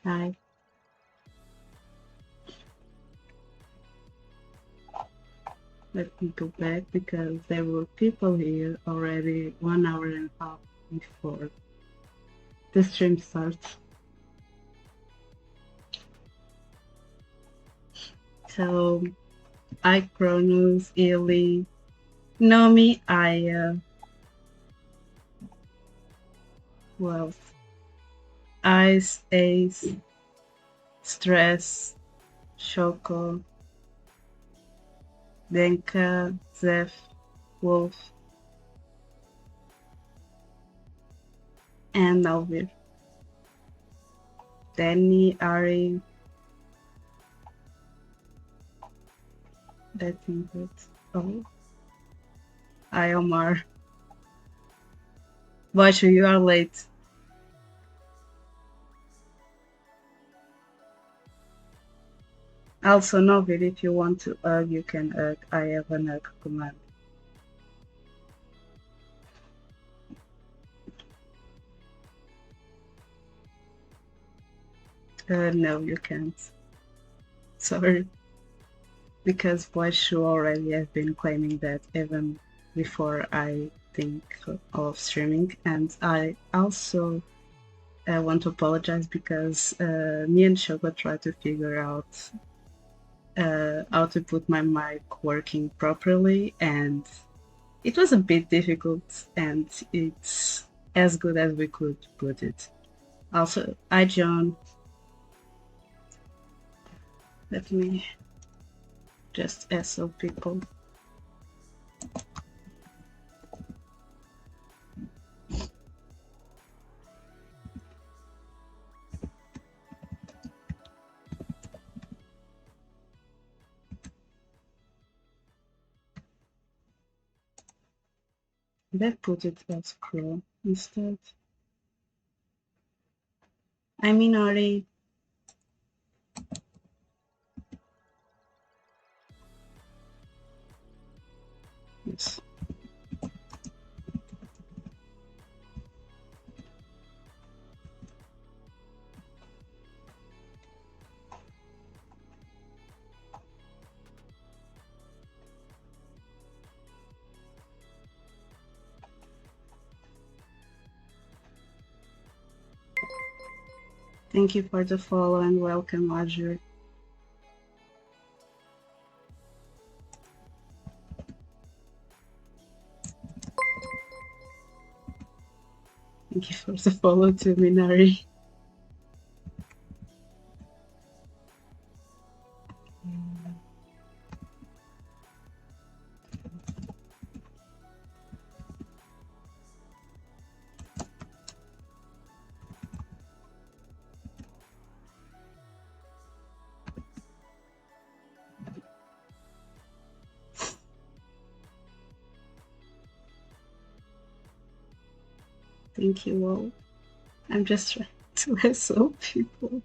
Hi. Let me go back because there were people here already 1 hour and a half before the stream starts. So, I, Kronos, Illy, Nomii, Aya, who else? Ice, Ace, Stress, Choco, Denka, Zeph, Wolf, and Alvir. Danny, Ari, I think that's all. I, Omar. Boy, you are late. Also, Novir, if you want to hug, you can hug. I have an hug command. No, you can't. Sorry. Because Boishu already have been claiming that even before I think of streaming. And I also want to apologize because me and Choco tried to figure out how to put my mic working properly, and it was a bit difficult, and it's as good as we could put it. Also, hi John. Let me just SO people. Let's put it as Crow instead. I'm Minori. Yes. Thank you for the follow and welcome, Roger. Thank you for the follow to Minari. Thank you all. I'm just trying to SO people.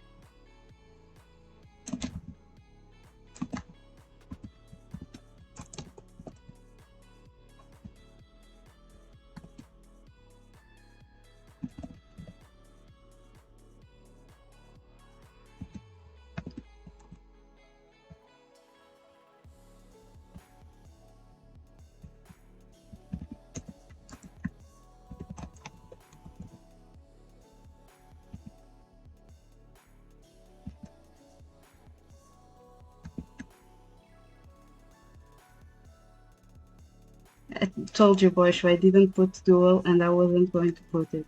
I told you, Bosch, I didn't put dual and I wasn't going to put it.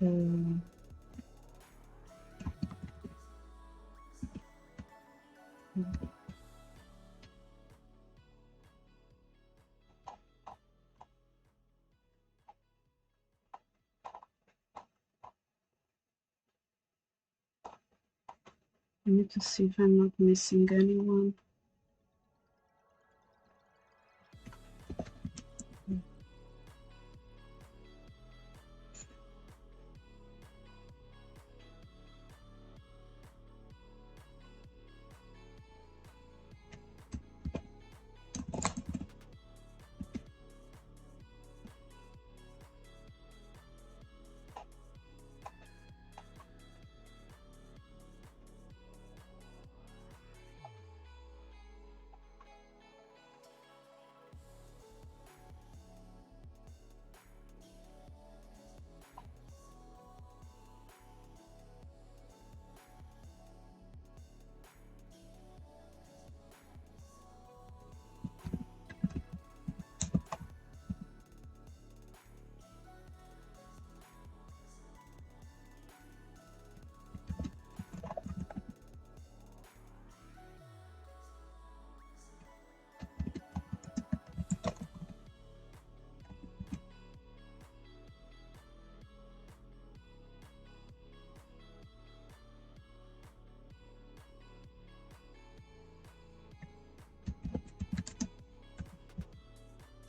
I need to see if I'm not missing anyone.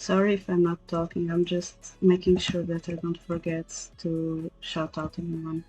Sorry if I'm not talking, I'm just making sure that I don't forget to shout out anyone.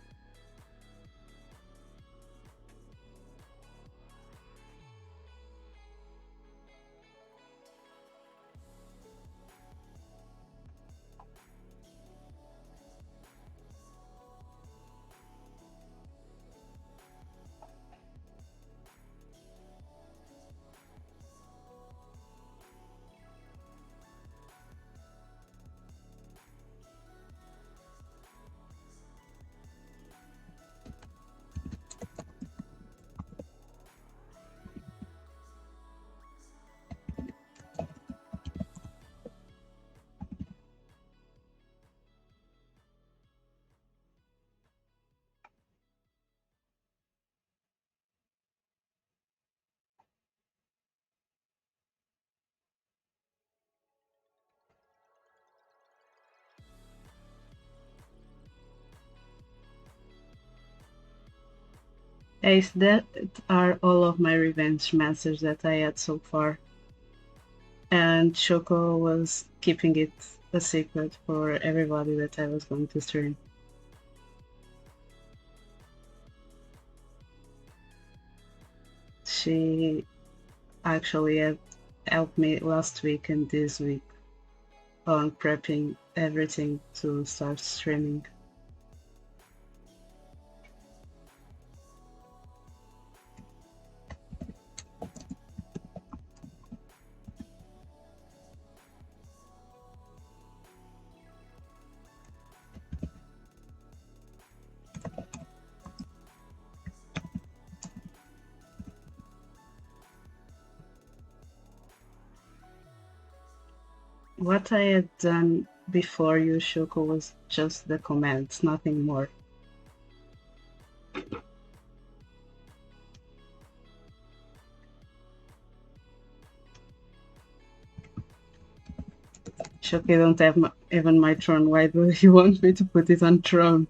Ace, that are all of my revenge messages that I had so far. And Choco was keeping it a secret for everybody that I was going to stream. She actually had helped me last week and this week on prepping everything to start streaming. What I had done before you, Choco, was just the commands, nothing more. Choco, you don't have even my throne. Why do you want me to put it on throne?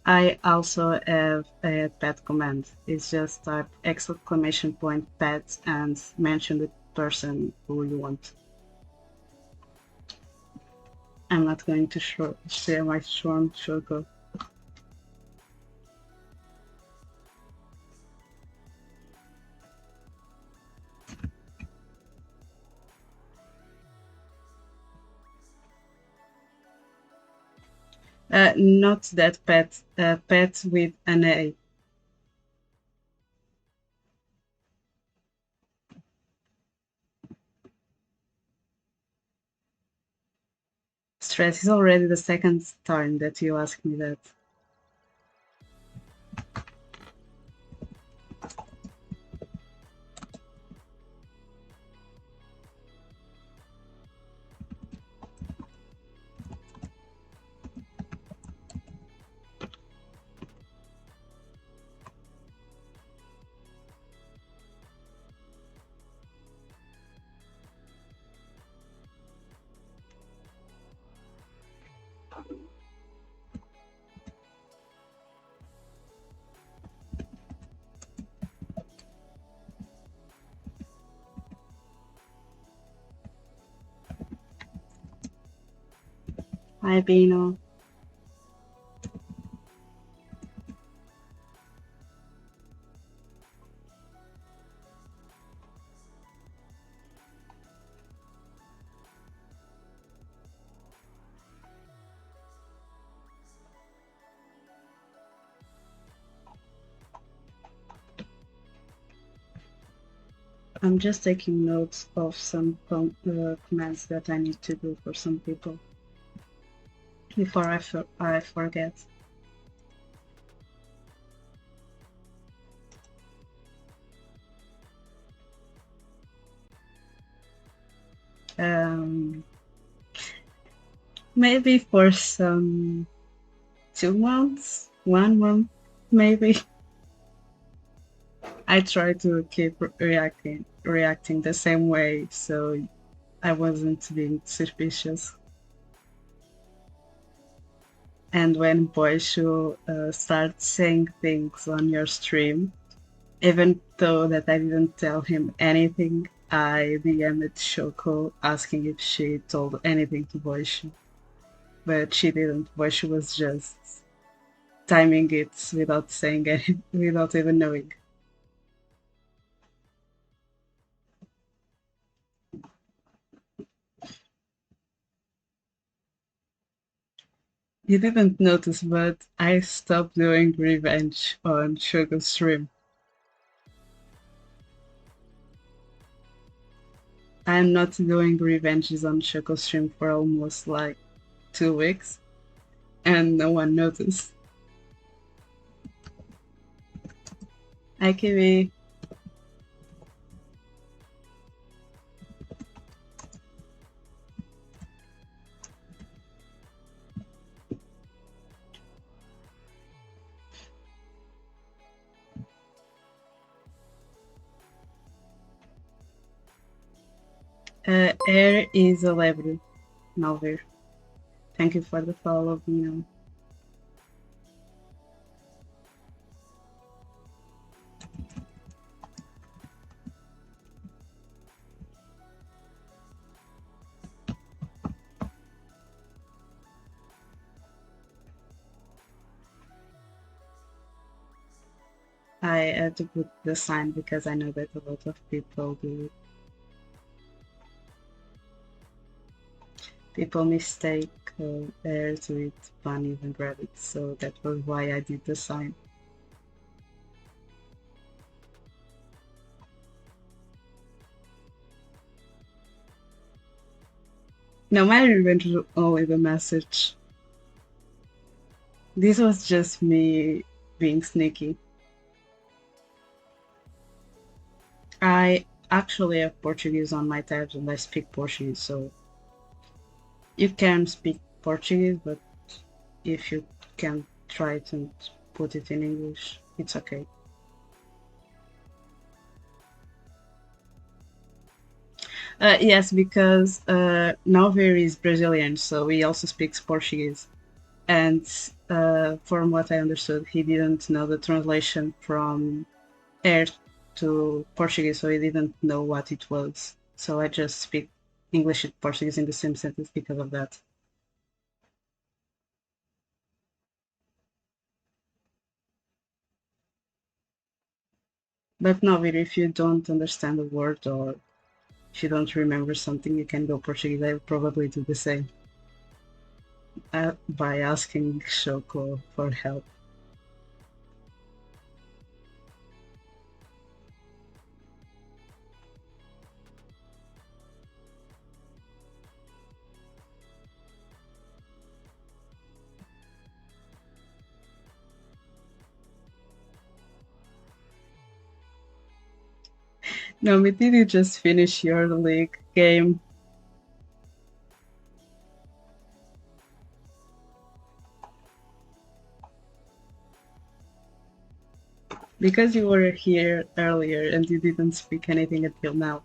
I also have a pet command. It's just type exclamation point pet and mention the person who you want. I'm not going to share my Storm Choco. Not that pet, pet with an A. Stress is already the second time that you ask me that. Hi, Bino. I'm just taking notes of some commands that I need to do for some people before I forget. Maybe for some 2 months, 1 month, maybe. I try to keep reacting the same way, so I wasn't being suspicious. And when Boishu starts saying things on your stream, even though that I didn't tell him anything, I DM'd Choco asking if she told anything to Boishu. But she didn't. Boishu was just timing it without saying anything, without even knowing. You didn't notice, but I stopped doing revenge on Choco's stream. I'm not doing revenges on Choco's stream for almost like 2 weeks, and no one noticed. Hi, Kiwi. Air is a library, Nalver. Thank you for the follow, Bino. I had to put the sign because I know that a lot of people do. People mistake airs with bunnies and rabbits, so that was why I did the sign. No, my revenge was only the message. This was just me being sneaky. I actually have Portuguese on my tabs and I speak Portuguese, so you can speak Portuguese, but if you can try to put it in English, it's okay. Yes, because Nauvir is Brazilian, so he also speaks Portuguese. And from what I understood, he didn't know the translation from air to Portuguese, so he didn't know what it was. So I just speak English and Portuguese in the same sentence because of that. But no, if you don't understand a word or if you don't remember something, you can go Portuguese. I would probably do the same by asking Choco for help. No, but did you just finish your league game? Because you were here earlier and you didn't speak anything until now.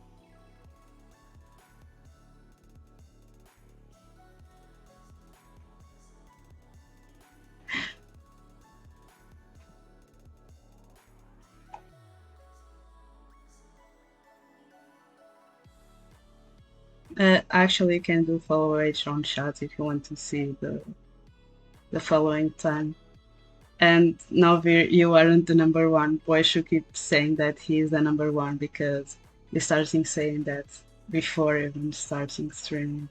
Actually, you can do follow age on chat if you want to see the following time. And now you aren't the number one. Boy should keep saying that he is the number one because you're starting saying that before even starting streaming.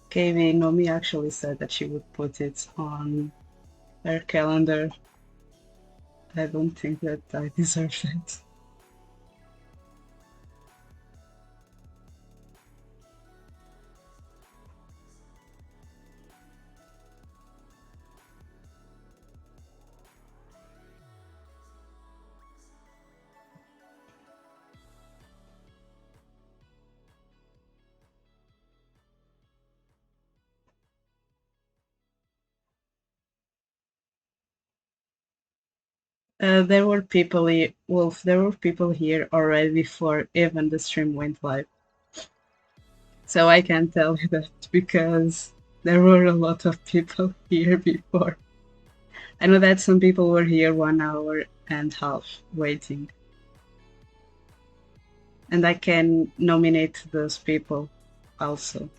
KB Nomii actually said that she would put it on her calendar. I don't think that I deserve it. There were people here, Wolf, there were people here already before even the stream went live. So I can tell you that because there were a lot of people here before. I know that some people were here 1 hour and a half waiting. And I can nominate those people also.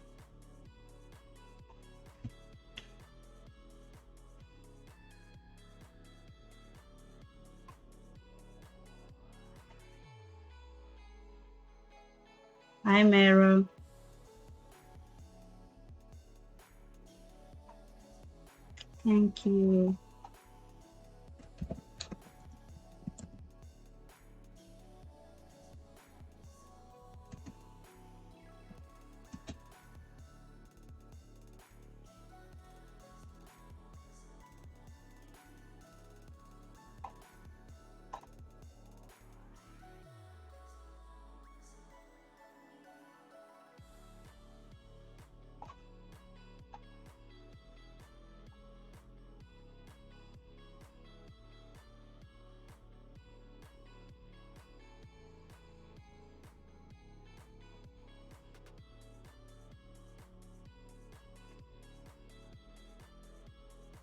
Hi, Mera. Thank you.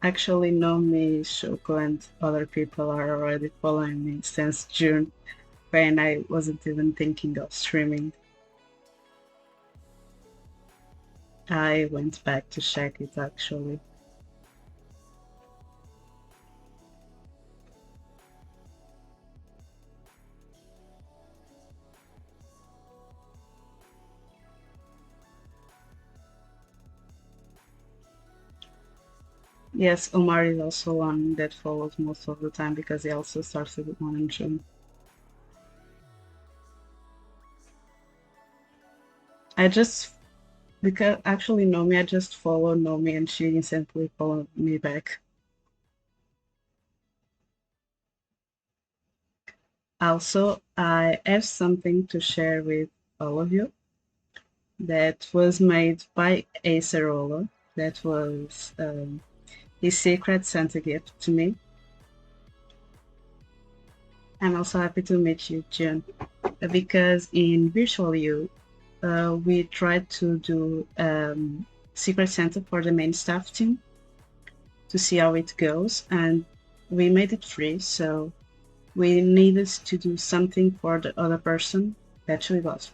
Actually, Nomii, Choco, and other people are already following me since June, when I wasn't even thinking of streaming. I went back to check it actually. Yes, Omar is also one that follows most of the time because he also started one in June. I just because actually Nomii, I just followed Nomii and she instantly followed me back. Also, I have something to share with all of you that was made by Acerola. That was his secret Santa gift to me. I'm also happy to meet you, June, because in Virtual You, we tried to do Secret Santa for the main staff team to see how it goes, and we made it free, so we needed to do something for the other person that we got.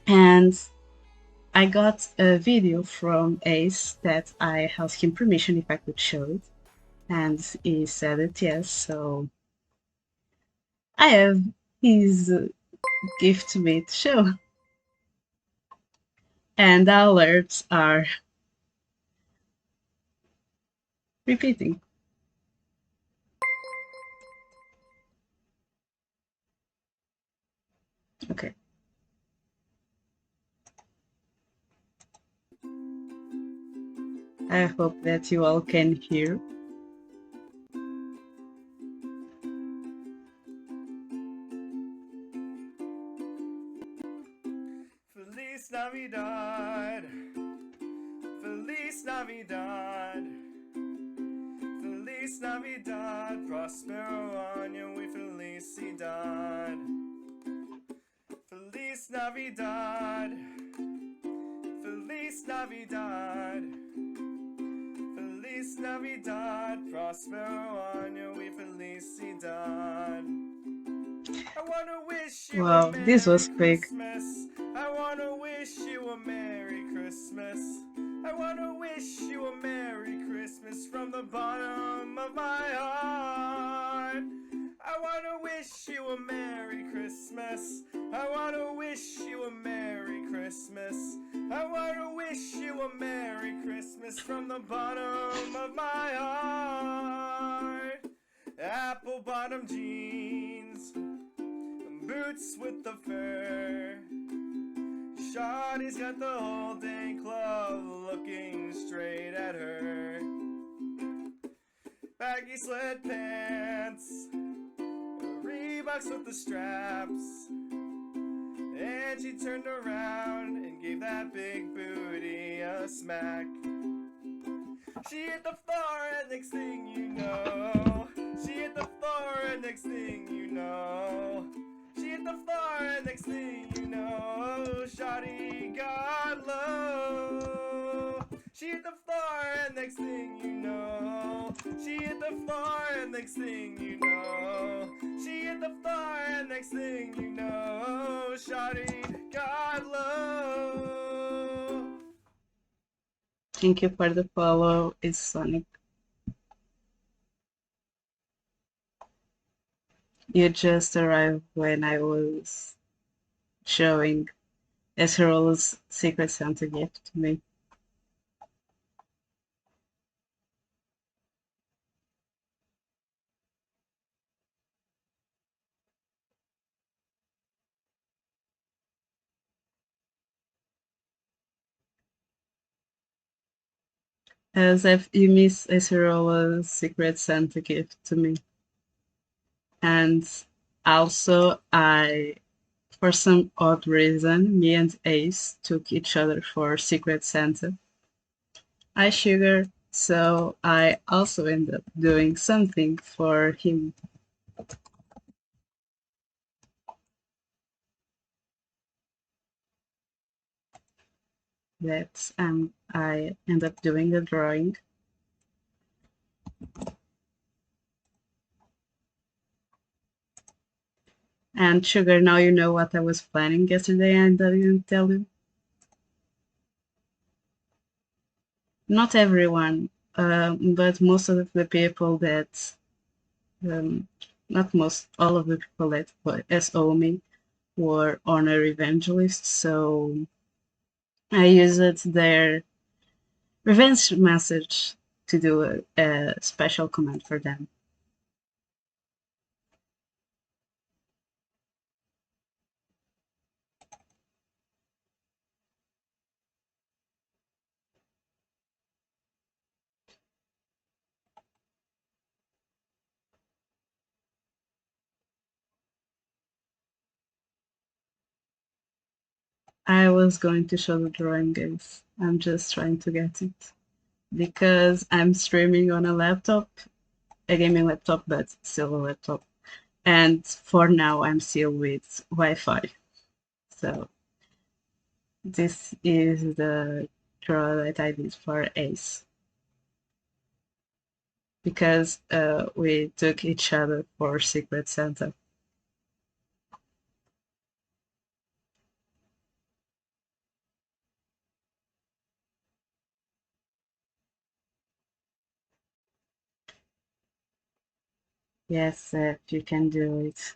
And I got a video from Ace that I asked him permission if I could show it, and he said it yes, so I have his gift to me to show. And the alerts are repeating. Okay. I hope that you all can hear. Feliz Navidad. Feliz Navidad. Feliz Navidad. Prospero año y felicidad. Feliz Navidad. Feliz Navidad. Feliz Navidad. Prospero año y felicidad. I wanna wish you Wow, a this Merry was quick. Christmas. I wanna wish you a Merry Christmas. I wanna wish you a Merry Christmas from the bottom of my heart. I wanna wish you a Merry Christmas. I wanna wish you a Merry Christmas. I wanna wish you a Merry Christmas from the bottom of my heart. Apple bottom jeans, boots with the fur. Shawty's got the whole dang club looking straight at her. Baggy sweatpants, Reeboks with the straps. And she turned around and gave that big booty a smack. She hit the floor and next thing you know, she hit hit the floor, and next thing you know, she hit the floor, and next thing you know, shawty got low. She hit the floor, and next thing you know, she hit the floor, and next thing you know, she hit the floor, and next thing you know, shawty got low. Thank you for the follow. It's Sonic. You just arrived when I was showing Esrol's Secret Santa gift to me. As if you miss Esrol's Secret Santa gift to me. And also, for some odd reason, me and Ace took each other for Secret Santa. I sugar, so I also end up doing something for him. That I end up doing a drawing. And sugar, now you know what I was planning yesterday and I didn't tell you. Not everyone, but most of the people that, um, not most, all of the people that SO me were honor evangelists. So I used their revenge message to do a special command for them. I was going to show the drawing, guys. I'm just trying to get it because I'm streaming on a laptop, a gaming laptop, but still a laptop. And for now, I'm still with Wi-Fi. So this is the draw that I did for Ace because we took each other for Secret Santa. Yes, Zeph, you can do it.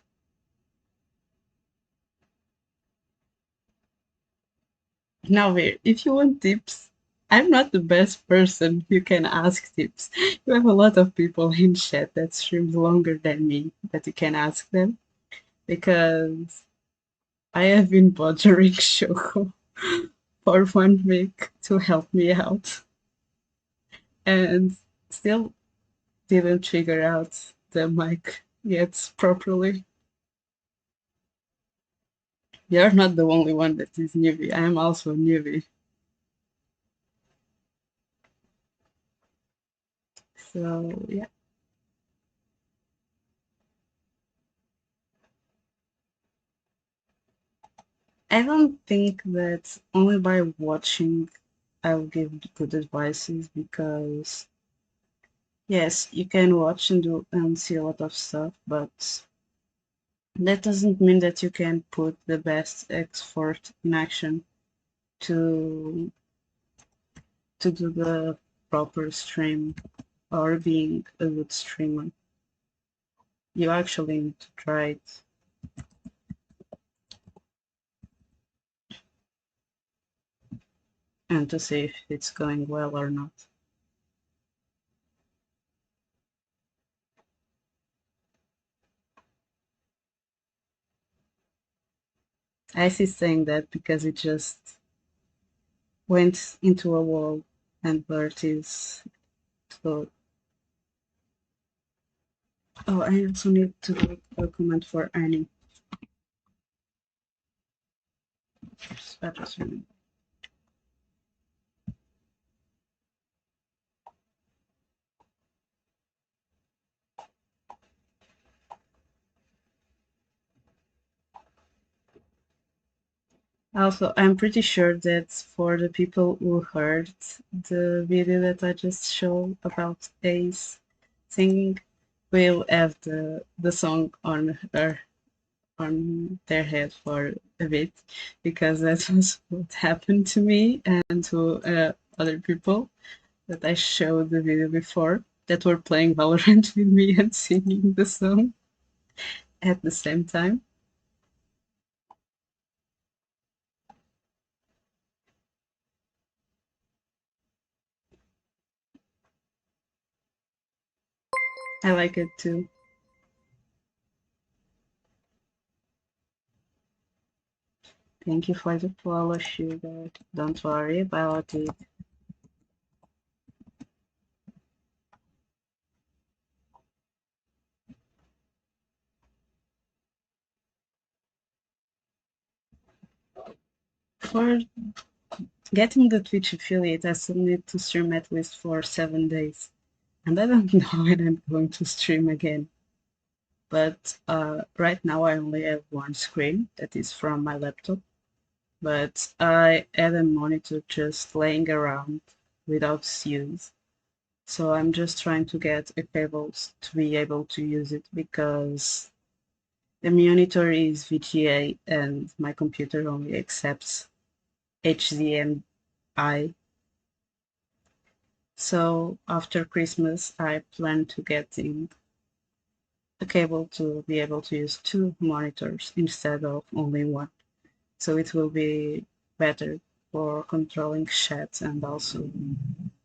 Now, if you want tips, I'm not the best person you can ask tips. You have a lot of people in chat that streams longer than me that you can ask them because I have been bothering Choco for 1 week to help me out and still didn't figure out the mic yet properly. You're not the only one that is newbie. I am also a newbie. So yeah. I don't think that only by watching I'll give good advices because yes, you can watch and do and see a lot of stuff, but that doesn't mean that you can put the best effort in action to do the proper stream or being a good streamer. You actually need to try it. And to see if it's going well or not. I see saying that because it just went into a wall and Bert is so. Oh, I also need to do a comment for Annie. Also, I'm pretty sure that for the people who heard the video that I just showed about Ace singing, will have the song on their head for a bit, because that was what happened to me and to other people that I showed the video before that were playing Valorant with me and singing the song at the same time. I like it too. Thank you for the follow, Sugar. Don't worry about it. For getting the Twitch affiliate, I still need to stream at least for 7 days. And I don't know when I'm going to stream again. But right now I only have one screen that is from my laptop. But I had a monitor just laying around without use. So I'm just trying to get a cable to be able to use it, because the monitor is VGA and my computer only accepts HDMI. So after Christmas, I plan to get in a cable to be able to use two monitors instead of only one. So it will be better for controlling chat and also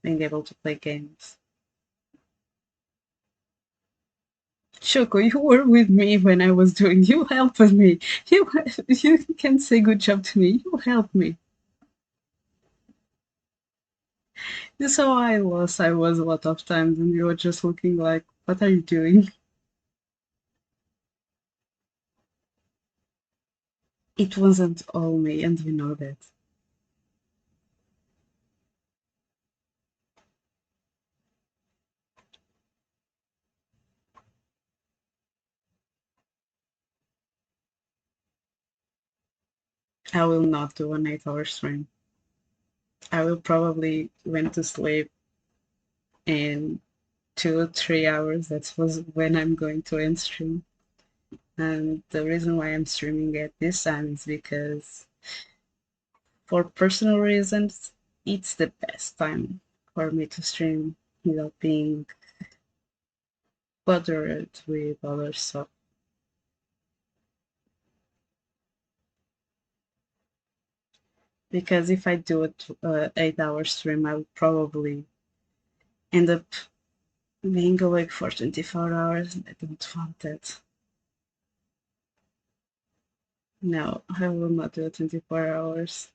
being able to play games. Choco, you were with me when I was doing. You helped me. You can say good job to me. You helped me. So I lost. I was a lot of times, and you were just looking like, "What are you doing?" It wasn't all me, and you know that. I will not do an 8 hour stream. I will probably went to sleep in 2 or 3 hours. That was when I'm going to end stream. And the reason why I'm streaming at this time is because, for personal reasons, it's the best time for me to stream without being bothered with other stuff. Because if I do a 8 hour stream, I would probably end up being awake for 24 hours, and I don't want that. No, I will not do 24 hours.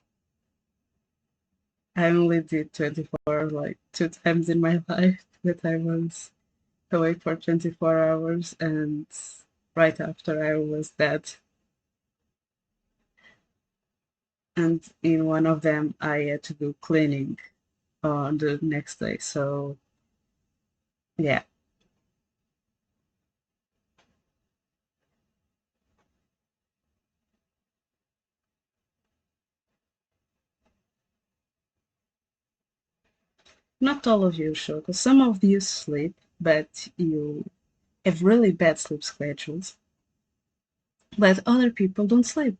I only did 24 like 2 times in my life that I was awake for 24 hours, and right after I was dead. And in one of them, I had to do cleaning on the next day. So, yeah, not all of you, Shoko. Some of you sleep, but you have really bad sleep schedules. But other people don't sleep.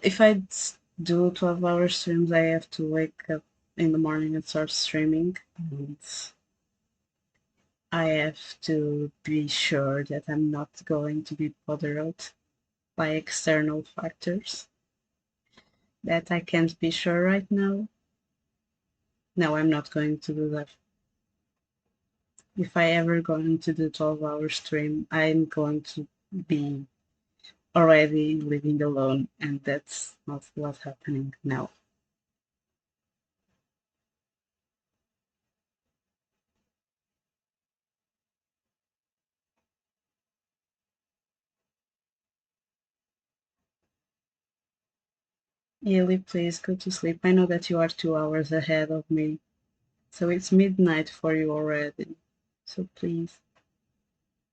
If I do 12-hour streams, I have to wake up in the morning and start streaming. And I have to be sure that I'm not going to be bothered by external factors that I can't be sure right now. No, I'm not going to do that. If I ever go into the 12-hour stream, I'm going to be already living alone, and that's not what's happening now. Yeli, please go to sleep. I know that you are 2 hours ahead of me. So it's midnight for you already. So please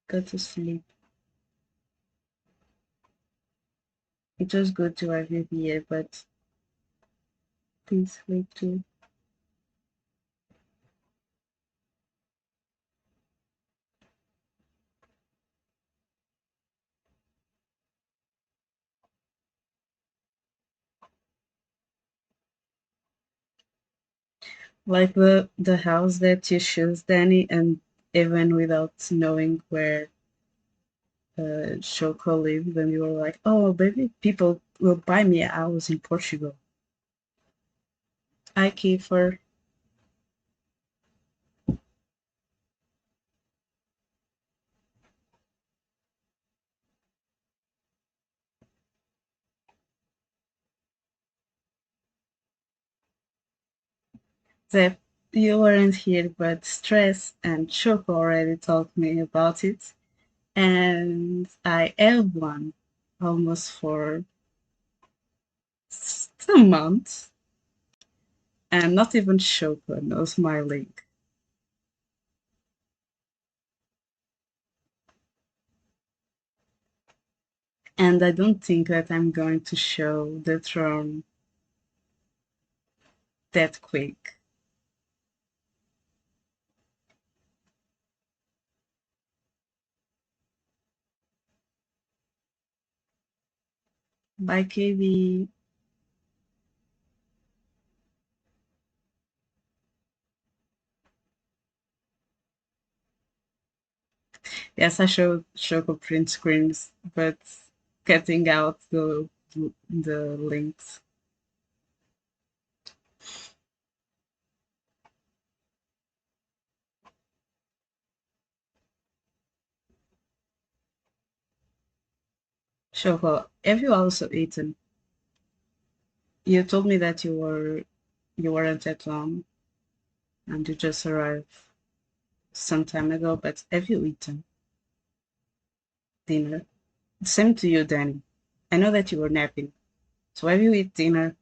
go to sleep. It was good to have you here, but please sleep too. Like the house that you choose, Danny, and even without knowing where Choco lived, and you were like, "Oh, maybe people will buy me a house in Portugal." Hi, Kiefer. Zeph, you weren't here, but Stress and Choco already told me about it, and I have one almost for some months, and not even Choco knows my link. And I don't think that I'm going to show the throne that quick. Bye, KB. Yes, I showed Choco print screens, but cutting out the links. Choco, have you also eaten? You told me that you weren't at home and you just arrived some time ago, but have you eaten dinner? Same to you, Danny. I know that you were napping. So have you eaten dinner?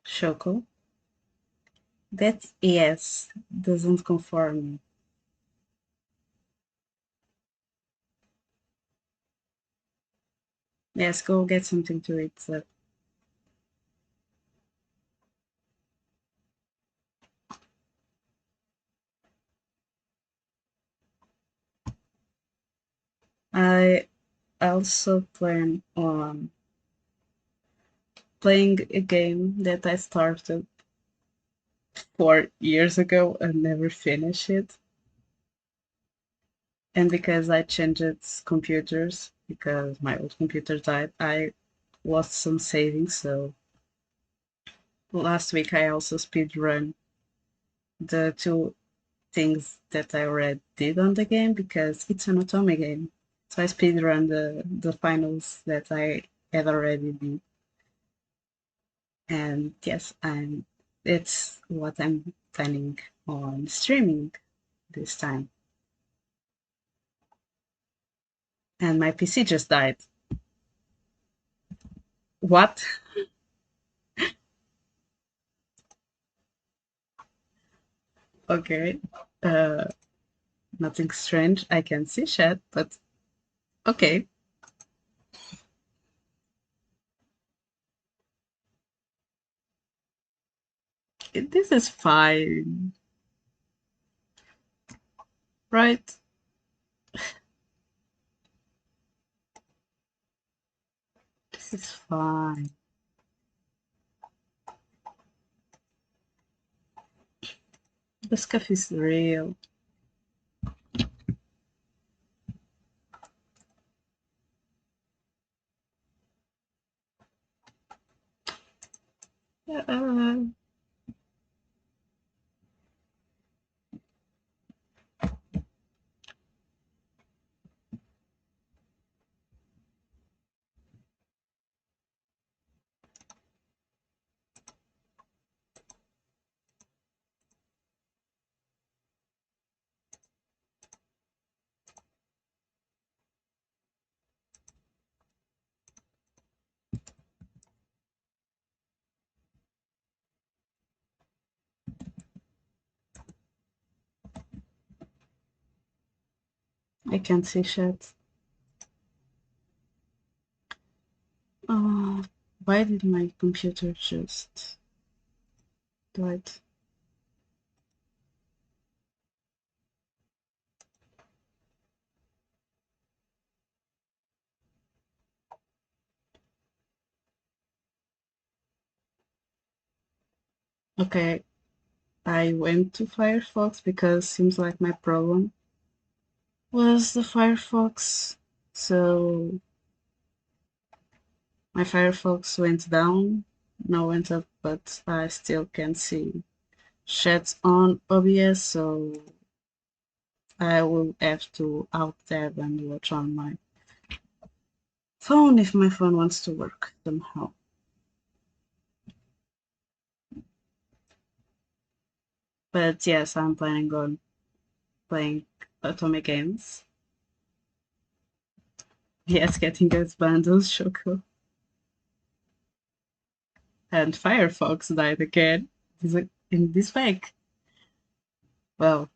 Choco? That yes doesn't conform me. Yes, go get something to eat. So I also plan on playing a game that I started 4 years ago and never finished it. And because I changed computers, because my old computer died, I lost some savings. So last week I also speed run the two things that I already did on the game because it's an Otome game. So I speed run the finals that I had already did. And yes, it's what I'm planning on streaming this time. And my PC just died. What? Okay. Uh, Nothing strange. I can see chat, but okay. This is fine, right? This is fine. The scuff is real. Uh, I can't see chat. Oh, why did my computer just do it? Okay, I went to Firefox because seems like my problem was the Firefox. So my Firefox went down, now went up, but I still can't see chats on OBS, so I will have to out tab and watch on my phone if my phone wants to work somehow. But yes, I'm planning on playing Atomic Games. Yes, getting those bundles, Choco. And Firefox died again in this week. Well,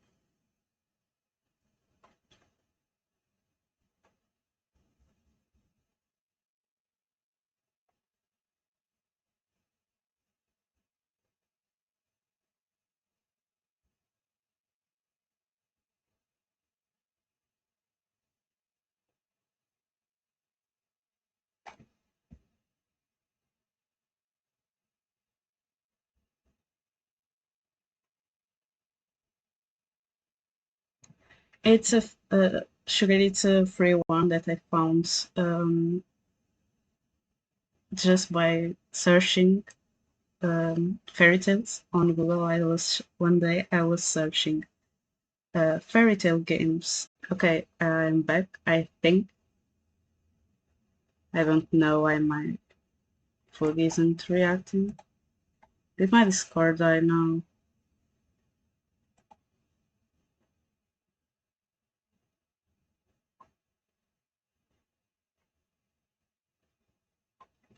it's a sugar. It's a free one that I found just by searching fairy tales on Google. One day I was searching fairy tale games. Okay, I'm back. I think I don't know why my phone isn't reacting. Did my Discord die now?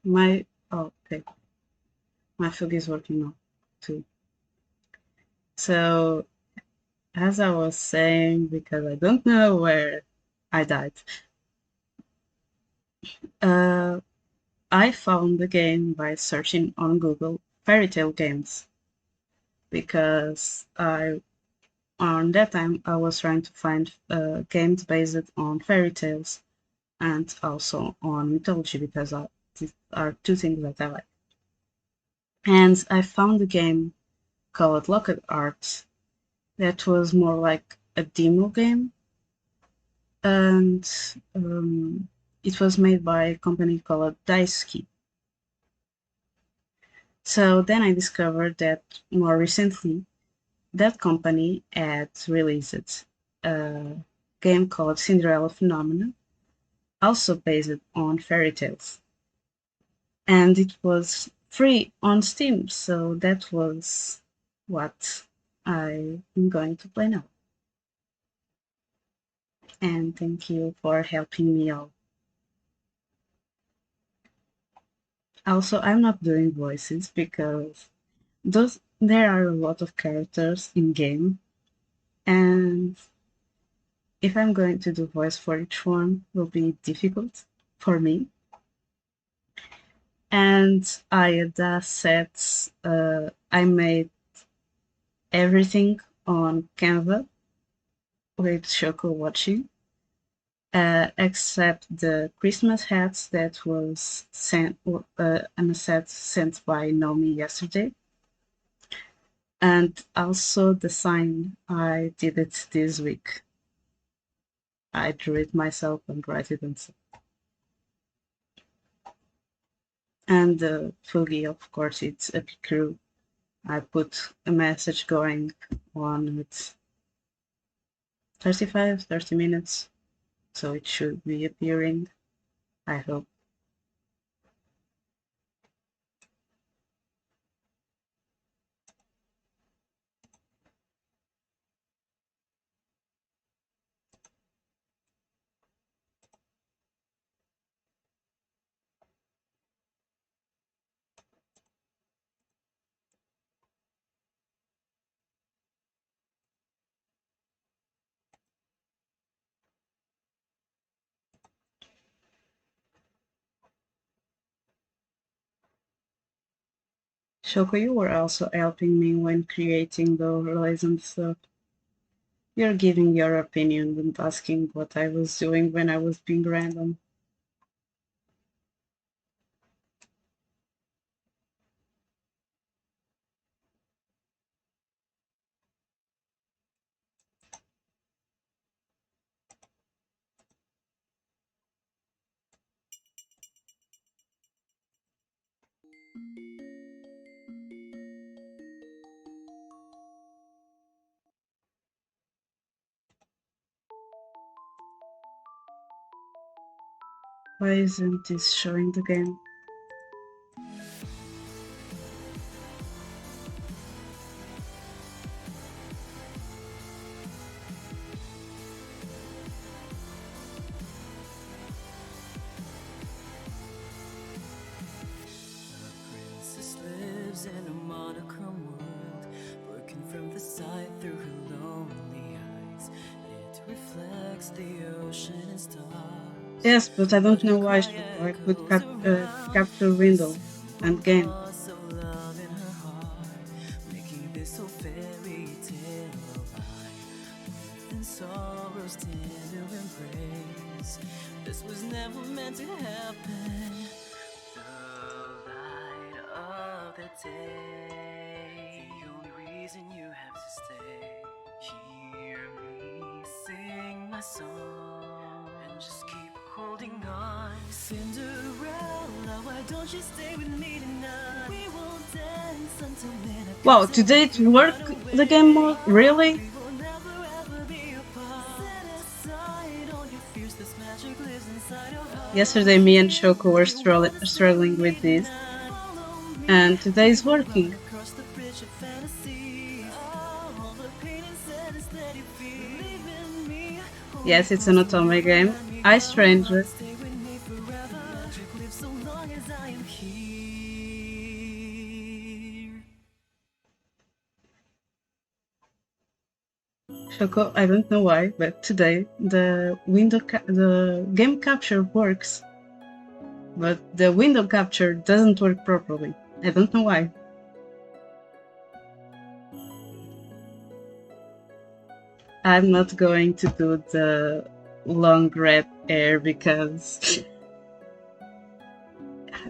My okay, my phone is working now too. So as I was saying, because I don't know where I died, uh, I found the game by searching on Google fairy tale games because I on that time I was trying to find games based on fairy tales and also on mythology because these are two things that I like. And I found a game called Locked Arts that was more like a demo game, and it was made by a company called Daisuke. So then I discovered that more recently that company had released a game called Cinderella Phenomena, also based on fairy tales. And it was free on Steam, so that was what I'm going to play now. And thank you for helping me out. Also, I'm not doing voices because those there are a lot of characters in game, and if I'm going to do voice for each one, will be difficult for me. And I had assets. I made everything on Canva with Choco watching, except the Christmas hats that was sent, an asset sent by Nomii yesterday. And also the sign, I did it this week. I drew it myself and write it and stuff. And the Fugi, of course, it's a crew. I put a message going on with 30 minutes, so it should be appearing, I hope. Choco, you were also helping me when creating the overlays and stuff. You're giving your opinion and asking what I was doing when I was being random. Why isn't this showing the game? Princess lives in a monochrome world, looking from the side through her lonely eyes. It reflects the ocean and stars. Yes, but I don't But her know why, cry Choco. I could echoes around. capture window and game. Loss of love in her heart, making this whole fairy tale alive. And sorrow's tender embrace. This was never meant to happen. The light of the day, the only reason you have to stay. Hear me sing my song and just keep holding on. Cinderella, why don't you stay with me tonight? We will dance until midnight. Wow, today it work the game mode? Really? We will never ever be apart. Set aside all your fears, this magic lives inside your heart. Yesterday me and Choco were struggling with this, and today is working. Across the bridge of fantasy. All the pain and sadness that you feel. Believe in me. Yes, it's an Otome game. Hi, stranger. Stay with me forever. Magic lives so long as I am here. Choco, I don't know why, but today the the game capture works, but the window capture doesn't work properly. I don't know why. I'm not going to do the long red hair because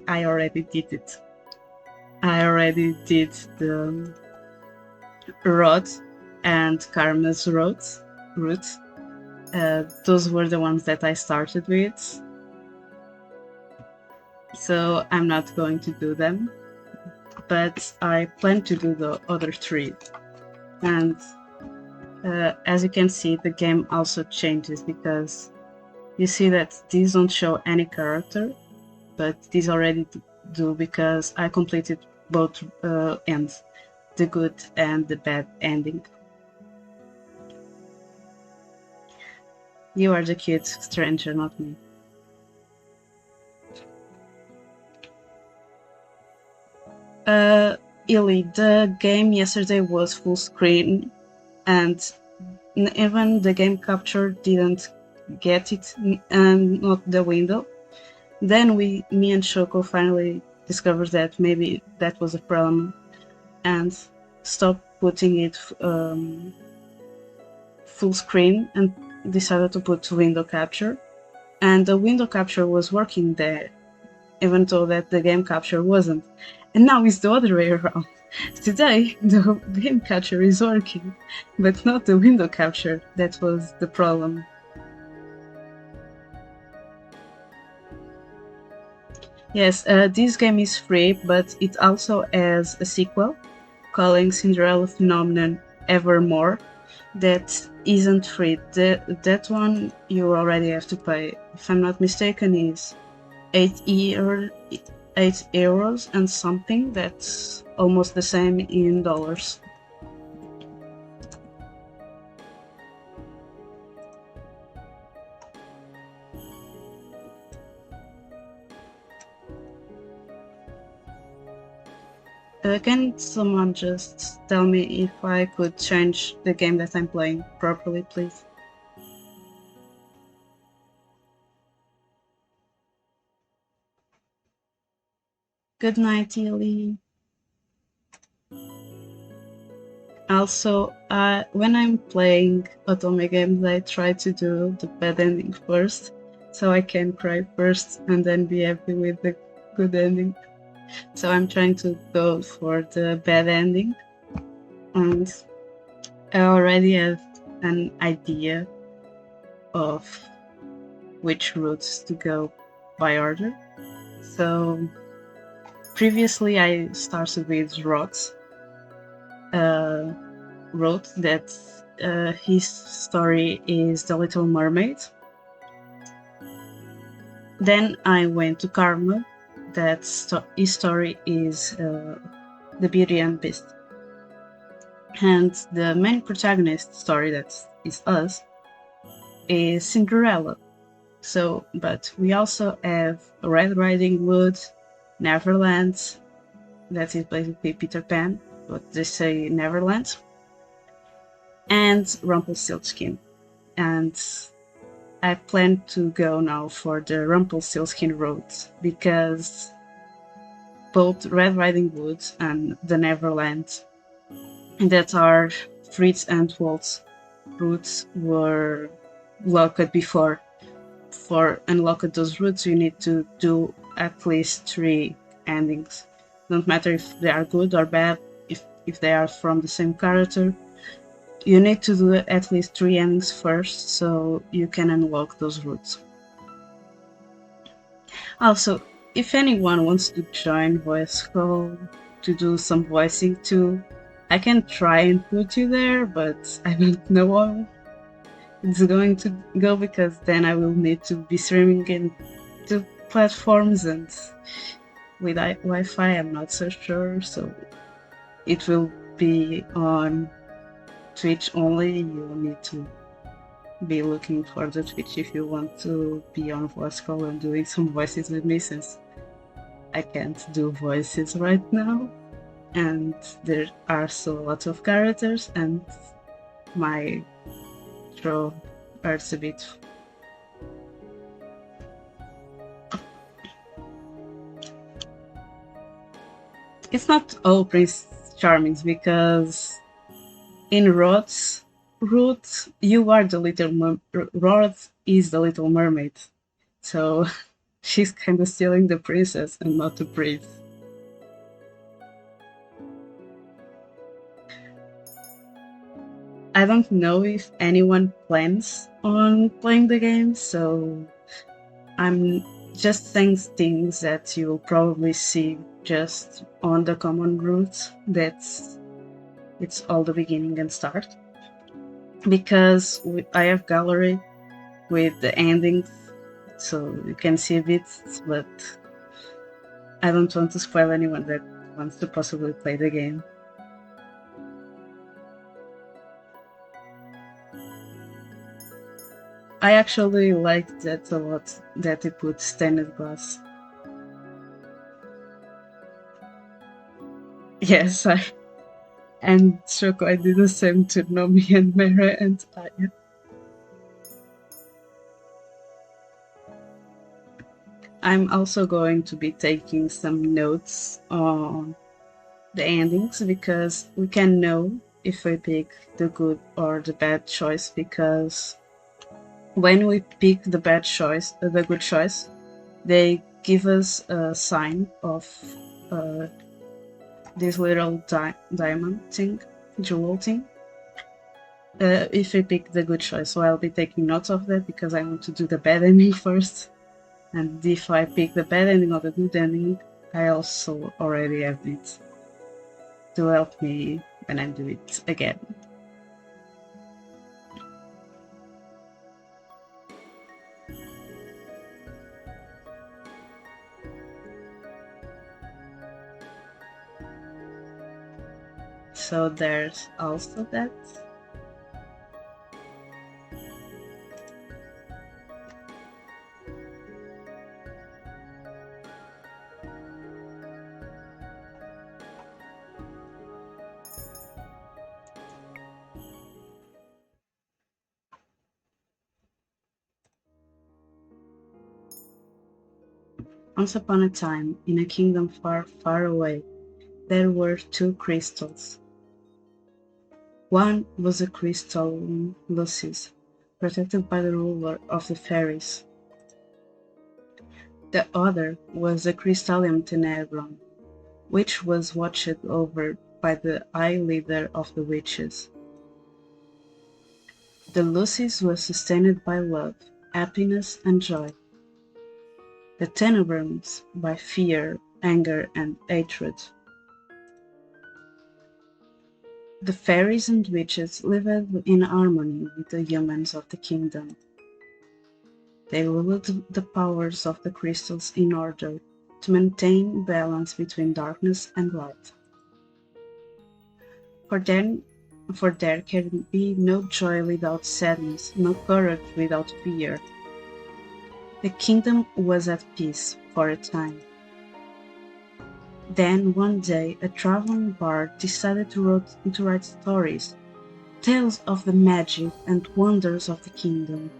I already did it. I already did the rod and Karma's route. Those were the ones that I started with. So I'm not going to do them. But I plan to do the other three. And as you can see, the game also changes because you see that these don't show any character, but these already do because I completed both ends, the good and the bad ending. You are the cute stranger, not me. Illy, the game yesterday was full screen and even the game capture didn't get it, and not the window. Then me and Choco finally discovered that maybe that was a problem and stopped putting it full screen and decided to put window capture. And the window capture was working there, even though that the game capture wasn't. And now it's the other way around. Today, the game capture is working, but not the window capture. That was the problem. Yes, this game is free, but it also has a sequel calling Cinderella Phenomenon Evermore that isn't free. That one you already have to pay. If I'm not mistaken, is 8 euros and something. That's almost the same in dollars. Can someone just tell me if I could change the game that I'm playing properly, please? Good night, Tilly. Also, when I'm playing otome games, I try to do the bad ending first, so I can cry first and then be happy with the good ending. So I'm trying to go for the bad ending, and I already have an idea of which routes to go by order. So previously I started with Roth, wrote that his story is The Little Mermaid. Then I went to Karma, that his story is The Beauty and Beast. And the main protagonist story, that is us, is Cinderella. So, but we also have Red Riding Hood, Neverland, that is basically Peter Pan, but they say Neverland, and Rumpelstiltskin. And I plan to go now for the Rumpelstiltskin route because both Red Riding Hood and the Neverland, that are Fritz and Walt's routes, were locked before. For unlock those routes, you need to do at least 3 endings. Don't matter if they are good or bad, if they are from the same character. You need to do at least 3 endings first so you can unlock those routes. Also, if anyone wants to join Voice Call to do some voicing too, I can try and put you there, but I don't know how it's going to go because then I will need to be streaming in 2 platforms, and with Wi-Fi I'm not so sure, so it will be on Twitch only. You will need to be looking for the Twitch if you want to be on Voice Call and doing some voices with me, since I can't do voices right now, and there are so lots of characters, and my throat hurts a bit. It's not all Prince Charmings, because in Roth's route, you are the little Roth is the Little Mermaid, so she's kind of stealing the princess and not the prince. I don't know if anyone plans on playing the game, so I'm just saying things that you'll probably see just on the common route. It's all the beginning and start. Because I have gallery with the endings, so you can see a bit, but I don't want to spoil anyone that wants to possibly play the game. I actually liked that a lot, that they put stained glass. Yes, and Choco, I did the same to Nomii and Mera and Aya. I'm also going to be taking some notes on the endings, because we can know if we pick the good or the bad choice, because when we pick the bad choice, the good choice, they give us a sign of this little diamond thing, jewel thing. If we pick the good choice, so I'll be taking notes of that because I want to do the bad ending first. And if I pick the bad ending or the good ending, I also already have it to help me when I do it again. So there's also that. Once upon a time, in a kingdom far, far away, there were 2 crystals. One was a crystalline Lucis, protected by the ruler of the fairies. The other was a crystalline Tenebron, which was watched over by the High Leader of the Witches. The Lucis was sustained by love, happiness, and joy. The Tenebrons by fear, anger, and hatred. The fairies and witches lived in harmony with the humans of the kingdom. They ruled the powers of the crystals in order to maintain balance between darkness and light. For there can be no joy without sadness, no courage without fear. The kingdom was at peace for a time. Then one day a traveling bard decided to write stories, tales of the magic and wonders of the kingdom.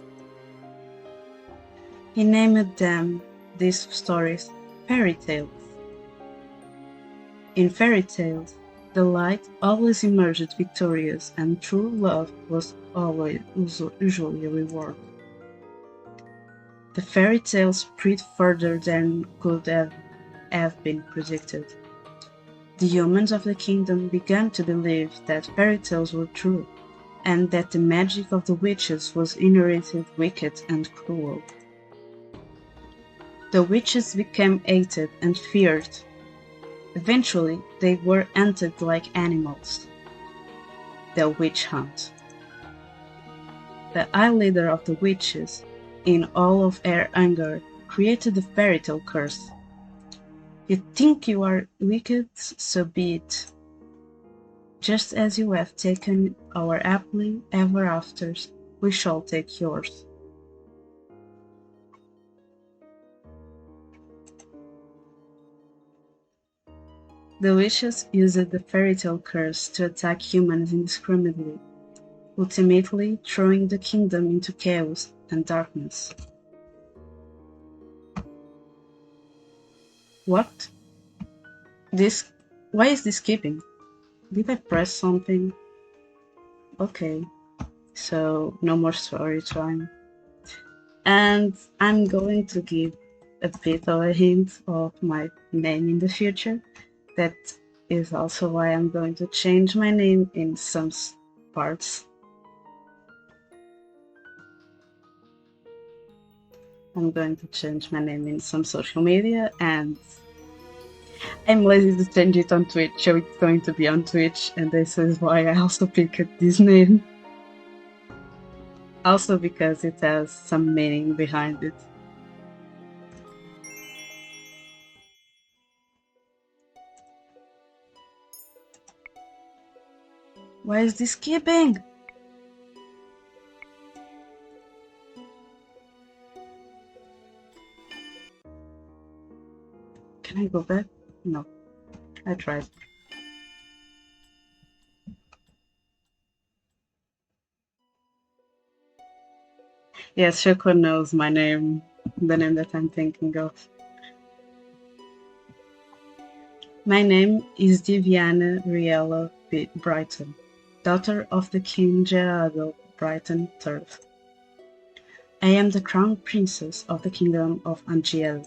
He named them, these stories, fairy tales. In fairy tales, the light always emerged victorious and true love was usually a reward. The fairy tales spread further than could have been predicted. The humans of the kingdom began to believe that fairy tales were true, and that the magic of the witches was inherently wicked and cruel. The witches became hated and feared. Eventually, they were hunted like animals. The witch hunt. The high leader of the witches, in all of her anger, created the fairy tale curse. You think you are wicked, so be it. Just as you have taken our happily ever afters, we shall take yours. The witches used the fairy tale curse to attack humans indiscriminately, ultimately throwing the kingdom into chaos and darkness. What? Why is this skipping? Did I press something? Okay, so no more story time. And I'm going to give a bit of a hint of my name in the future. That is also why I'm going to change my name in some parts. I'm going to change my name in some social media, and I'm lazy to change it on Twitch, so it's going to be on Twitch, and this is why I also picked this name. Also because it has some meaning behind it. Why is this skipping? Can I go back? No. I tried. Yes, Choco knows my name, the name that I'm thinking of. My name is Diviana Riella Brighton, daughter of the King Gerardo Brighton III. I am the crown princess of the kingdom of Angiel.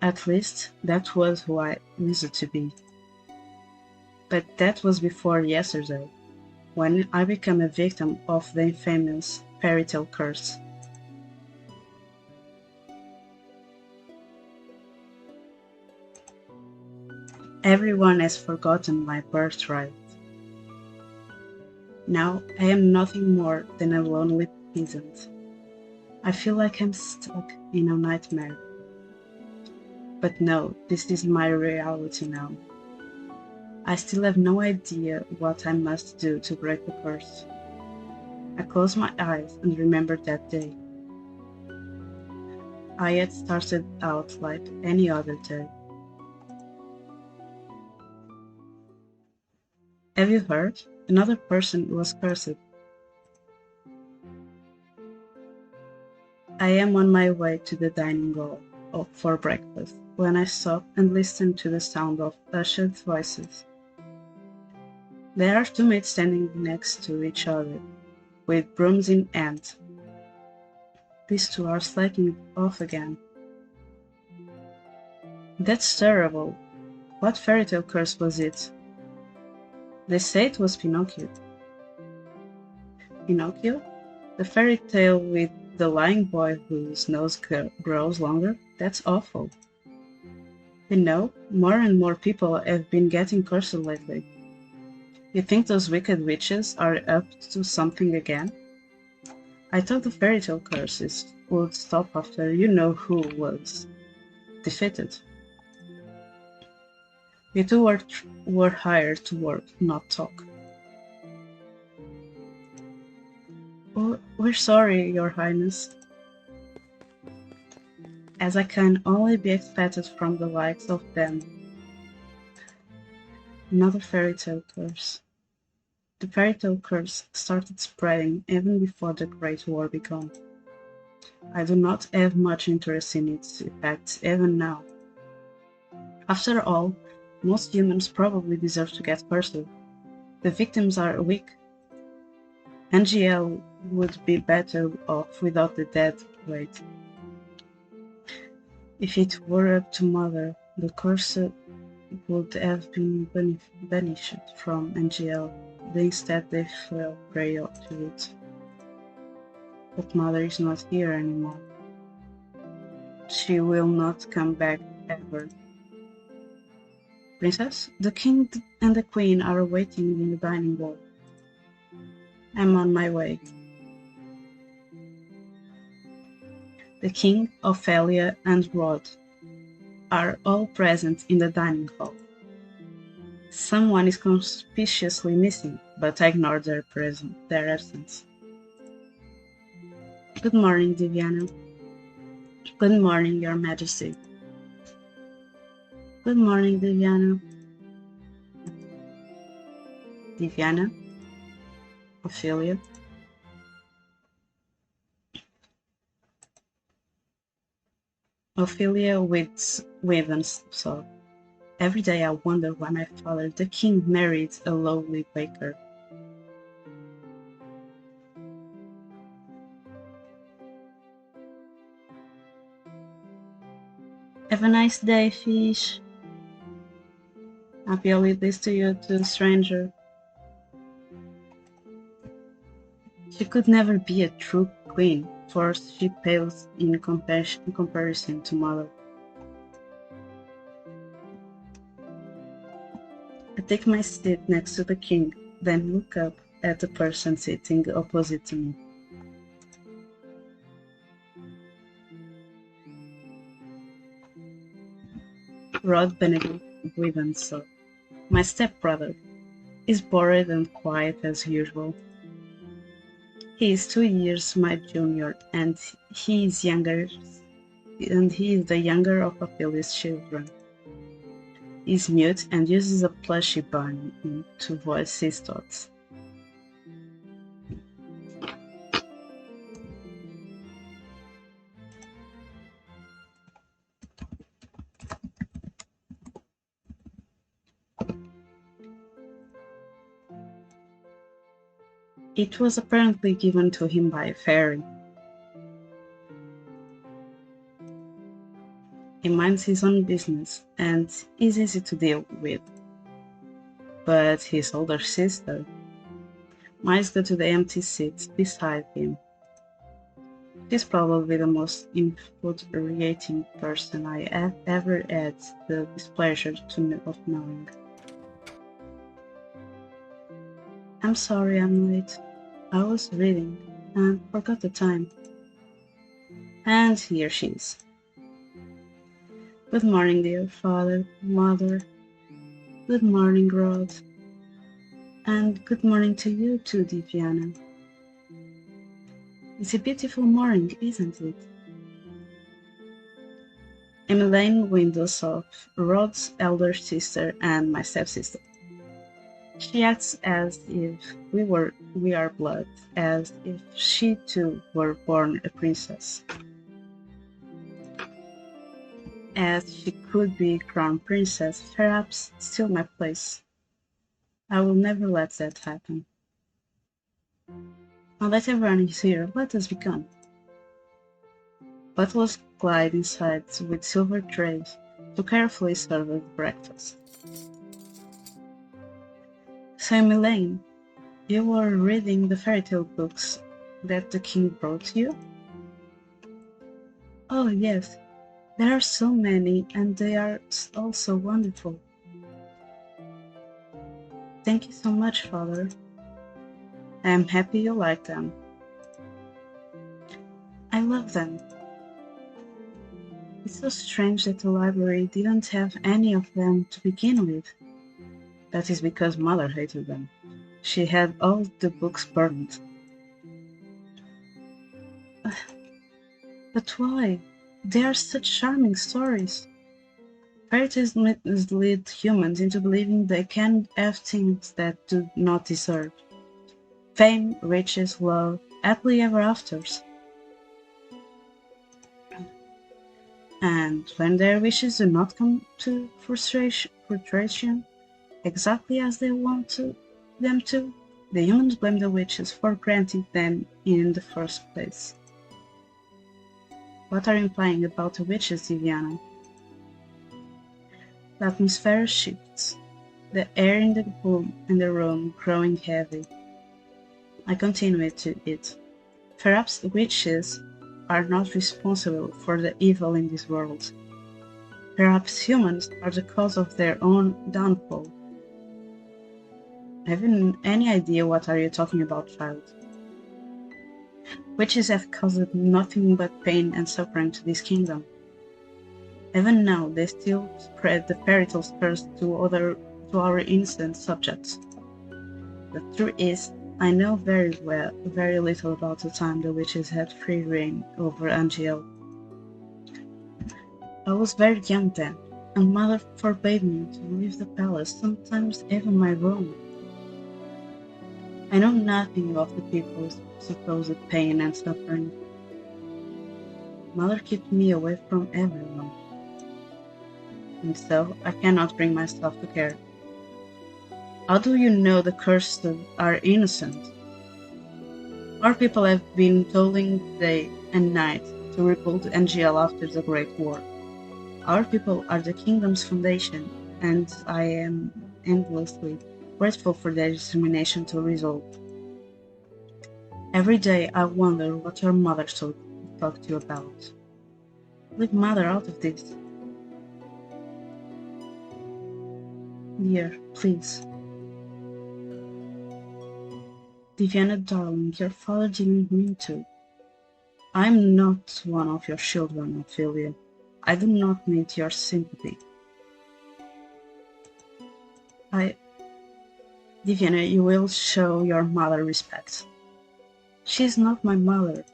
At least, that was who I used to be. But that was before yesterday, when I became a victim of the infamous fairy tale curse. Everyone has forgotten my birthright. Now I am nothing more than a lonely peasant. I feel like I'm stuck in a nightmare. But no, this is my reality now. I still have no idea what I must do to break the curse. I close my eyes and remember that day. I had started out like any other day. Have you heard? Another person was cursed. I am on my way to the dining hall for breakfast when I stop and listen to the sound of hushed voices. There are two maids standing next to each other, with brooms in hand. These two are slacking off again. That's terrible. What fairy tale curse was it? They say it was Pinocchio. Pinocchio? The fairy tale with the lying boy whose nose grows longer? That's awful. You know, more and more people have been getting cursed lately. You think those wicked witches are up to something again? I thought the fairy tale curses would stop after you know who was defeated. You two were hired to work, not talk. Oh, we're sorry, Your Highness. As I can only be expected from the likes of them. Another fairy tale curse. The fairy tale curse started spreading even before the Great War began. I do not have much interest in its effects even now. After all, most humans probably deserve to get cursed. The victims are weak. NGL would be better off without the dead weight. If it were up to Mother, the curse would have been banished from NGL, but instead they fell prey to it. But Mother is not here anymore. She will not come back ever. Princess, the king and the queen are waiting in the dining hall. I'm on my way. The king, Ophelia, and Rod are all present in the dining hall. Someone is conspicuously missing, but I ignore their absence. Good morning, Diviana. Good morning, Your Majesty. Good morning, Diviana. Diviana? Ophelia? Ophelia Wavens saw. Every day I wonder why my father, the king, married a lowly baker. Have a nice day, fish. Happy holidays to you too, stranger. She could never be a true queen, for she pales in comparison to Mother. I take my seat next to the king, then look up at the person sitting opposite to me. Rod Benedict Wivenso, my stepbrother, is bored and quiet as usual. He is 2 years my junior, and he is the younger of Ophelia's children. He is mute and uses a plushy bunny to voice his thoughts. It was apparently given to him by a fairy. He minds his own business and is easy to deal with. But his older sister might go to the empty seat beside him. She's probably the most infuriating person I have ever had the displeasure of knowing. I'm sorry I'm late. I was reading and forgot the time. And here she is. Good morning, dear father, mother. Good morning, Rod. And good morning to you too, Diviana. It's a beautiful morning, isn't it? Emmeline windows of Rod's elder sister and my stepsister. She acts as if we are blood, as if she too were born a princess. As she could be crown princess, perhaps steal my place. I will never let that happen. Now that everyone is here, let us begin. Butlers glide inside with silver trays to carefully serve the breakfast. So, Elaine, you were reading the fairy tale books that the king brought you? Oh, yes, there are so many, and they are all so wonderful. Thank you so much, Father. I am happy you like them. I love them. It's so strange that the library didn't have any of them to begin with. That is because Mother hated them. She had all the books burned. But why? They are such charming stories. Fairy tales mislead humans into believing they can have things that do not deserve. Fame, riches, love, happily ever afters. And when their wishes do not come to fruition exactly as they want them to, the humans blame the witches for granting them in the first place. What are you implying about the witches, Viviana? The atmosphere shifts, the air in the room growing heavy. I continue to it. Perhaps the witches are not responsible for the evil in this world. Perhaps humans are the cause of their own downfall. Have you any idea what are you talking about, child? Witches have caused nothing but pain and suffering to this kingdom. Even now, they still spread the fairy tale curse to our innocent subjects. The truth is, I know very little about the time the witches had free reign over Angel. I was very young then, and Mother forbade me to leave the palace, sometimes even my room. I know nothing of the people's supposed pain and suffering. Mother kept me away from everyone, and so I cannot bring myself to care. How do you know the cursed are innocent? Our people have been toiling day and night to rebuild NGL after the Great War. Our people are the kingdom's foundation, and I am endlessly grateful for their determination to resolve. Every day I wonder what your mother talked to you about. Leave Mother out of this. Dear, please. Diviana, darling, your father didn't mean to. I'm not one of your children, Ophelia. I do not need your sympathy. Diviana, you will show your mother respect. She is not my mother.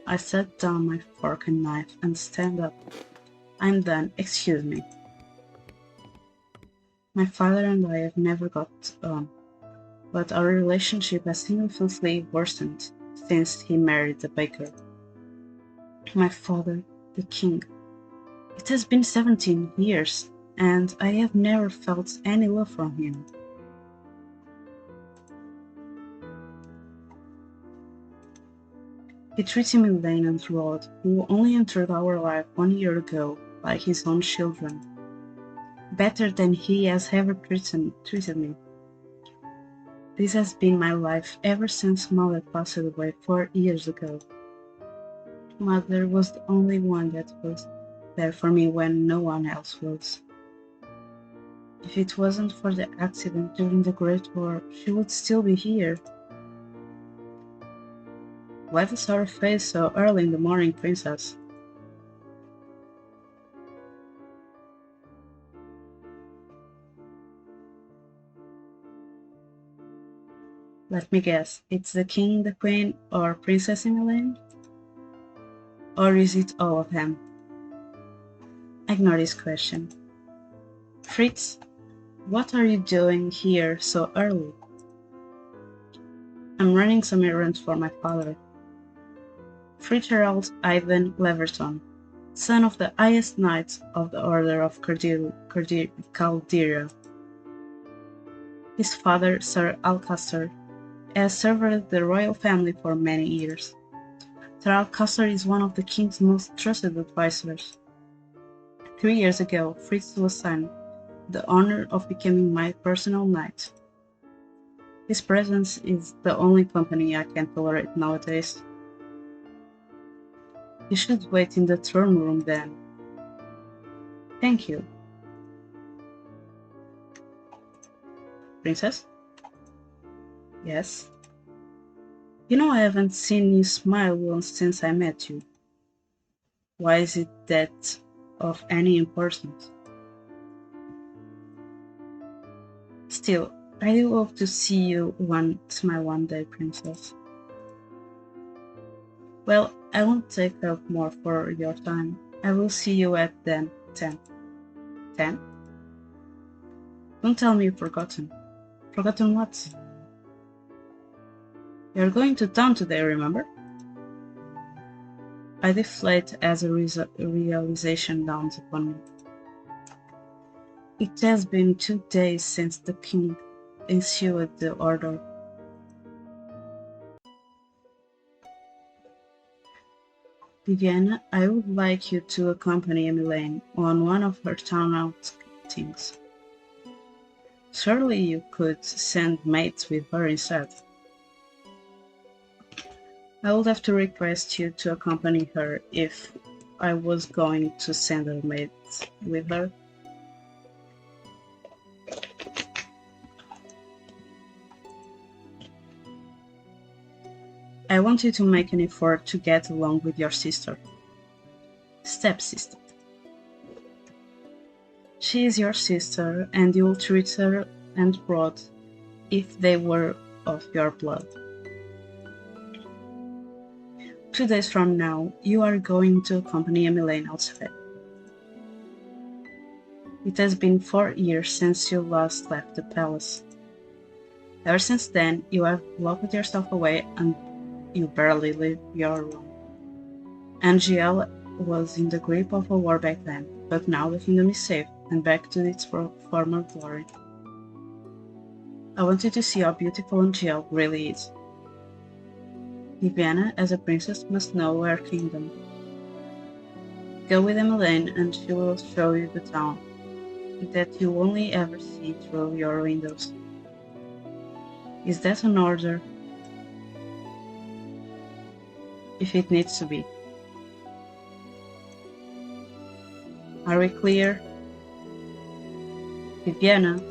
I set down my fork and knife and stand up. I'm done, excuse me. My father and I have never got on, but our relationship has significantly worsened since he married the baker. My father, the king. It has been 17 years, and I have never felt any love from him. He treated me Lane and Rod, who only entered our life 1 year ago, like his own children. Better than he has ever treated me. This has been my life ever since Mother passed away 4 years ago. Mother was the only one that was there for me when no one else was. If it wasn't for the accident during the Great War, she would still be here. Why the sour face so early in the morning, Princess? Let me guess, it's the king, the queen, or Princess Emmeline? Or is it all of them? Ignore this question. Fritz, what are you doing here so early? I'm running some errands for my father. Fitzgerald Ivan Leverton, son of the highest knight of the Order of Caldera. His father, Sir Alcaster, has served the royal family for many years. Sir Alcaster is one of the king's most trusted advisors. 3 years ago, Fritz was assigned the honor of becoming my personal knight. His presence is the only company I can tolerate nowadays. You should wait in the throne room then. Thank you. Princess? Yes? You know I haven't seen you smile once since I met you. Why is it that of any importance? Still, I do hope to see you smile one day, Princess. Well, I won't take up more for your time. I will see you at then 10. 10? Don't tell me you've forgotten. Forgotten what? You're going to town today, remember? I deflate as a realization dawns upon me. It has been 2 days since the king issued the order. Viviana, I would like you to accompany Elaine on one of her town outings. Surely you could send mates with her instead. I would have to request you to accompany her if I was going to send her mates with her. I want you to make an effort to get along with your sister. Stepsister. She is your sister, and you will treat her and broad if they were of your blood. 2 days from now, you are going to accompany Elaine outside. It has been 4 years since you last left the palace. Ever since then, you have locked yourself away and you barely leave your room. Angel was in the grip of a war back then, but now the kingdom is safe and back to its former glory. I want you to see how beautiful Angel really is. Viviana, as a princess, must know her kingdom. Go with Elaine and she will show you the town that you only ever see through your windows. Is that an order? If it needs to be. Are we clear? Viviana,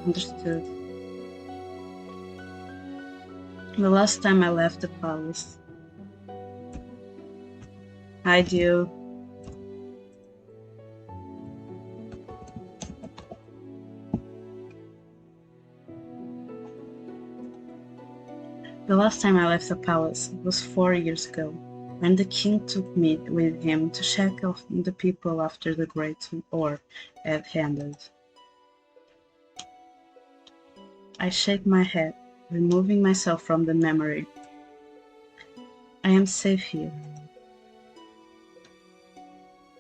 understood. The last time I left the palace. I do. The last time I left the palace was 4 years ago, when the king took me with him to check on the people after the Great War had ended. I shake my head, removing myself from the memory. I am safe here.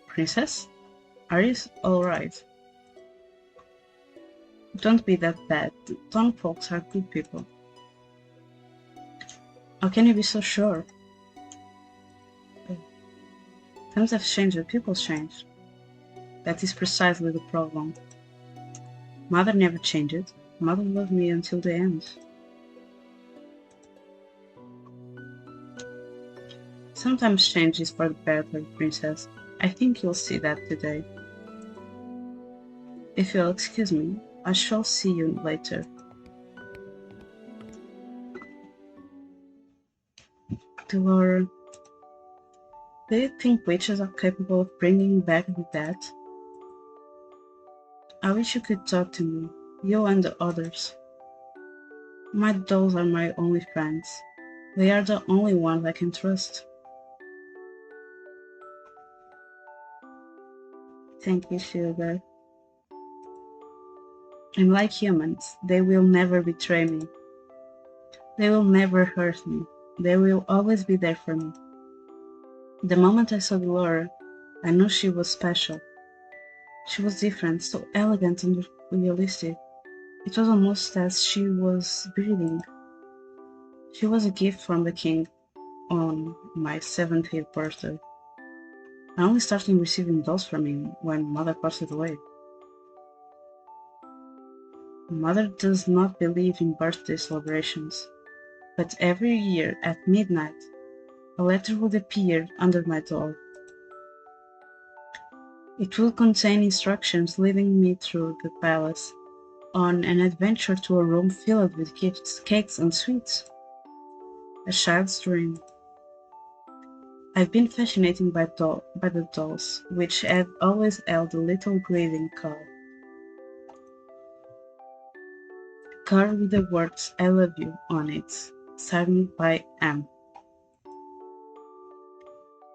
Princess, are you all right? Don't be that bad. The town folks are good people. How can you be so sure? Times have changed, people change. That is precisely the problem. Mother never changed. Mother loved me until the end. Sometimes change is for the better, Princess. I think you'll see that today. If you'll excuse me, I shall see you later. Delora, do you think witches are capable of bringing back the dead? I wish you could talk to me, you and the others. My dolls are my only friends. They are the only ones I can trust. Thank you, Sugar. And like humans, they will never betray me. They will never hurt me. They will always be there for me. The moment I saw Delora, I knew she was special. She was different, so elegant and realistic, It was almost as she was breathing. She was a gift from the king on my 17th birthday. I only started receiving dolls from him when mother passed away. Mother does not believe in birthday celebrations, but every year at midnight, a letter would appear under my door. It would contain instructions leading me through the palace on an adventure to a room filled with gifts, cakes, and sweets. A child's dream. I've been fascinated by the dolls, which had always held a little greeting card with the words "I love you" on it, signed by M.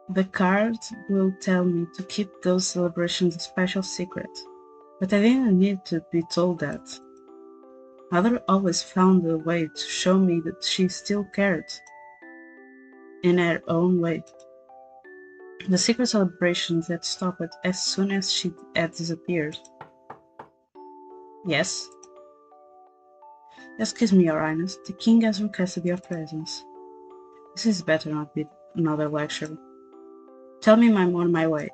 The card will tell me to keep those celebrations a special secret, but I didn't need to be told that. Mother always found a way to show me that she still cared, in her own way. The secret celebrations had stopped as soon as she had disappeared. Yes? Excuse me, Your Highness, the king has requested your presence. This is better not be another lecture. Tell me I'm on my way.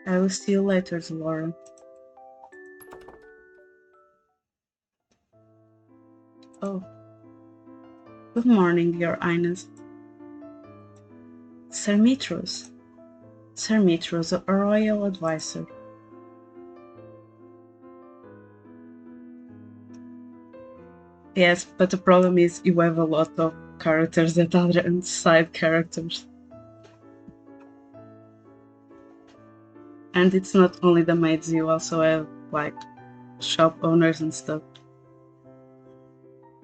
I will see you later, Laura. Oh. Good morning, Your Highness. Sir Mitros. Sir Mitros, a royal advisor. Yes, but the problem is you have a lot of characters that are side characters. And it's not only the maids, you also have, like, shop owners and stuff.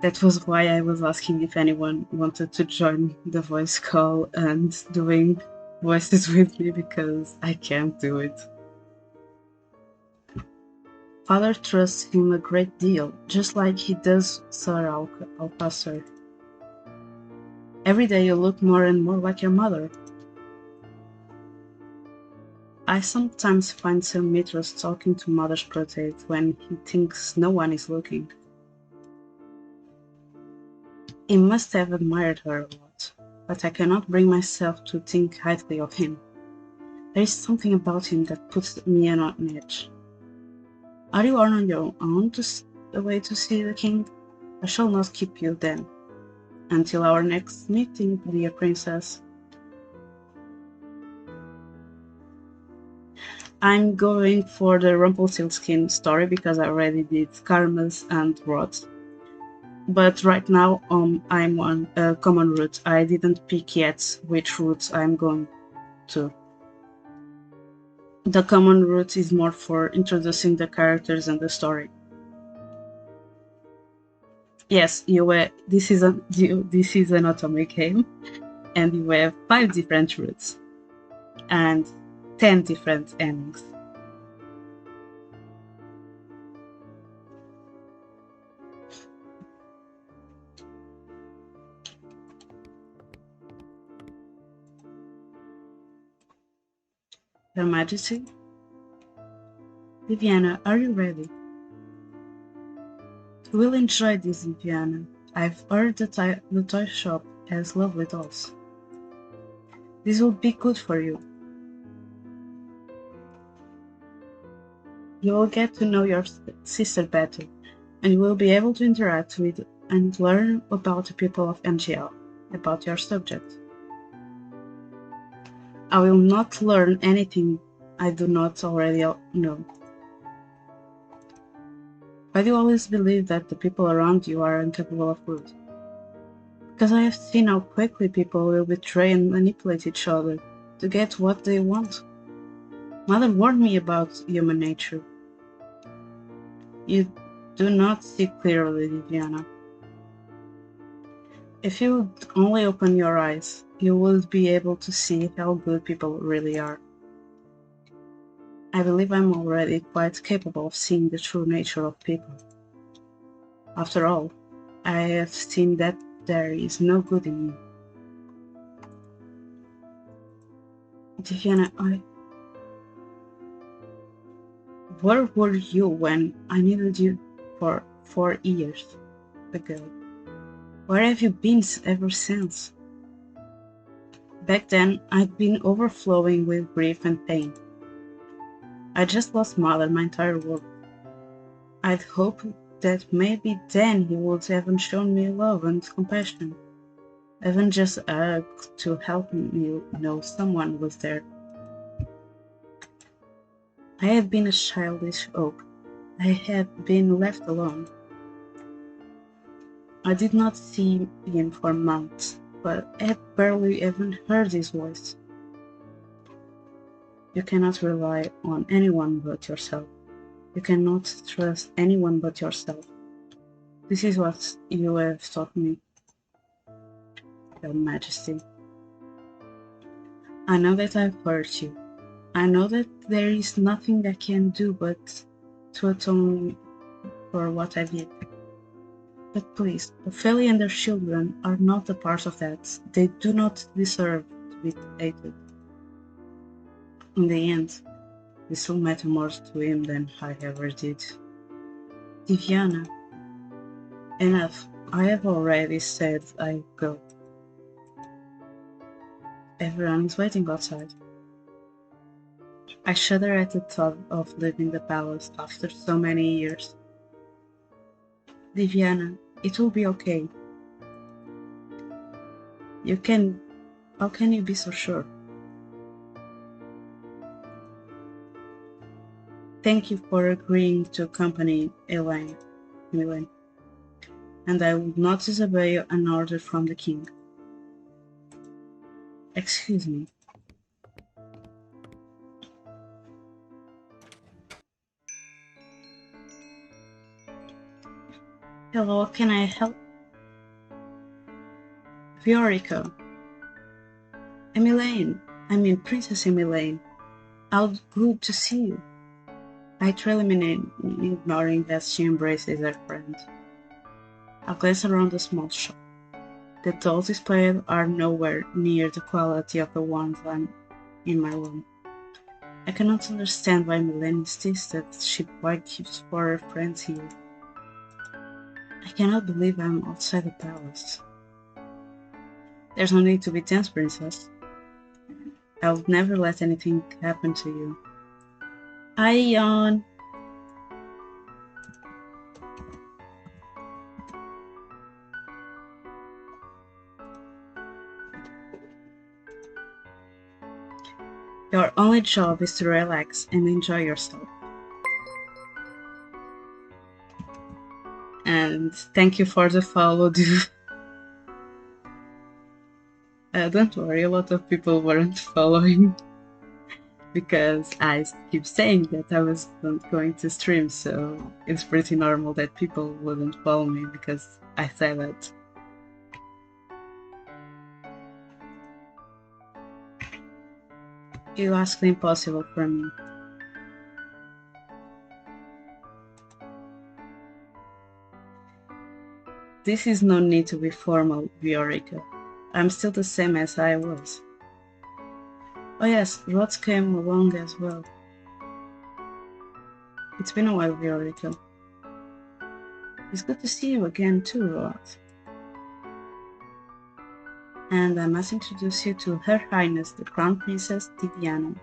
That was why I was asking if anyone wanted to join the voice call and doing voices with me, because I can't do it. Father trusts him a great deal, just like he does Sir Alcasar. Every day you look more and more like your mother. I sometimes find Sir Mitros talking to Mother's portrait when he thinks no one is looking. He must have admired her a lot, but I cannot bring myself to think highly of him. There is something about him that puts me on an edge. Are you on your own away to see the king? I shall not keep you then. Until our next meeting, dear princess. I'm going for the Rumpelstiltskin story because I already did Karmas and Rot. But right now I'm on a common route. I didn't pick yet which route I'm going to. The common route is more for introducing the characters and the story. Yes, this is an atomic game, and you have 5 different routes and 10 different endings. Your Majesty? Viviana, are you ready? You will enjoy this, Viviana. I've heard the toy shop has lovely dolls. This will be good for you. You will get to know your sister better, and you will be able to interact with and learn about the people of NGL, about your subject. I will not learn anything I do not already know. Why do you always believe that the people around you are incapable of good? Because I have seen how quickly people will betray and manipulate each other to get what they want. Mother warned me about human nature. You do not see clearly, Viviana. If you would only open your eyes, you would be able to see how good people really are. I believe I'm already quite capable of seeing the true nature of people. After all, I have seen that there is no good in me. Viviana, Where were you when I needed you for 4 years ago? Where have you been ever since? Back then, I'd been overflowing with grief and pain. I just lost mother my entire world. I'd hoped that maybe then he would have shown me love and compassion, even just to help me know someone was there. I had been a childish oak. I had been left alone. I did not see him for months, but I had barely even heard his voice. You cannot rely on anyone but yourself. You cannot trust anyone but yourself. This is what you have taught me, Your Majesty. I know that I've hurt you. I know that there is nothing I can do but to atone for what I did. But please, Ophelia and their children are not a part of that. They do not deserve to be hated. In the end, this will matter more to him than I ever did. Diviana, enough. I have already said I go. Everyone is waiting outside. I shudder at the thought of leaving the palace after so many years. Diviana, it will be okay. How can you be so sure? Thank you for agreeing to accompany Milan, and I will not disobey an order from the king. Excuse me. Hello, can I help? Viorica. Princess Emilaine. How good to see you. I trail Emilaine, ignoring that she embraces her friend. I glance around the small shop. The dolls displayed are nowhere near the quality of the ones in my room. I cannot understand why Emilaine insists that she buy gifts for her friends here. I cannot believe I'm outside the palace. There's no need to be tense, princess. I'll never let anything happen to you. Hi, Yon. Your only job is to relax and enjoy yourself. And thank you for the follow, dude. Don't worry, a lot of people weren't following because I keep saying that I was not going to stream, so it's pretty normal that people wouldn't follow me because I say that. You ask the impossible from me. This is no need to be formal, Viorica. I'm still the same as I was. Oh yes, Rod came along as well. It's been a while, Viorica. It's good to see you again too, Rod. And I must introduce you to Her Highness, the Crown Princess Diviana.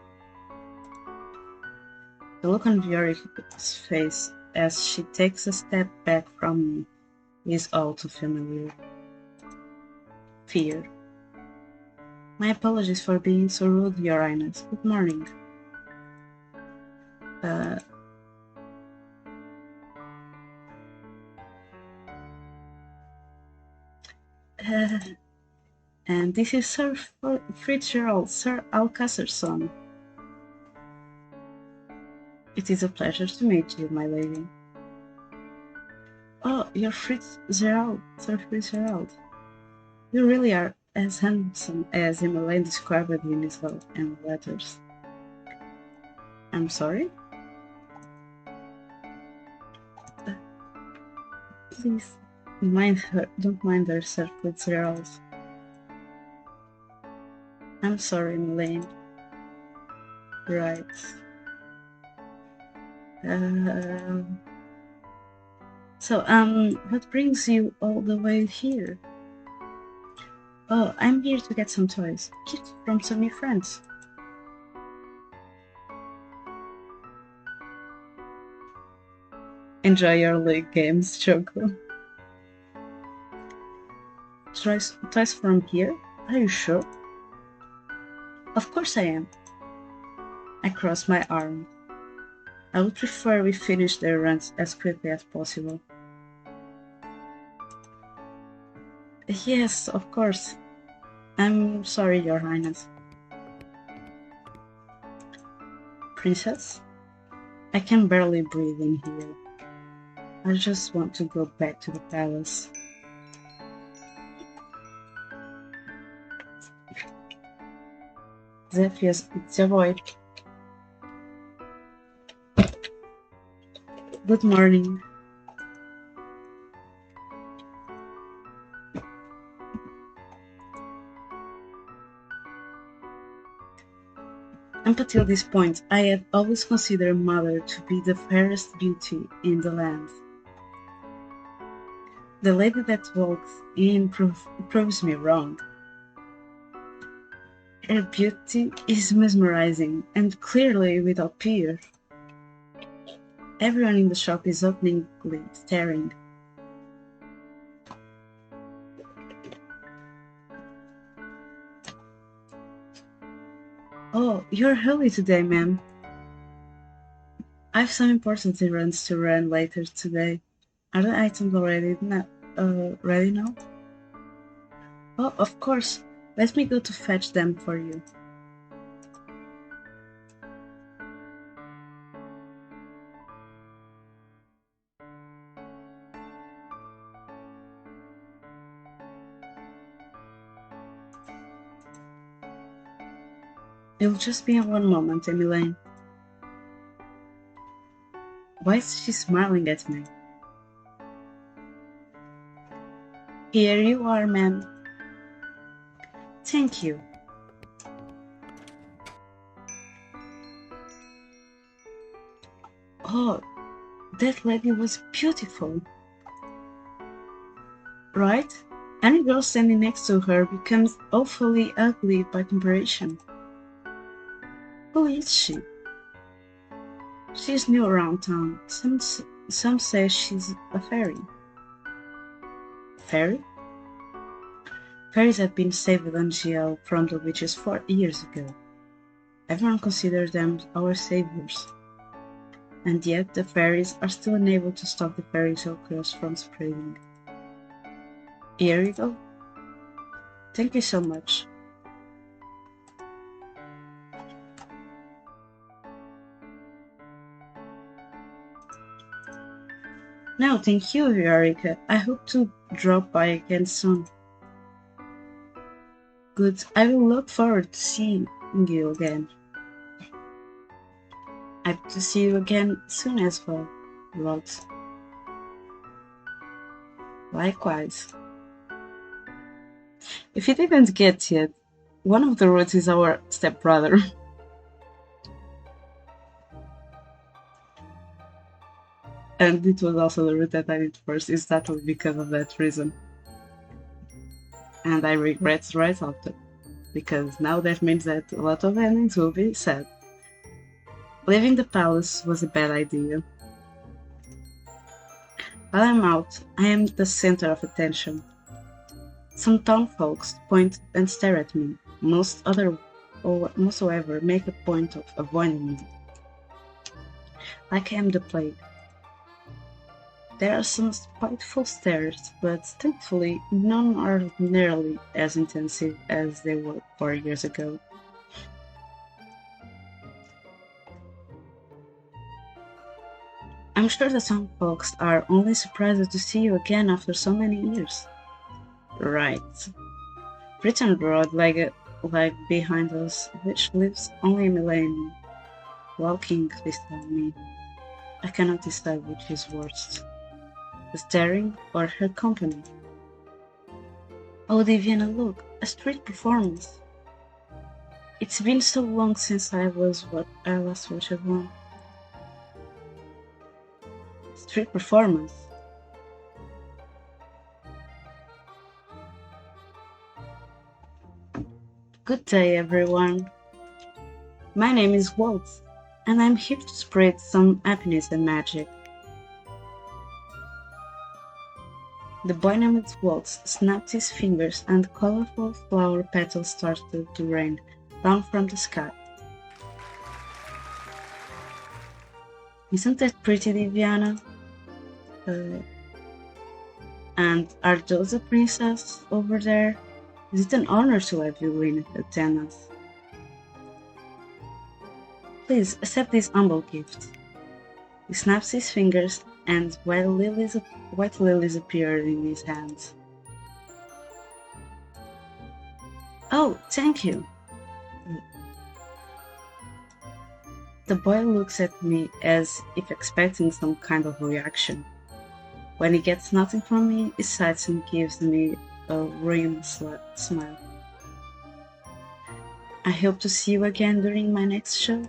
The look on Viorica's face as she takes a step back from me is all too familiar. Fear. My apologies for being so rude, Your Highness. Good morning. And this is Sir Fitzgerald, Sir Alcacer's son. It is a pleasure to meet you, my lady. Oh, you're Fitzgerald, Sir Fitzgerald. You really are as handsome as Emmeline described it in his letters. I'm sorry? Please, don't mind her, Sir Fitzgerald. I'm sorry, Emmeline. Right. Uh, so, what brings you all the way here? Oh, I'm here to get some toys. Gifts from some new friends. Enjoy your league games, Choco. Toys from here? Are you sure? Of course I am. I cross my arms. I would prefer we finish their runs as quickly as possible. Yes, of course. I'm sorry, Your Highness. Princess? I can barely breathe in here. I just want to go back to the palace. Zeph, yes, it's your boy. Good morning. Up until this point, I had always considered Mother to be the fairest beauty in the land. The lady that walks in proves me wrong. Her beauty is mesmerizing and clearly without peer. Everyone in the shop is openingly staring. Oh, you're early today, ma'am. I've some important errands to run later today. Are the items already ready now? Oh, of course. Let me go to fetch them for you. It'll just be in one moment, Emily. Why is she smiling at me? Here you are, ma'am. Thank you. Oh, that lady was beautiful. Right? Any girl standing next to her becomes awfully ugly by comparison. Who is she? She's new around town. Some say she's a fairy. Fairy? Fairies have been saved on GL from the witches 4 years ago. Everyone considers them our saviors. And yet the fairies are still unable to stop the fairy tale curse from spreading. Here you go. Thank you so much. No, thank you, Eureka. I hope to drop by again soon. Good. I will look forward to seeing you again. I hope to see you again soon as well, Lots. Likewise. If you didn't get yet, one of the roots is our stepbrother. And it was also the route that I did first, exactly because of that reason. And I regret right after, because now that means that a lot of endings will be sad. Leaving the palace was a bad idea. While I'm out, I am the center of attention. Some town folks point and stare at me. Most, however, make a point of avoiding me. Like I am the plague. There are some spiteful stares, but thankfully none are nearly as intensive as they were 4 years ago. I'm sure that some folks are only surprised to see you again after so many years. Right. Britain Road like behind us, which lives only a millennium, walking beside me. I cannot decide which is worst, the staring or her company. Oh, Diviana, look, a street performance. It's been so long since I last watched one. Street performance. Good day, everyone. My name is Waltz, and I'm here to spread some happiness and magic. The boy named Waltz snapped his fingers, and colorful flower petals started to rain down from the sky. Isn't that pretty, Diviana? And are those the princess over there? Is it an honor to have you in attendance? Please accept this humble gift. He snaps his fingers, and white lilies appear in his hands. Oh, thank you. The boy looks at me as if expecting some kind of reaction. When he gets nothing from me, he sighs and gives me a ruined smile. I hope to see you again during my next show.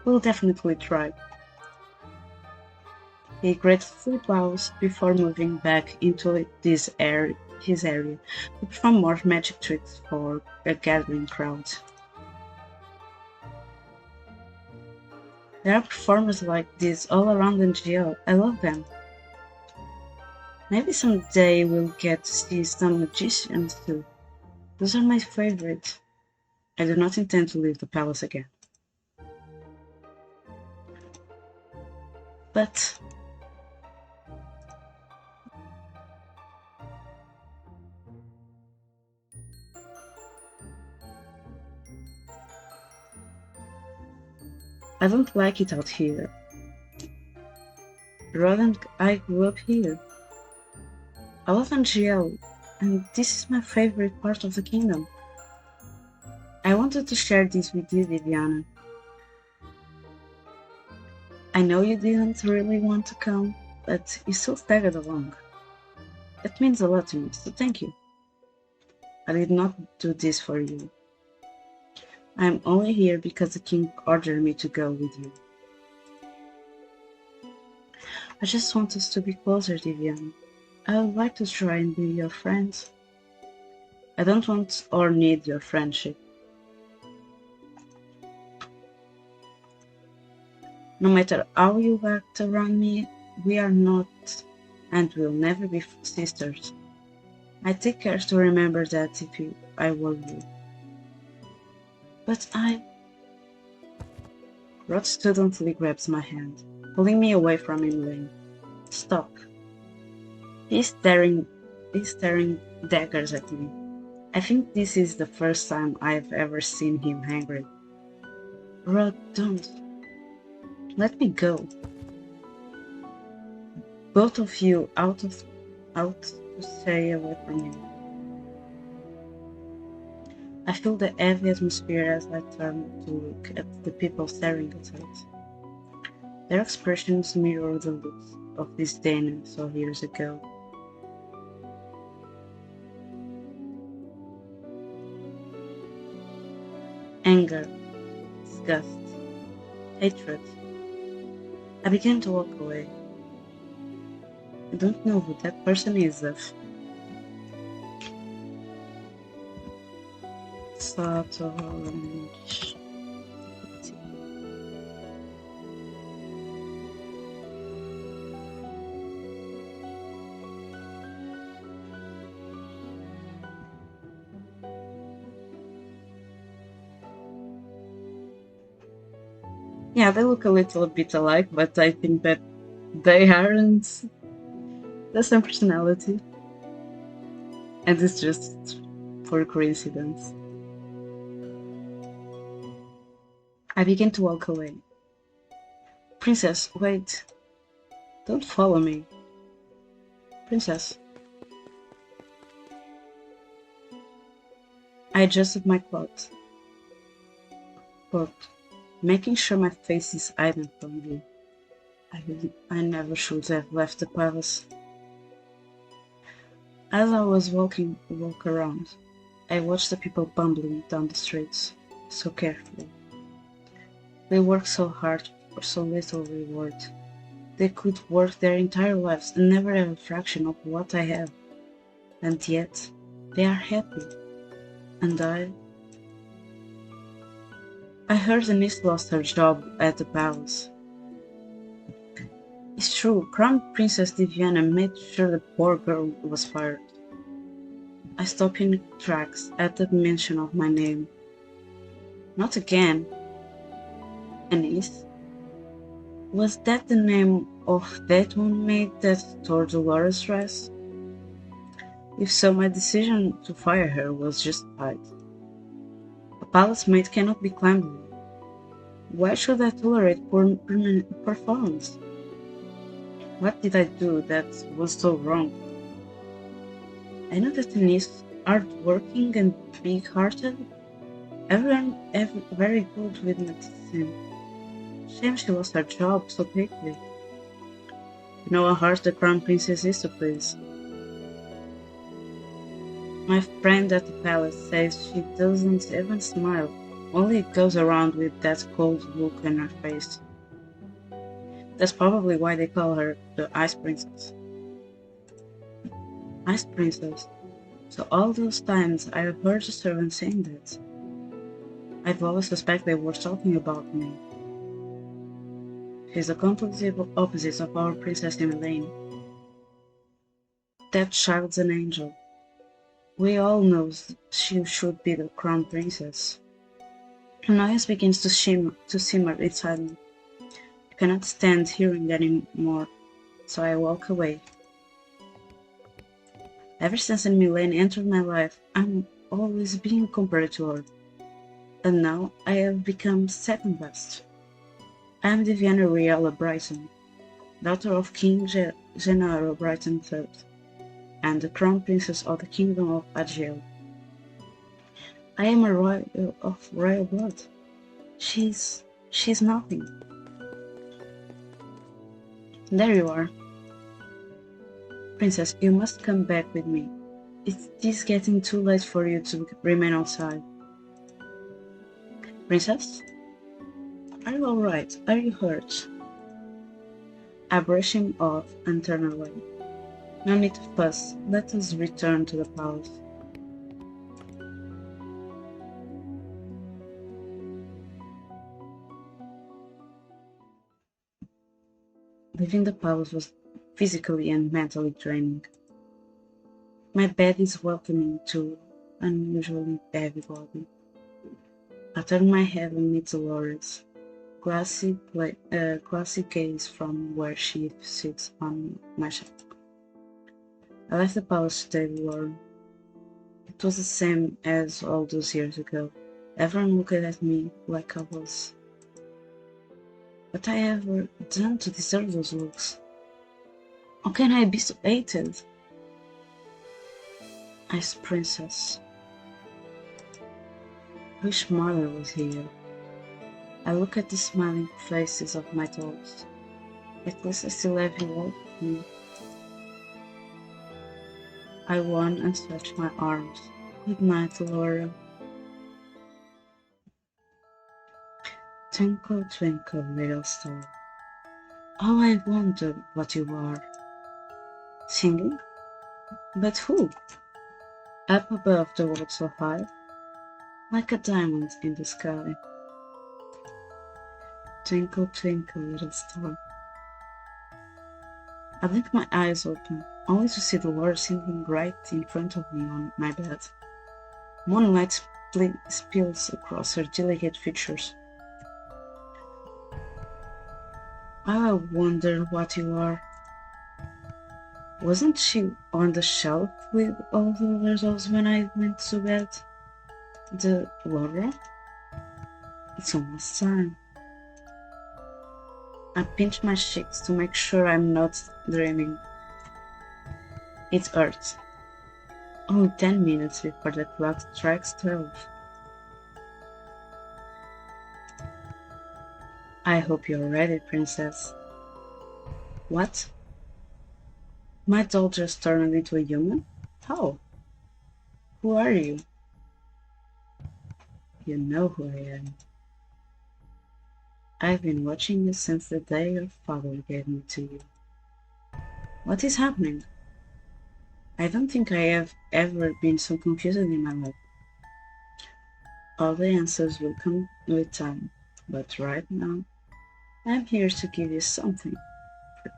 We'll definitely try. He gratefully bows before moving back into his area to perform more magic tricks for a gathering crowd. There are performers like this all around NGO. I love them. Maybe someday we'll get to see some magicians too. Those are my favorites. I do not intend to leave the palace again. But I don't like it out here. Rod and I grew up here. I love NGL, and this is my favorite part of the kingdom. I wanted to share this with you, Viviana. I know you didn't really want to come, but you still tagged along. It means a lot to me, so thank you. I did not do this for you. I am only here because the king ordered me to go with you. I just want us to be closer, Viviana. I would like to try and be your friend. I don't want or need your friendship. No matter how you act around me, we are not and will never be sisters. I take care to remember that if I were you. But Rod studently grabs my hand, pulling me away from him. Stop. He's staring daggers at me. I think this is the first time I've ever seen him angry. Rod, don't. Let me go. Both of you out to stay away from me. I feel the heavy atmosphere as I turn to look at the people staring at us. Their expressions mirror the looks of disdain I saw years ago. Anger, disgust, hatred. I began to walk away. I don't know who that person is, Zeph. Sort of orange. Yeah, they look a little bit alike, but I think that they aren't the same personality. And it's just for coincidence. I began to walk away. Princess, wait. Don't follow me. Princess. I adjusted my clothes, but making sure my face is hidden from you. I never should have left the palace. As I was walk around, I watched the people bumbling down the streets so carefully. They work so hard for so little reward. They could work their entire lives and never have a fraction of what I have. And yet, they are happy. And I heard the niece lost her job at the palace. It's true, Crown Princess Diana made sure the poor girl was fired. I stopped in tracks at the mention of my name. Not again. Anise? Was that the name of that one maid that tore Dolores' dress? If so, my decision to fire her was justified. A palace maid cannot be climbable. Why should I tolerate poor performance? What did I do that was so wrong? I know that Anise is hard-working and big-hearted. Everyone very good with medicine. Shame she lost her job so quickly. You know how hard the crown princess is to please. My friend at the palace says she doesn't even smile, only goes around with that cold look on her face. That's probably why they call her the Ice Princess. Ice Princess. So all those times I have heard the servants saying that. I've always suspected they were talking about me. She's the complete opposite of our Princess Elaine. That child's an angel. We all know she should be the crown princess. Annoyance begins to simmer inside me. I cannot stand hearing anymore, so I walk away. Ever since Elaine entered my life, I'm always being compared to her. And now I have become second best. I am Diana Riella Brighton, daughter of King Gennaro Brighton III, and the crown princess of the kingdom of Agiel. I am a royal of royal blood. She's nothing. There you are. Princess, you must come back with me. It is getting too late for you to remain outside. Princess? Are you alright? Are you hurt? I brush him off and turn away. No need to fuss. Let us return to the palace. Leaving the palace was physically and mentally draining. My bed is welcoming to an unusually heavy body. I turn my head and meet Dolores, glassy gaze from where she sits on my shoulder. I left the palace today, Lauren. It was the same as all those years ago. Everyone looked at me like I was. What I ever done to deserve those looks? How can I be so hated? Ice Princess. I wish Mother was here. I look at the smiling faces of my dolls. At least I still have you all with me. I yawn and stretch my arms. Good night, Laura. Twinkle, twinkle, little star. How I wonder what you are. Singing? But who? Up above the world so high, like a diamond in the sky. Twinkle, twinkle, little star. I blink my eyes open, only to see the Lord sitting right in front of me on my bed. Moonlight spills across her delicate features. I wonder what you are. Wasn't she on the shelf with all the other dolls when I went to bed? The Laura? It's almost time. I pinch my cheeks to make sure I'm not dreaming. It hurts. Only 10 minutes before the clock strikes 12. I hope you're ready, Princess. What? My doll just turned into a human? How? Who are you? You know who I am. I've been watching you since the day your father gave me to you. What is happening? I don't think I have ever been so confused in my life. All the answers will come with time, but right now, I'm here to give you something,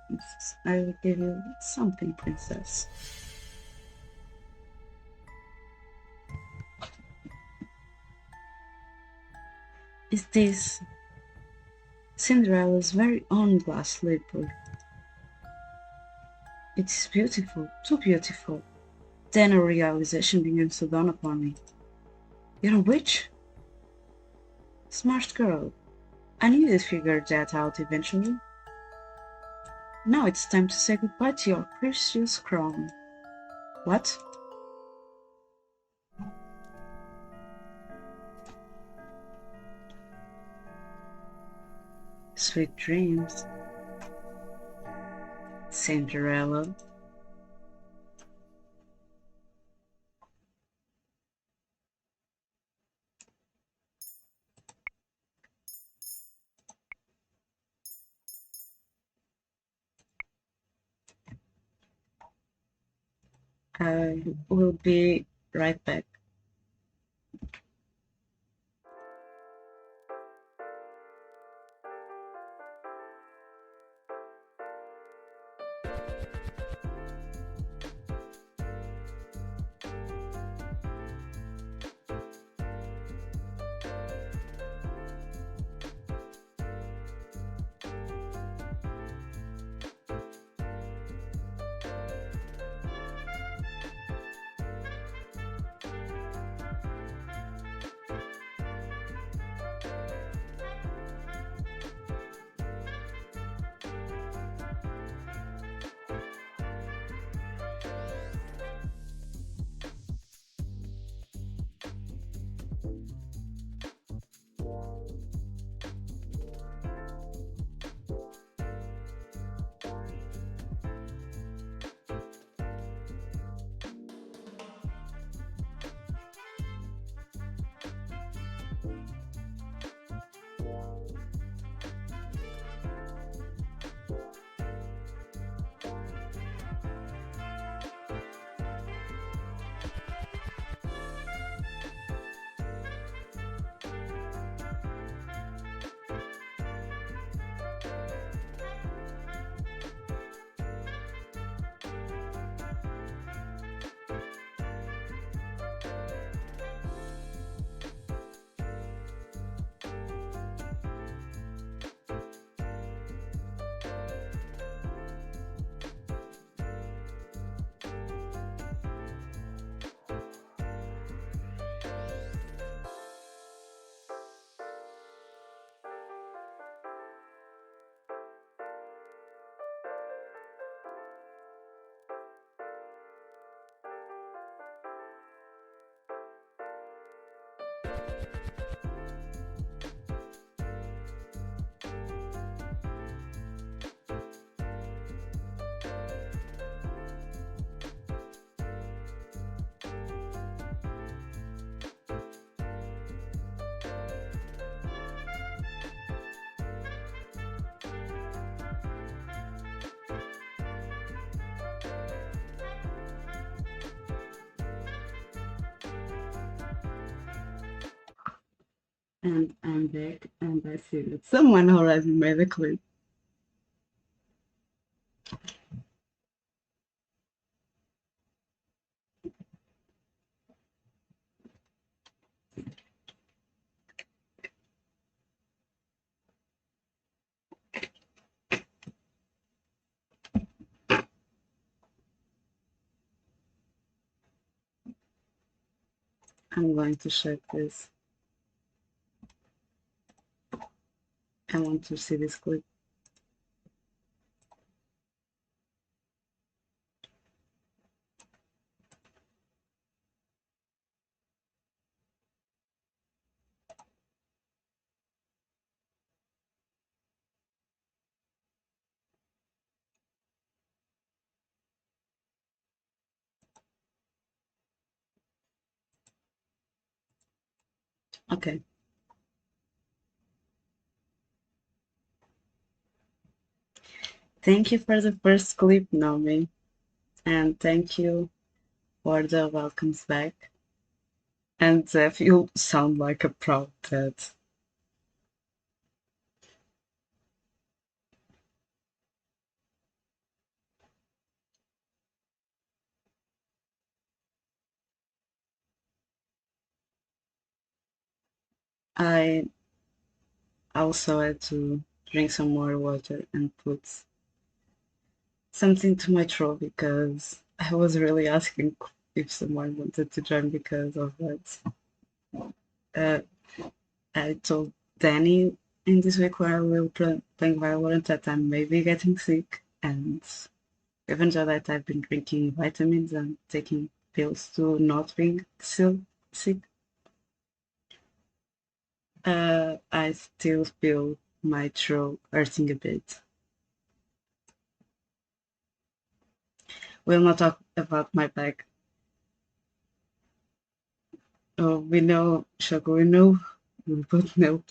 princess. I will give you something, princess. Is this Cinderella's very own glass slipper? It is beautiful, too beautiful. Then a realization began to dawn upon me. You're a witch? Smart girl. I knew you'd figure that out eventually. Now it's time to say goodbye to your precious crown. What? Sweet dreams, Cinderella. I will be right back. And I'm back, and I see that someone already made a clip. I'm going to check this. I want to see this clip. Okay. Thank you for the first clip, Nomii, and thank you for the welcomes back. And Zeph, you sound like a proud dad. I also had to drink some more water and put something to my throat because I was really asking if someone wanted to join because of that. Uh, I told Danny in this week while we were playing Valorant that I may be getting sick, and even though that I've been drinking vitamins and taking pills to not being still sick, I still feel my throat hurting a bit. We'll not talk about my back. Oh, we know, Choco, we both know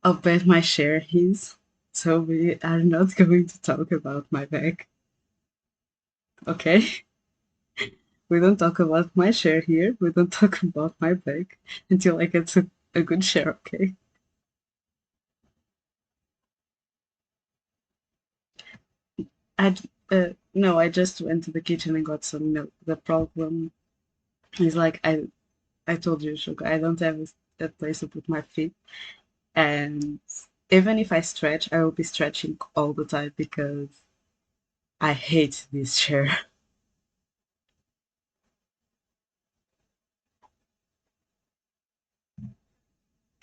how bad my share is, so we are not going to talk about my back, okay? We don't talk about my share here, we don't talk about my back until I get a good share, okay? I no, I just went to the kitchen and got some milk. The problem is like I told you, Sugar, I don't have a place to put my feet, and even if I stretch, I will be stretching all the time because I hate this chair.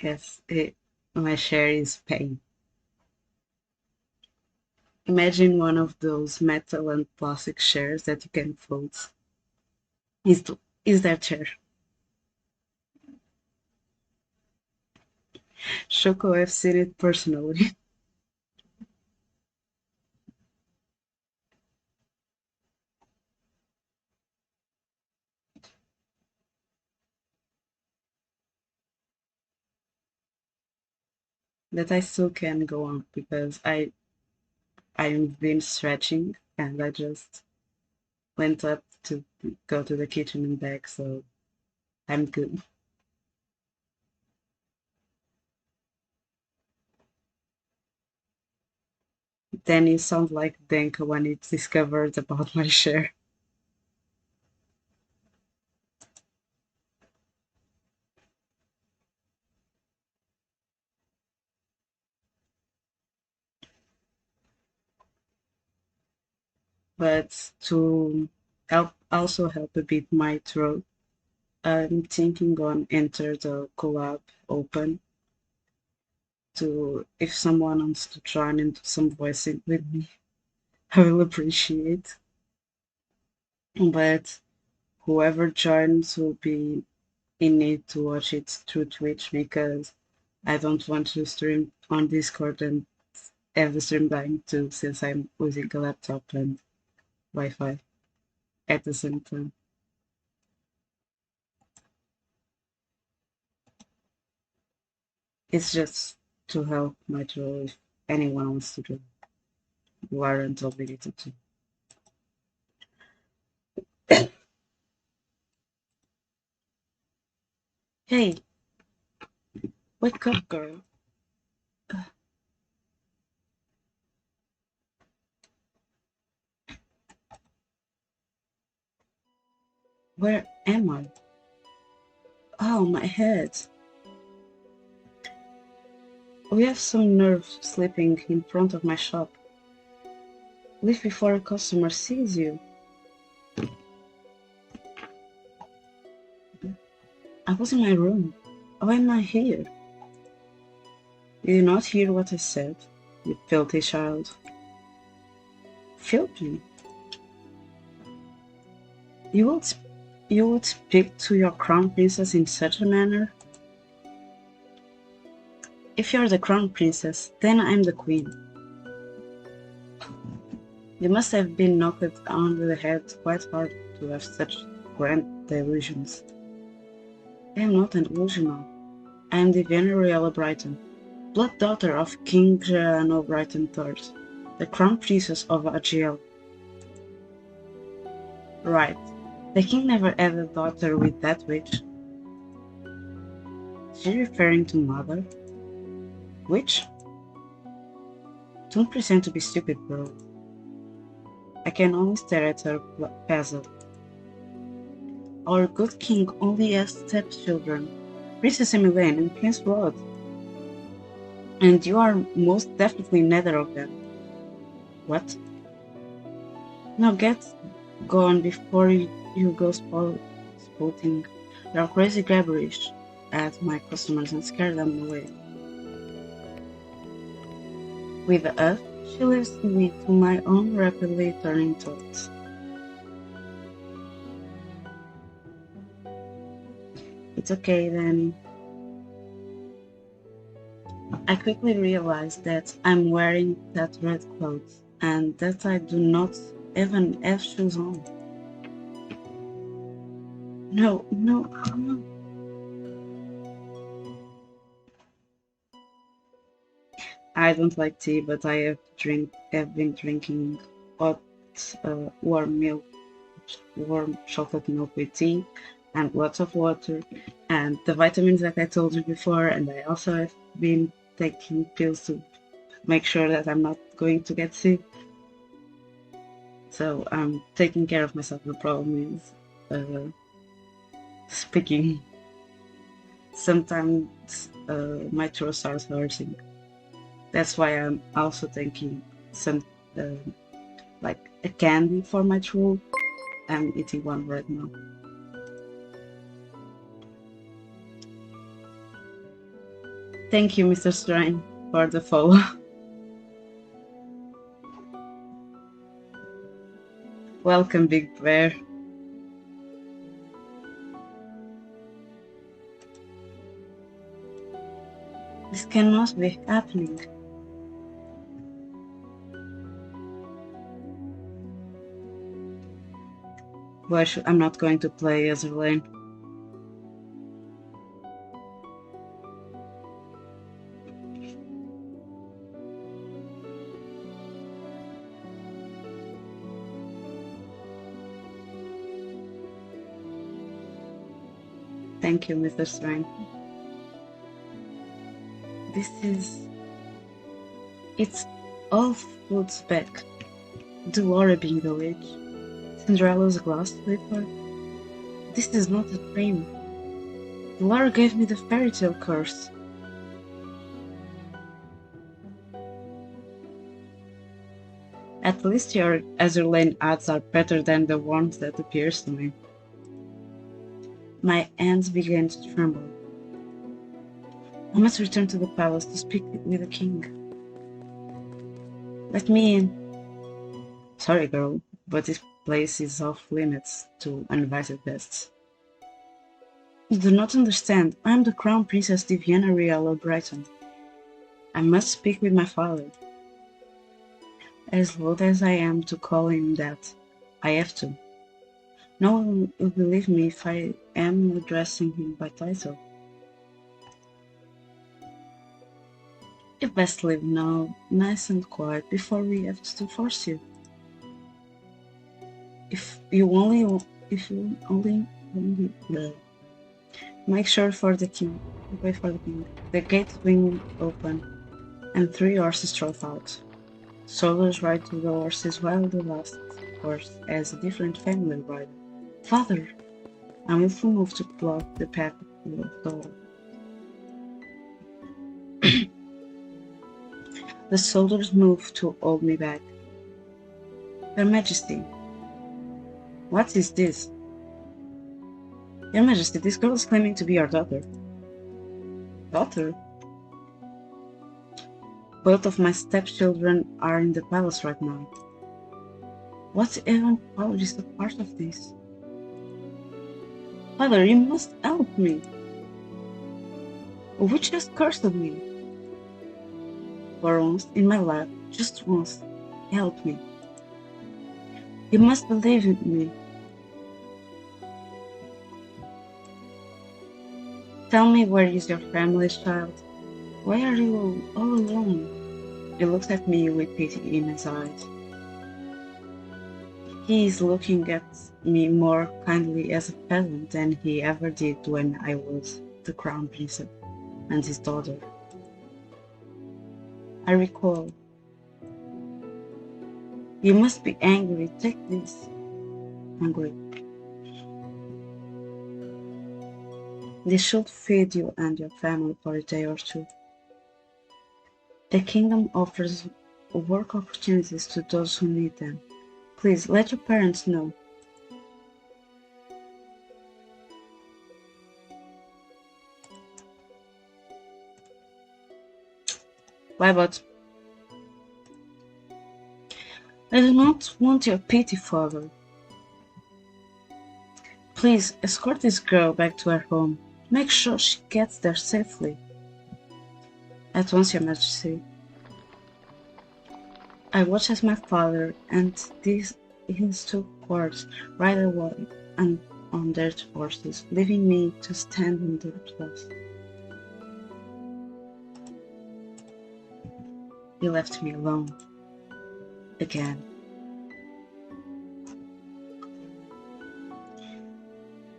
Yes, my chair is pain. Imagine one of those metal and plastic chairs that you can fold. Is is that chair? Choco, I've seen it personally. That I still can go on because I've been stretching and I just went up to go to the kitchen and back, so I'm good. Then you sound like Denka when it's discovered about my share. But to help a bit my throat, I'm thinking on enter the collab open to if someone wants to join into some voicing with me, I will appreciate. But whoever joins will be in need to watch it through Twitch because I don't want to stream on Discord and have the stream dying too since I'm using a laptop and Wi-Fi at the same time. It's just to help my draw if anyone wants to do. You aren't obligated to. Hey, wake up, girl. Where am I? Oh, my head. We have some nerve sleeping in front of my shop. Leave before a customer sees you. I was in my room. Why am I here? Did you not hear what I said? You filthy child. Filthy? You would, you would speak to your crown princess in such a manner? If you're the crown princess, then I'm the queen. You must have been knocked on the head quite hard to have such grand delusions. I am not an delusional. I am the Venerable Brighton, blood daughter of King Gerano Brighton III. The crown princess of Agiel. Right. The king never had a daughter with that witch. Is she referring to mother? Witch? Don't pretend to be stupid, girl. I can only stare at her puzzle. Our good king only has stepchildren, Princess Emmeline and Prince Rod. And you are most definitely neither of them. What? Now get gone before you go spouting your crazy gibberish at my customers and scare them away. With us, she leaves me to my own rapidly turning thoughts. It's okay, Danny. I quickly realized that I'm wearing that red clothes and that I do not even have shoes on. No, no, no. I don't like tea, but I have been drinking hot warm chocolate milk with tea and lots of water and the vitamins that I told you before, and I also have been taking pills to make sure that I'm not going to get sick. So I'm taking care of myself. The problem is speaking. Sometimes my throat starts hurting. That's why I'm also taking some like a candy for my throat. I'm eating one right now. Thank you, Mr. Strain, for the follow. Welcome, Big Bear. This cannot be happening. I'm not going to play as Elaine. Thank you, Mr. Strain. It's all floats back. Delora being the witch, Cinderella's glass slipper. This is not a dream. Delora gave me the fairy tale curse. At least your Azurlane ads are better than the ones that appears to me. My hands began to tremble. I must return to the palace to speak with the king. Let me in. Sorry, girl, but this place is off limits to uninvited guests. You do not understand. I am the Crown Princess Diviana Riella Brighton. I must speak with my father. As loath as I am to call him that, I have to. No one will believe me if I am addressing him by title. You best leave now, nice and quiet, before we have to force you. If you only make sure for the king, wait for the king. The gate swing open, and 3 horses trot out. Soldiers ride to the horses while the last horse has a different family rider. Father! I will move to block the path of the door. The soldiers move to hold me back. Your Majesty. What is this? Your Majesty, this girl is claiming to be your daughter. Daughter? Both of my stepchildren are in the palace right now. What even power is a part of this? Father, you must help me. A witch just cursed me. For once in my life, just once, help me. You must believe in me. Tell me, where is your family, child? Why are you all alone? He looks at me with pity in his eyes. He is looking at me more kindly as a peasant than he ever did when I was the crown prince and his daughter. I recall. You must be angry. Take this. Angry. This should feed you and your family for a day or two. The kingdom offers work opportunities to those who need them. Please let your parents know. Why, but I do not want your pity, father. Please escort this girl back to her home. Make sure she gets there safely. At once, your majesty. I watch as my father and his two courts ride away and on their horses, leaving me to stand in the place. He left me alone. Again.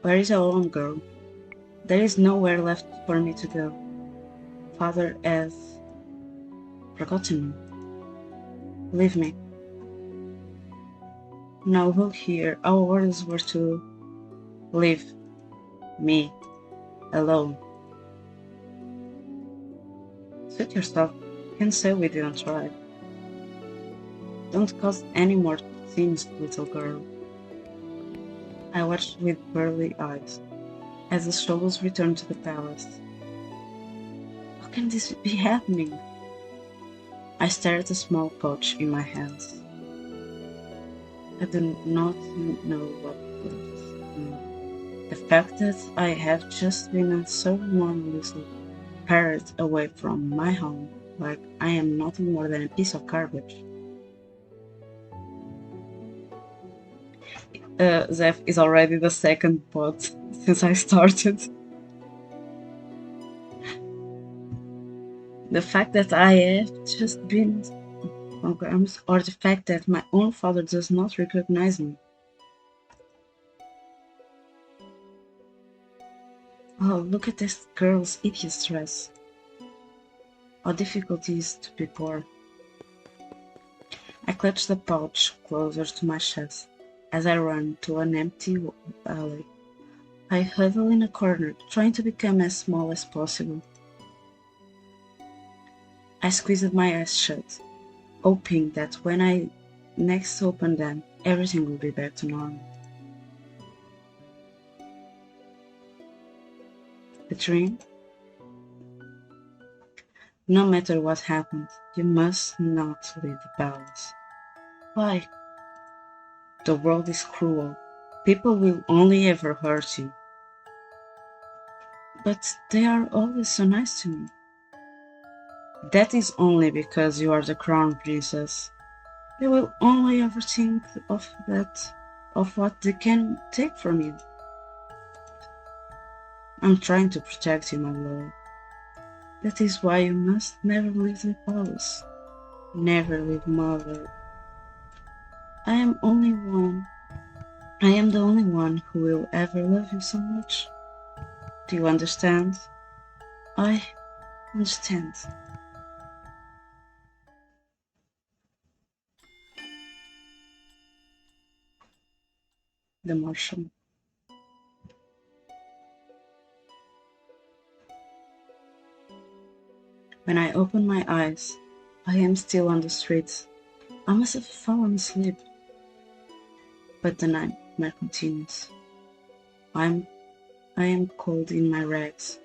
Where is our own girl? There is nowhere left for me to go. Father has forgotten me. Leave me. Now look here, our orders were to leave me alone. Suit yourself. You can say we didn't try. Don't cause any more scenes, little girl. I watched with pearly eyes as the shadows returned to the palace. How can this be happening? I stared at the small pouch in my hands. I do not know what this means. The fact that I have just been unceremoniously carried away from my home, like I am nothing more than a piece of garbage. Zeph is already the second pot since I started. The fact that I have just been programs, or the fact that my own father does not recognize me. Oh, look at this girl's hideous dress. How difficult it is to be poor. I clutch the pouch closer to my chest as I run to an empty alley. I huddle in a corner, trying to become as small as possible. I squeezed my eyes shut, hoping that when I next open them, everything will be back to normal. A dream? No matter what happens, you must not leave the palace. Why? The world is cruel. People will only ever hurt you. But they are always so nice to me. That is only because you are the crown princess. They will only ever think of what they can take from you. I'm trying to protect you, my lord. That is why you must never leave the palace. Never leave mother. I am the only one who will ever love you so much. Do you understand? I understand. The Martian. When I open my eyes, I am still on the streets. I must have fallen asleep. But the nightmare continues. I am cold in my rags.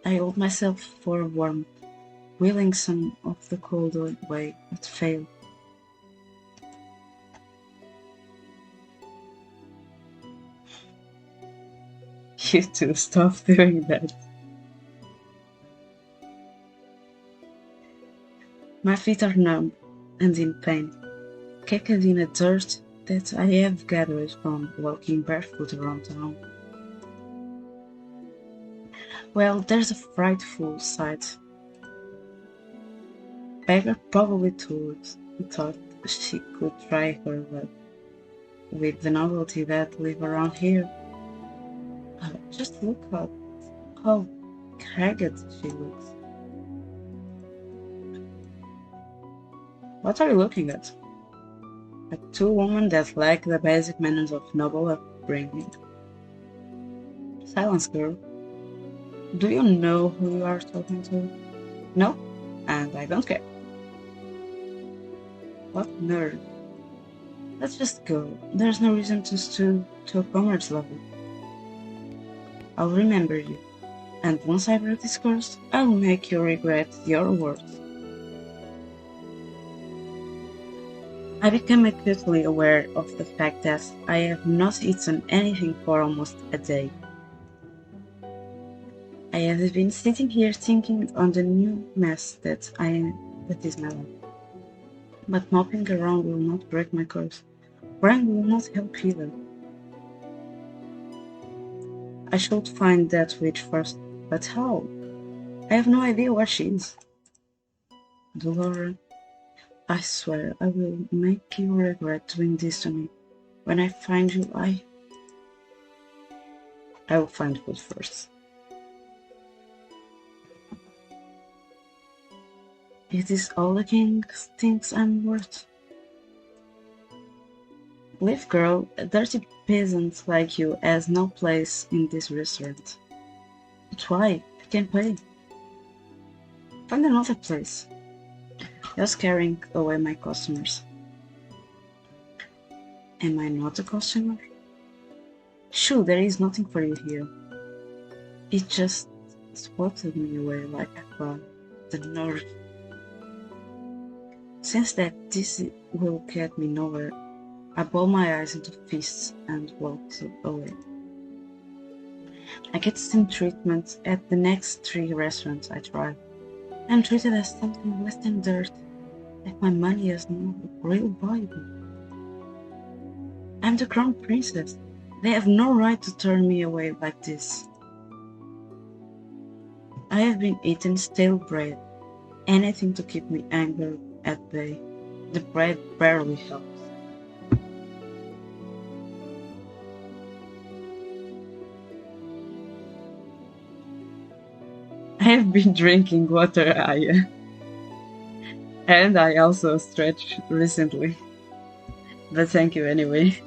I hold myself for warmth, willing some of the cold away, but fail. You two, stop doing that. My feet are numb and in pain, caked in a dirt that I have gathered from walking barefoot around town. Well, there's a frightful sight. Beggar probably thought she could try her luck with the novelty that live around here. Just look at how ragged she looks. What are you looking at? At two women that lack the basic manners of noble upbringing. Silence, girl. Do you know who you are talking to? No? And I don't care. What nerd. Let's just go. There's no reason to stoop to a commerce level. I'll remember you. And once I break this curse, I'll make you regret your words. I became acutely aware of the fact that I have not eaten anything for almost a day. I have been sitting here thinking on the new mess that is my life. But mopping around will not break my curse. Crying will not help either. I should find that witch first, but how? I have no idea where she is. Dolores, I swear I will make you regret doing this to me. When I find you, I will find food first. Is this all the king thinks I'm worth? Leave, girl. A dirty peasant like you has no place in this restaurant. But why? I can't pay. Find another place. You're scaring away my customers. Am I not a customer? Sure, there is nothing for you here. It just swatted me away like a cloud. The nerve. Since that this will get me nowhere, I ball my eyes into fists and walked away. I get steam treatment at the next 3 restaurants I try. I'm treated as something less than dirt, like my money is no real valuable. I'm the crown princess. They have no right to turn me away like this. I have been eating stale bread, anything to keep me anger at bay. The bread barely helps. I have been drinking water, Aya. And I also stretched recently. But thank you anyway.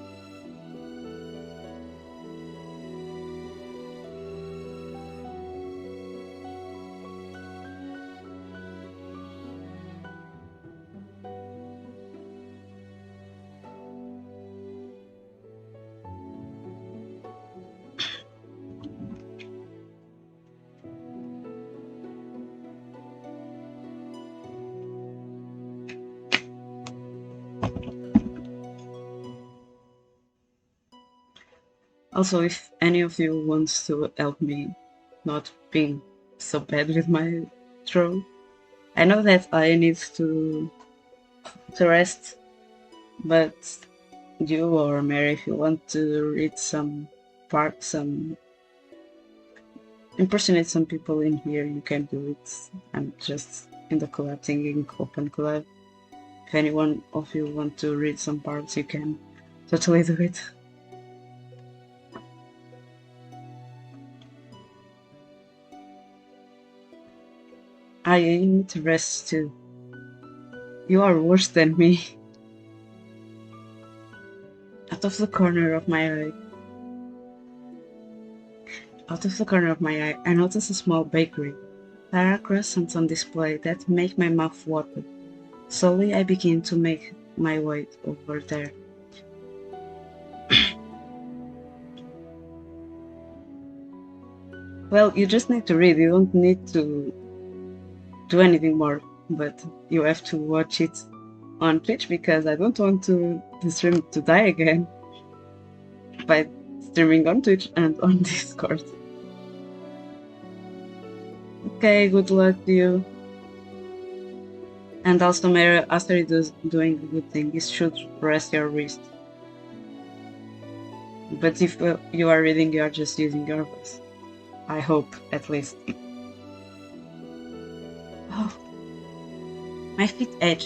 Also, if any of you wants to help me not being so bad with my throat, I know that I need to rest, but you or Mary, if you want to read some impersonate some people in here, you can do it. I'm just in the collab thinking open collab. If anyone of you want to read some parts, you can totally do it. I need to rest too. You are worse than me. Out of the corner of my eye, I notice a small bakery. There are croissants on display that make my mouth water. Slowly, I begin to make my way over there. Well, you just need to read. You don't need to do anything more, but you have to watch it on Twitch because I don't want the stream to die again by streaming on Twitch and on Discord. Okay, good luck to you. And also, Mera, after you doing a good thing, you should rest your wrist. But if you are reading, you are just using your voice. I hope, at least. Oh. My feet ache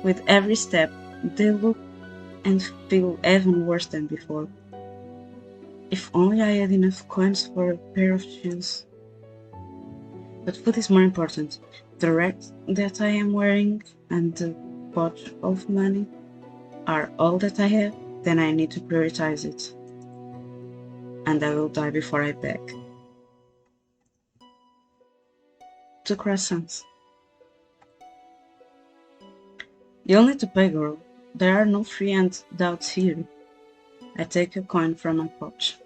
with every step. They look and feel even worse than before. If only I had enough coins for a pair of shoes. But food is more important. The rat that I am wearing and the pouch of money are all that I have, then I need to prioritize it. And I will die before I beg. 2 croissants. You'll need to pay, girl. There are no free handouts here. I take a coin from my pouch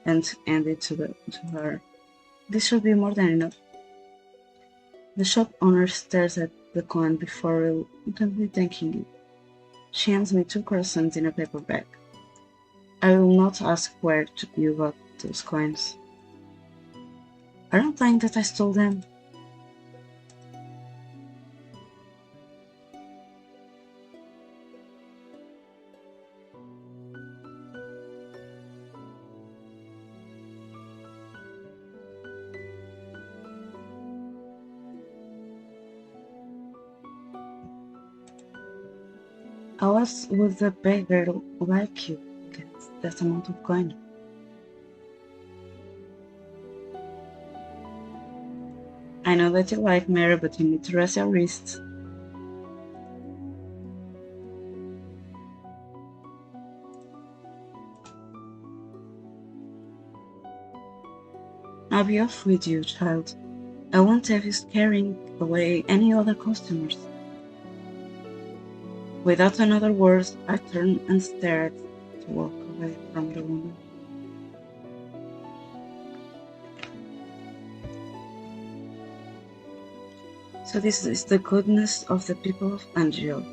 and hand it to her. This should be more than enough. The shop owner stares at the coin before reluctantly thanking it. She hands me 2 croissants in a paper bag. I will not ask where you got those coins. Aren't lying that I stole them. How else would a beggar like you get that amount of coin? I know that you like Mera, but you need to rest your wrists. I'll be off with you, child. I won't have you scaring away any other customers. Without another word, I turned and stared to walk away from the woman. So this is the goodness of the people of Angio.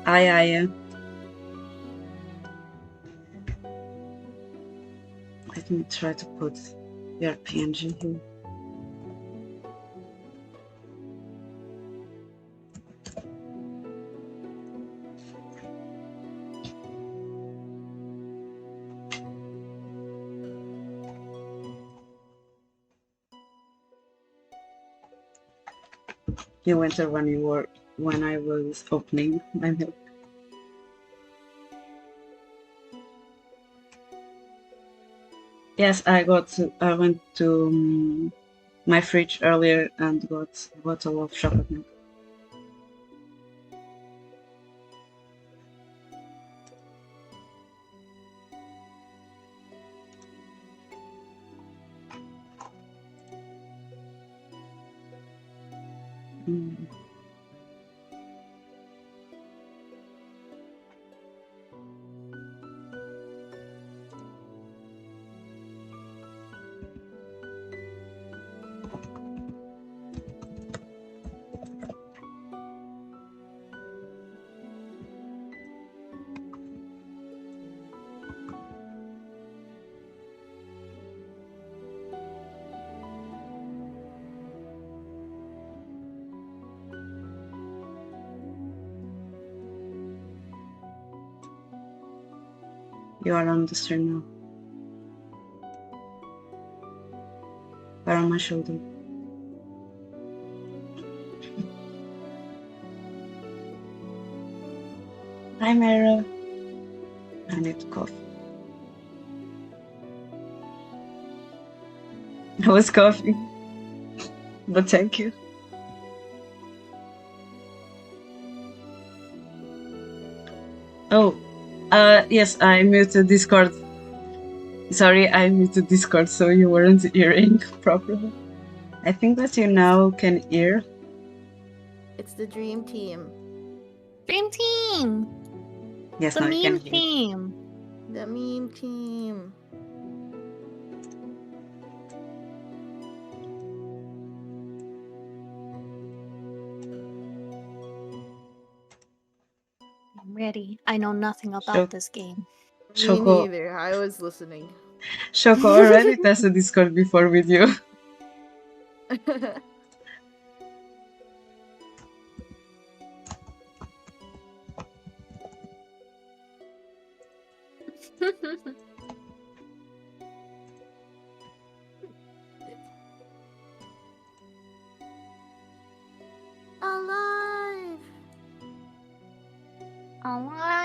Aye. Let me try to put your PNG here. You enter when I was opening my milk. Yes, I went to my fridge earlier and got a bottle of chocolate milk. Mm. You are on the stream now. Are on my shoulder. Hi, Mera. I need coffee. I was coughing, but thank you. Oh, yes, I muted Discord. Sorry, I muted Discord so you weren't hearing properly. I think that you now can hear. It's the dream team. Dream team! Yes, The now you can meme hear. team! The meme team. I'm ready. I know nothing about Choco. this game. Me neither. I was listening. Choco already tested Discord before with you.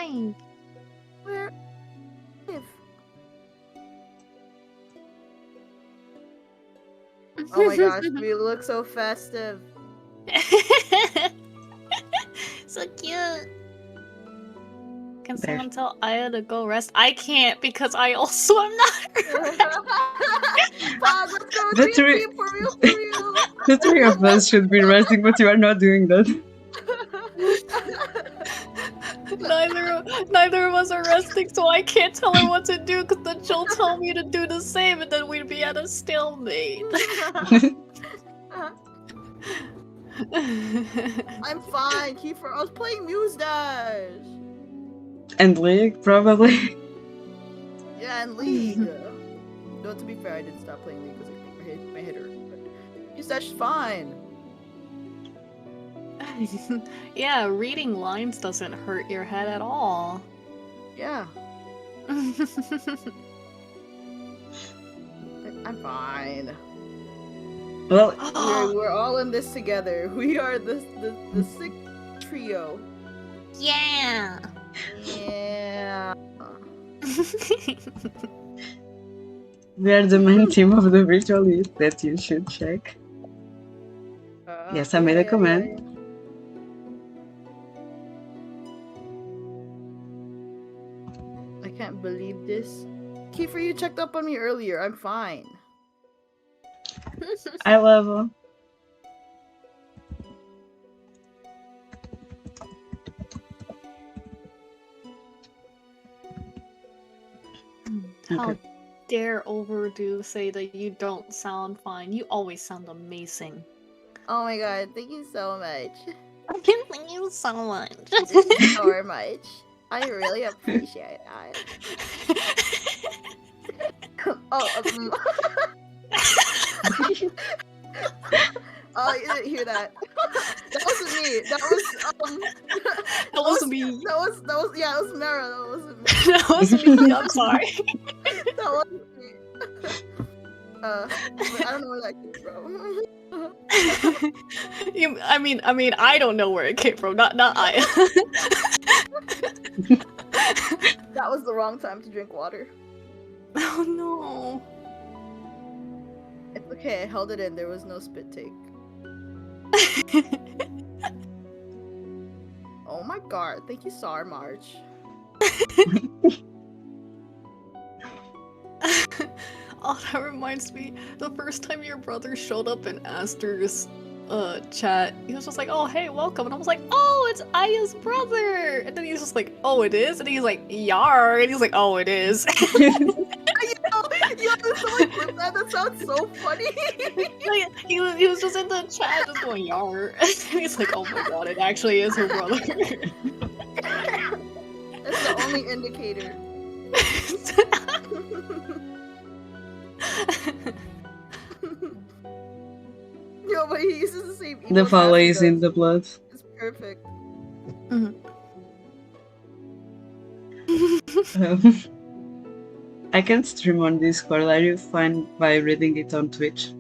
crying? Where? If? Oh my gosh, we look so festive. So cute. Can There. someone tell Aya to go rest? I can't because I also am not. Pog, let's go The dream three- team for real, for real. The three of us should be resting, but you are not doing that. Neither of us are resting, so I can't tell her what to do because then she'll tell me to do the same and then we'd be at a stalemate. I'm fine, Kiefer. I was playing Muse Dash. And League, probably. Yeah, and League. Though to be fair, I did stop playing League because I think my head hurt. But Muse Dash is fine. Yeah, reading lines doesn't hurt your head at all. Yeah, I'm fine. Well, We're all in this together. We are the sick trio. Yeah. Yeah. we are the main team of the virtual list that you should check. Yes, I made a comment. I can't believe this. Kiefer, you checked up on me earlier. I'm fine. I love How Okay. dare Overdue say that you don't sound fine? You always sound amazing. Oh my god, thank you so much. Thank you so much. Thank you so much. I really appreciate it. Oh, oh, you didn't hear that. That wasn't me. That was That was me. That was yeah, it was Mera. That wasn't me. That was me. I'm sorry. That wasn't me. But I don't know where that came from. I mean, I don't know where it came from. Not I. That was the wrong time to drink water. Oh no. It's okay. I held it in. There was no spit take. Oh my god. Thank you, Sar March. Oh, that reminds me. The first time your brother showed up in Aster's chat, he was just like, "Oh, hey, welcome," and I was like, "Oh, it's Aya's brother," and then he was just like, "Oh, it is," and he's like, "Yar," and he's like, "Oh, it is." Yo, someone clip that. That sounds so funny. Like, he was just in the chat just going "Yar," and he's like, "Oh my god, it actually is her brother." That's the only indicator. Yo, but he uses the same. the follow is in the blood. It's perfect. I can stream on Discord. Are you fine by reading it on Twitch?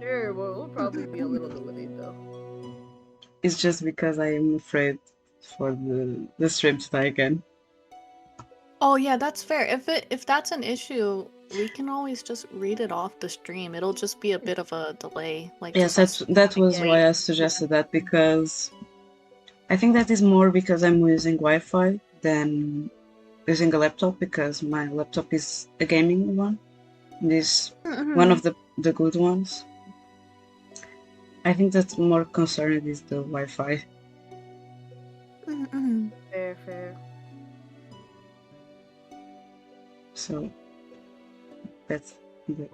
Sure, well, it'll probably be a little delayed though. It's just because I am afraid for the stream to die again. Oh yeah, that's fair. If that's an issue, we can always just read it off the stream. It'll just be a bit of a delay. Like Yes, just us that was typing. why I suggested that, because I think that is more because I'm using Wi-Fi than using a laptop, because my laptop is a gaming one. This one of the good ones. I think that's more concerned is the Wi-Fi. Fair. So that's good.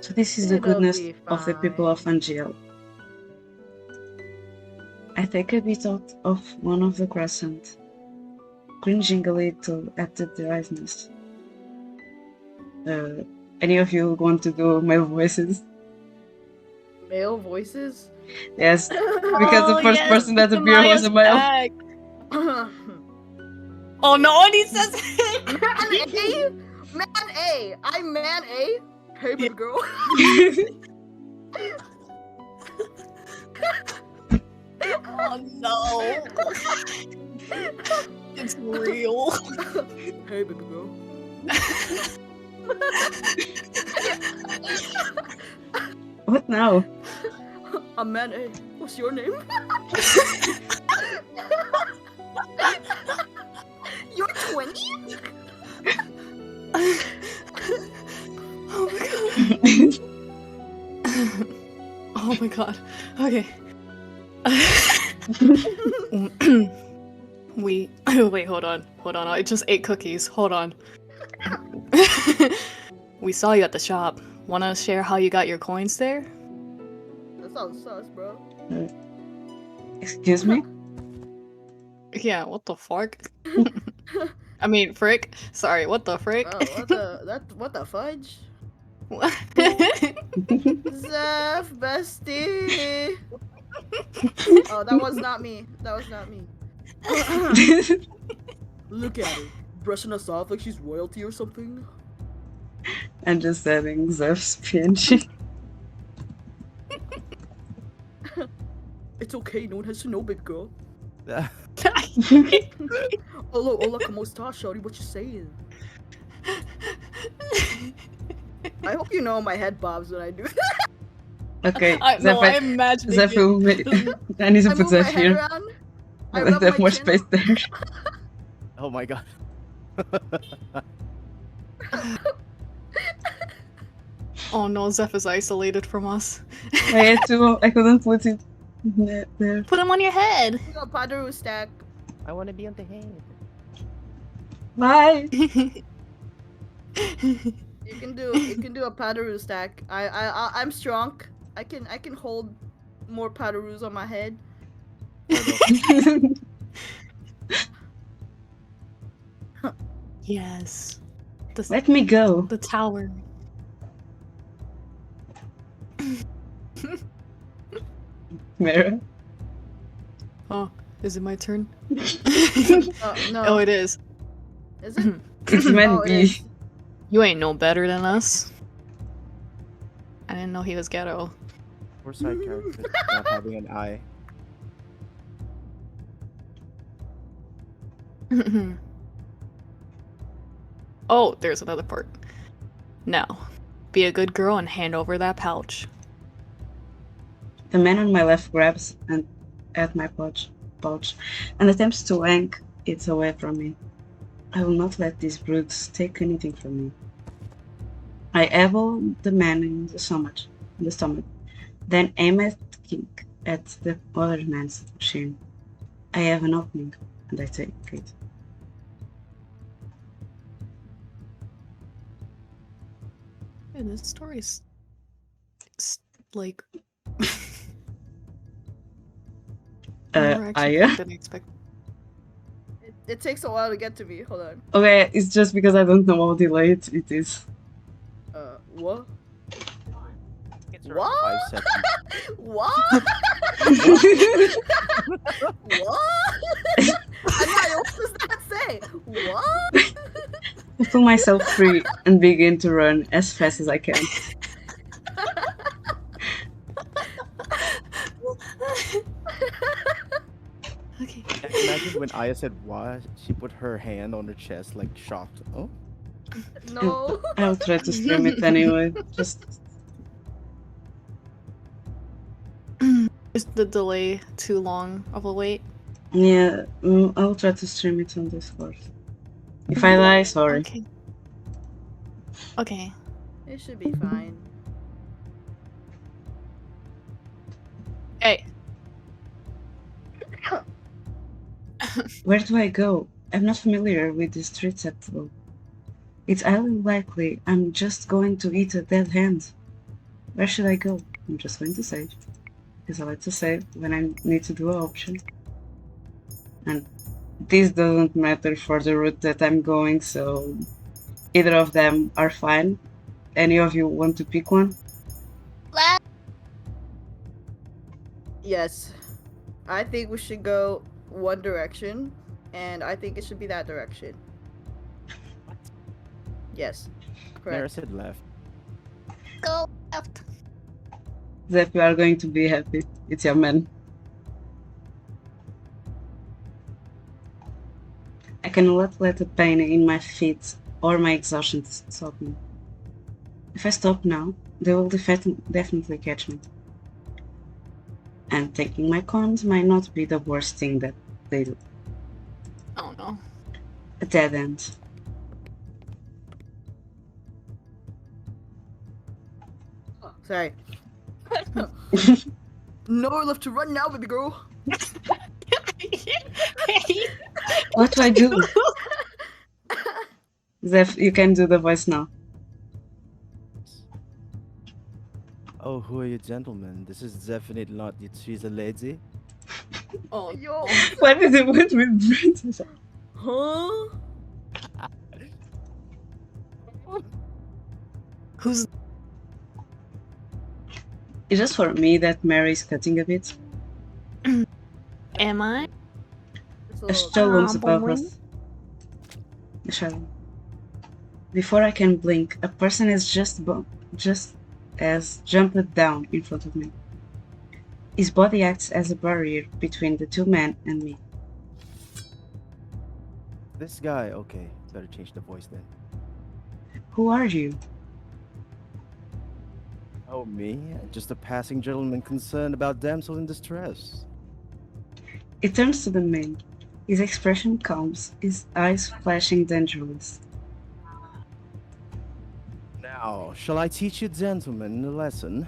So this is the It'll goodness be of the people of NGL. I take a bit out of one of the crescent, cringing a little at the dryness. Any of you want to do male voices? Male voices? Yes, because the first person that appeared was a male. Oh no, and he says Man A! I'm Man A? Hey, baby girl. oh no. It's real. Hey, baby girl. What now? Amanda, what's your name? You're 20? Oh my god. Oh my god. Okay. Wait, hold on. I just ate cookies. Hold on. We saw you at the shop. Wanna share how you got your coins there? That sounds sus, bro. Excuse me? Yeah, what the fuck? I mean, frick. Sorry, what the frick? Oh, what the fudge? Zeph, bestie. Oh, that was not me. Look at her, brushing us off like she's royalty or something. I'm just having Zeph's PNG. It's okay, no one has to know, baby girl. Yeah. Hola, como estás, shorty? What you saying? I hope you know my head bobs when I do that. Okay, No, I imagine Zeph will make... I need to I put move my Zeph head here. around. I Let's rub have my more chin space up. there. Oh my god. Oh no, Zeph is isolated from us. I couldn't put it there. Put him on your head. You know, Padaru stack. I want to be on the head. Bye! You can do a Padaru stack. I'm strong. I can hold more Padarus on my head. Yes. Let me go. The tower. Mera. Oh, is it my turn? No. Oh, it is. Is it? It's meant Oh, it be. is. You ain't no better than us. I didn't know he was ghetto. Poor side character not having an eye. Oh, there's another part. Now, be a good girl and hand over that pouch. The man on my left grabs at my pouch and attempts to yank it away from me. I will not let these brutes take anything from me. I elbow the man in the stomach, then aim a kick at the other man's shin. I have an opening, and I take it. Man, this story's like more Aya? than I expected. It takes a while to get to me. Hold on. Okay, it's just because I don't know how delayed it is. What? It's around 5 seconds. What? What? Anaya, what does that say? What? I pull myself free and begin to run as fast as I can. Okay. Imagine when Aya said what, she put her hand on her chest like shocked. Oh? No. I'll try to stream it anyway. Just Is the delay too long of a wait? yeah, I'll try to stream it on Discord. If I die, sorry. Okay. Okay. It should be fine. Hey. Where do I go? I'm not familiar with the streets at all. It's highly likely I'm just going to eat a dead hand. Where should I go? I'm just going to save. Because I like to save when I need to do an option. And this doesn't matter for the route that I'm going, so either of them are fine. Any of you want to pick one? Yes. I think we should go one direction, and I think it should be that direction. Yes. Mera Correct. said left. Go left. Zeph, you are going to be happy. It's your man. cannot let the pain in my feet or my exhaustion stop me. If I stop now, they will definitely catch me. And taking my cons might not be the worst thing that they do. Oh no. A dead end. Oh, sorry. Nowhere left to run now, baby girl. What do I do? Zeph, you can do the voice now. Oh, who are you, gentlemen? This is definitely not the she's a lady. Oh, Yo. Why did it went with British? Huh? who's It's just for me that Mary is cutting a bit. am I? It's a A little- shadow looms above boy. us. A shadow. Before I can blink, a person is just as jumped down in front of me. His body acts as a barrier between the two men and me. This guy, okay. Better change the voice then. Who are you? Oh, me? Just a passing gentleman concerned about damsel in distress. He turns to the man. His expression calms, his eyes flashing dangerous. Now, shall I teach you gentlemen a lesson?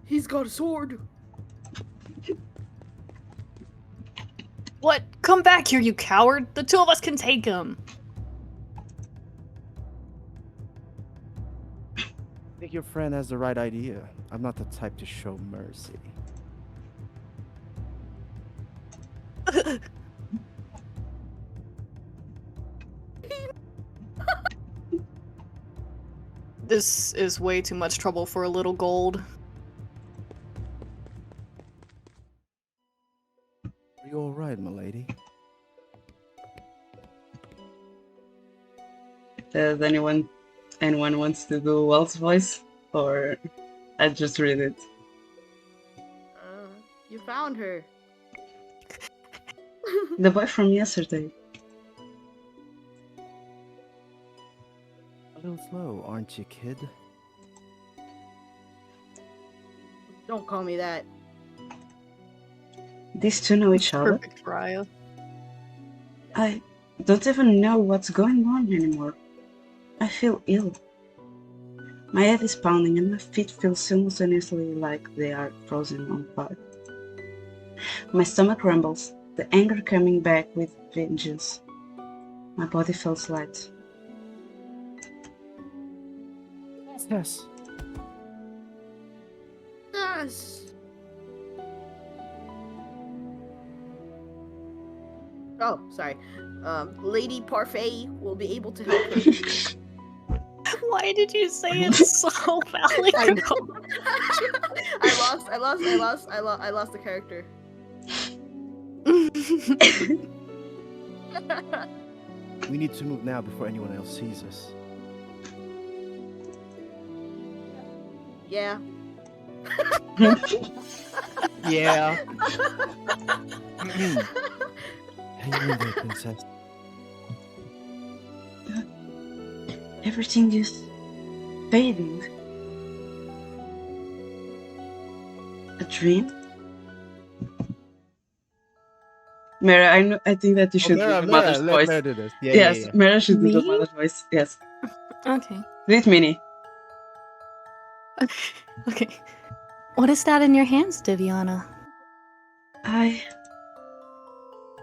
He's got a sword. What? Come back here, you coward! The two of us can take him! I think your friend has the right idea. I'm not the type to show mercy. This is way too much trouble for a little gold. Are you alright, my lady? Does anyone wants to do Wells' voice? Or I just read it? You found her. The boy from yesterday. A little slow, aren't you, kid? Don't call me that. These two know each other. Perfect for Aya. I don't even know what's going on anymore. I feel ill. My head is pounding and my feet feel simultaneously like they are frozen on fire. My stomach rumbles, the anger coming back with vengeance. My body feels light. Yes. Yes. Oh, sorry. Lady Parfait will be able to help her. Why did you say it so valiant? I lost the character. We need to move now before anyone else sees us. Yeah. Yeah. Hang in there, princess. Everything is fading. A dream? Mera, I think that you should do the mother's voice. Mera do this. Yeah, Yes, yeah. Mera should do the Me? mother's voice. Yes. Okay. Do it, Minnie. Okay. What is that in your hands, Diviana?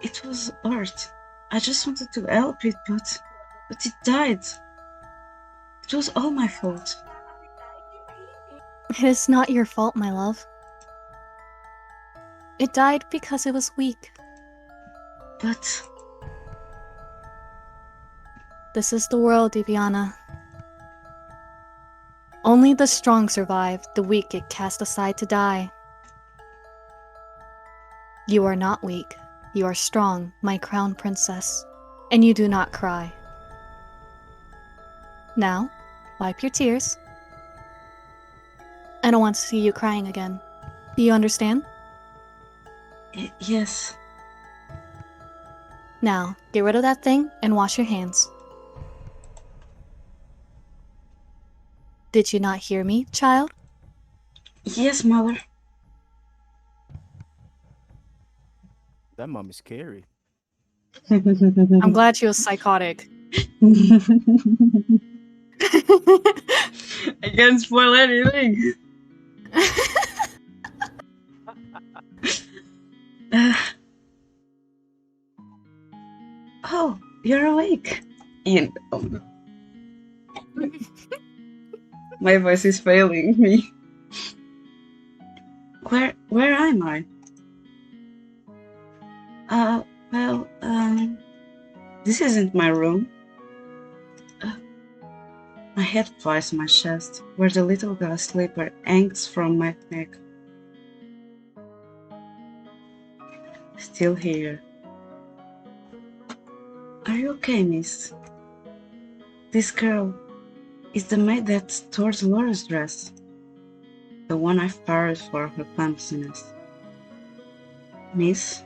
It was art. I just wanted to help it, but it died. It was all my fault. It is not your fault, my love. It died because it was weak. But This is the world, Diviana. Only the strong survive, the weak get cast aside to die. You are not weak. You are strong, my crown princess. And you do not cry. Now, wipe your tears. I don't want to see you crying again. Do you understand? Yes. Now, get rid of that thing and wash your hands. Did you not hear me, child? Yes, mother. That mom is scary. I'm glad she was psychotic. I can't spoil anything. Oh, you're awake. And my voice is failing me. Where am I? Well, this isn't my room. My head flies to my chest, where the little glass slipper hangs from my neck. Still here. Are you okay, miss? This girl is the maid that stores Laura's dress. The one I fired for her clumsiness. Miss?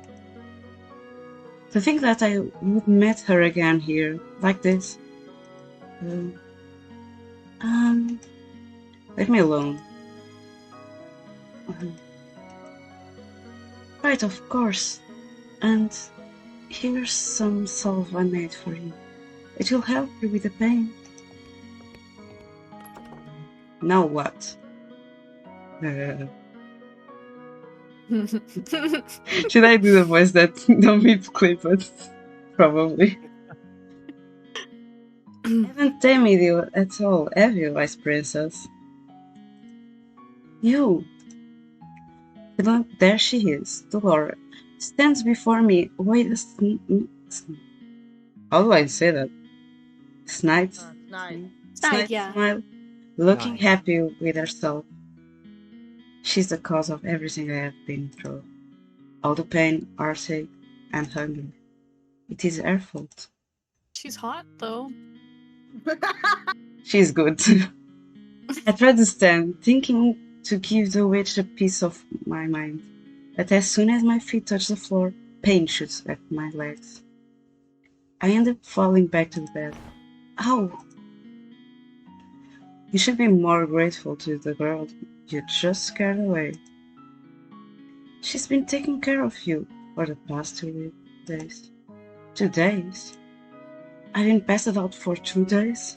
To think that I would meet her again here, like this. Leave me alone. Right, of course. And here's some salve I made for you. It will help you with the pain. Now what? Should I do the voice that Nomii clip it? Probably. Haven't tamed you at all, have you, Vice Princess? You! There she is, Laura. Stands before me with a how do I say that? Snide Yeah. smile, looking Nice. happy with herself. She's the cause of everything I have been through. All the pain, heartache, and hunger. It is her fault. She's hot, though. She's good. I tried to stand, thinking to give the witch a piece of my mind. But as soon as my feet touch the floor, pain shoots at my legs. I end up falling back to the bed. Ow! You should be more grateful to the girl you just scared away. She's been taking care of you for the past 2 days. 2 days? I've been passed out for 2 days?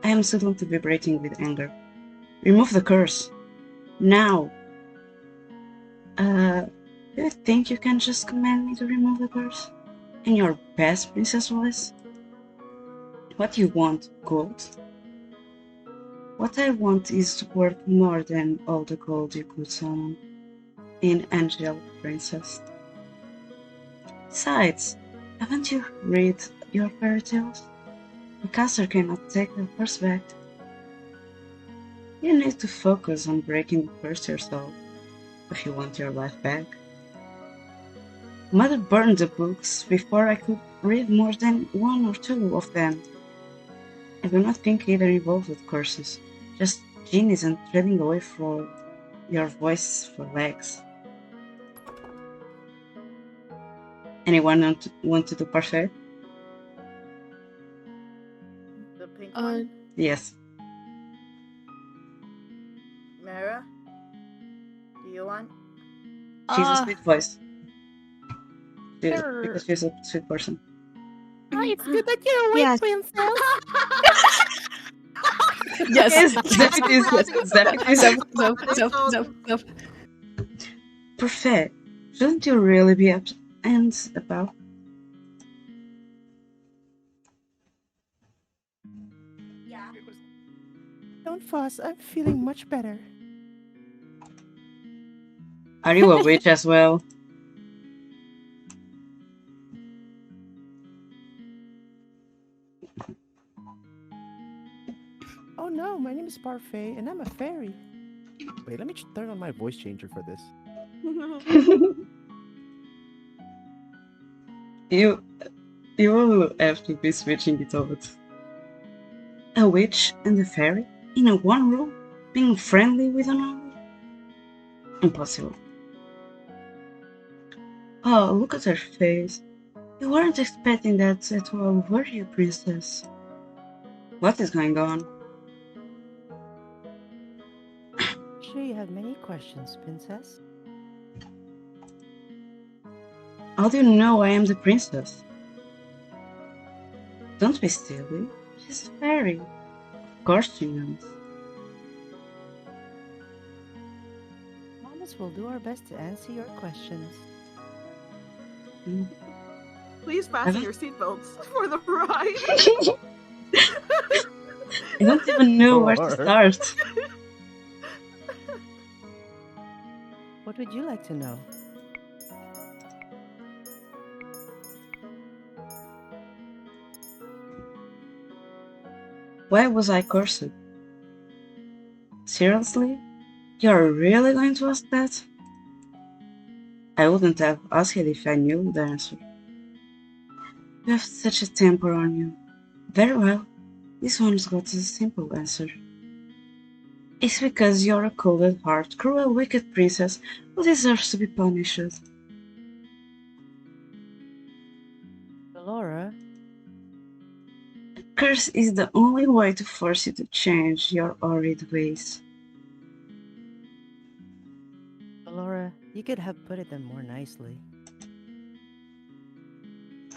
I am suddenly vibrating with anger. Remove the curse. Now! Do you think you can just command me to remove the curse? In your best princess voice? What do you want, gold? What I want is worth more than all the gold you could summon in Angel Princess. Besides, haven't you read your fairy tales? The caster cannot take the curse back. You need to focus on breaking the curse yourself if you want your life back. Mother burned the books before I could read more than 1 or 2 of them. I do not think either involved with curses, just genies and trading away for your voice for legs. Anyone want to do parfait? The pink one? Yes. Mera? Do you want? She's a sweet voice. Sure. Because she's a sweet person. Oh, it's good that you're awake, Yes. princess. Yes. Zeph. Parfait. Shouldn't you really be up and about? Don't fuss. I'm feeling much better. Are you a witch as well? Oh no, my name is Parfait, and I'm a fairy. Wait, let me turn on my voice changer for this. You will have to be switching it over. A witch and a fairy in a one room, being friendly with another? Impossible. Oh, look at her face. You weren't expecting that at all, were you, princess? What is going on? Sure, you have many questions, princess. How do you know I am the princess? Don't be silly. She's a fairy. Of course she knows. Promise we'll do our best to answer your questions. Please fasten your seatbelts for the ride. I don't even know where to Sure. start. What would you like to know? Why was I cursed? Seriously? You're really going to ask that? I wouldn't have asked it if I knew the answer. You have such a temper on you. Very well. This one's got a simple answer. It's because you're a cold-hearted, cruel, wicked princess who deserves to be punished. Laura, A curse is the only way to force you to change your horrid ways. Laura, you could have put it more nicely.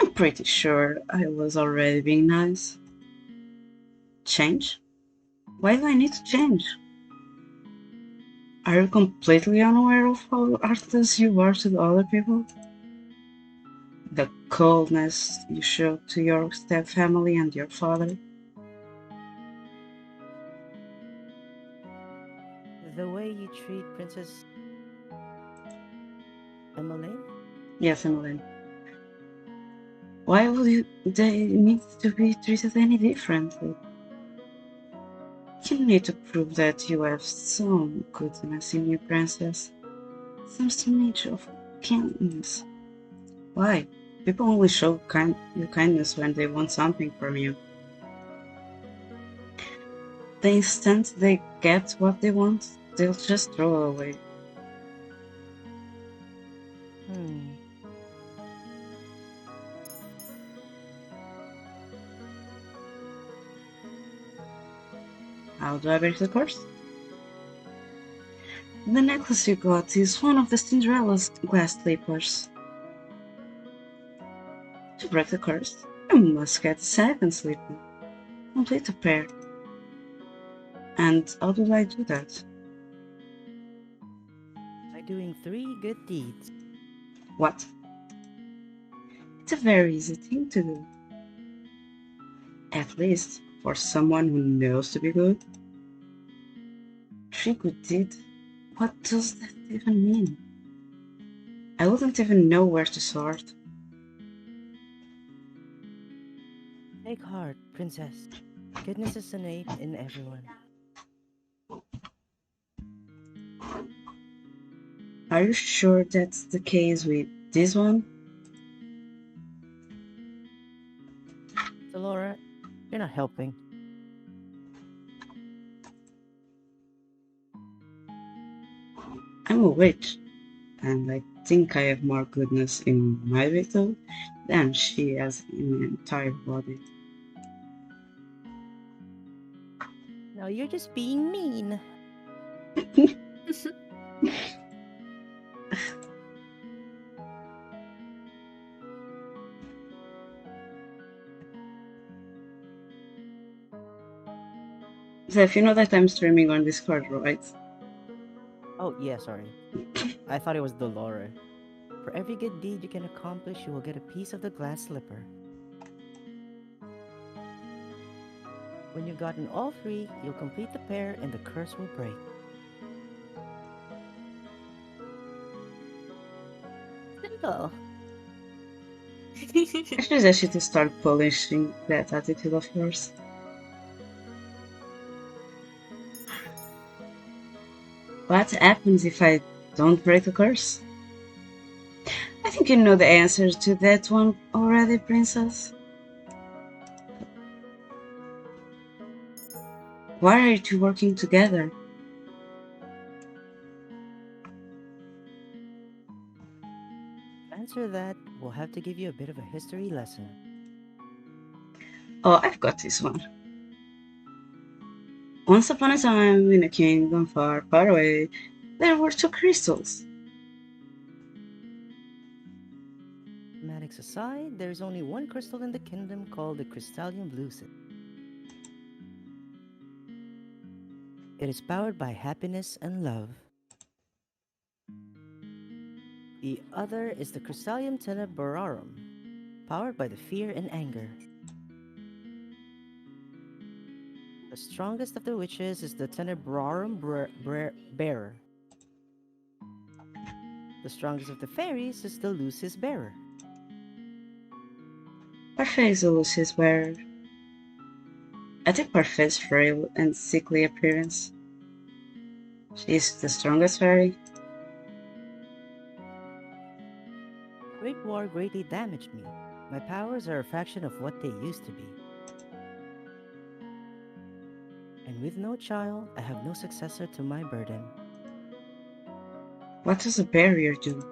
I'm pretty sure I was already being nice. Change? Why do I need to change? Are you completely unaware of how heartless you are to other people? The coldness you show to your step-family and your father? The way you treat Princess Emmeline? Yes, Emily. Why would they need to be treated any differently? You need to prove that you have some goodness in you, princess. Some smidge of kindness. Why? People only show you kindness when they want something from you. The instant they get what they want, they'll just throw away. How do I break the curse? The necklace you got is one of the Cinderella's glass slippers. To break the curse, you must get a second slipper. Complete a pair. And how do I do that? By doing 3 good deeds. What? It's a very easy thing to do. At least for someone who knows to be good. 3 good deeds? What does that even mean? I wouldn't even know where to start. Take heart, princess. Goodness is innate in everyone. Are you sure that's the case with this one? So Laura, you're not helping. I'm a witch, and I think I have more goodness in my little than she has in her entire body. No, you're just being mean. Zeph, you know that I'm streaming on Discord, right? Oh, yeah, sorry. I thought it was the Laura. For every good deed you can accomplish, you will get a piece of the glass slipper. When you've gotten all 3, you'll complete the pair and the curse will break. Simple. I suggest you to start polishing that attitude of yours. What happens if I don't break the curse? I think you know the answer to that one already, princess. Why are you two working together? answer that, we'll have to give you a bit of a history lesson. Oh, I've got this one. Once upon a time, in a kingdom far, far away, there were two crystals. Mathematics aside, there's only one crystal in the kingdom called the crystallium lucid. It is powered by happiness and love. The other is the crystallium tenebrarum, powered by the fear and anger. The strongest of the witches is the tenebrarum bearer. The strongest of the fairies is the lucis bearer. Parfait is Ulysses' wearer. I think Parfait's frail and sickly appearance. She is the strongest fairy. Great War greatly damaged me. My powers are a fraction of what they used to be. And with no child, I have no successor to my burden. What does a barrier do?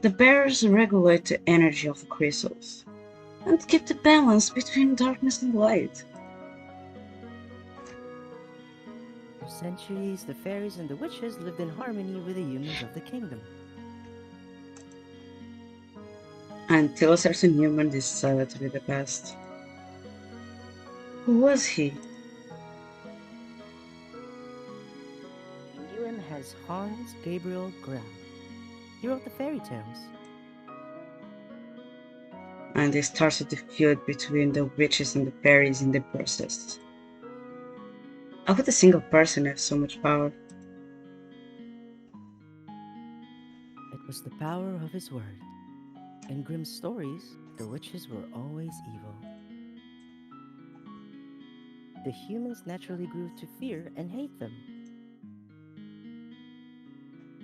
The bearers regulate the energy of the crystals and keep the balance between darkness and light. For centuries, the fairies and the witches lived in harmony with the humans of the kingdom. Until a certain human decided to be the best. Who was he? The knew him as Hans Gabriel Grimm. He wrote the fairy tales. And they started the feud between the witches and the fairies in the process. How could a single person have so much power? It was the power of his word. In Grimm's stories, the witches were always evil. The humans naturally grew to fear and hate them.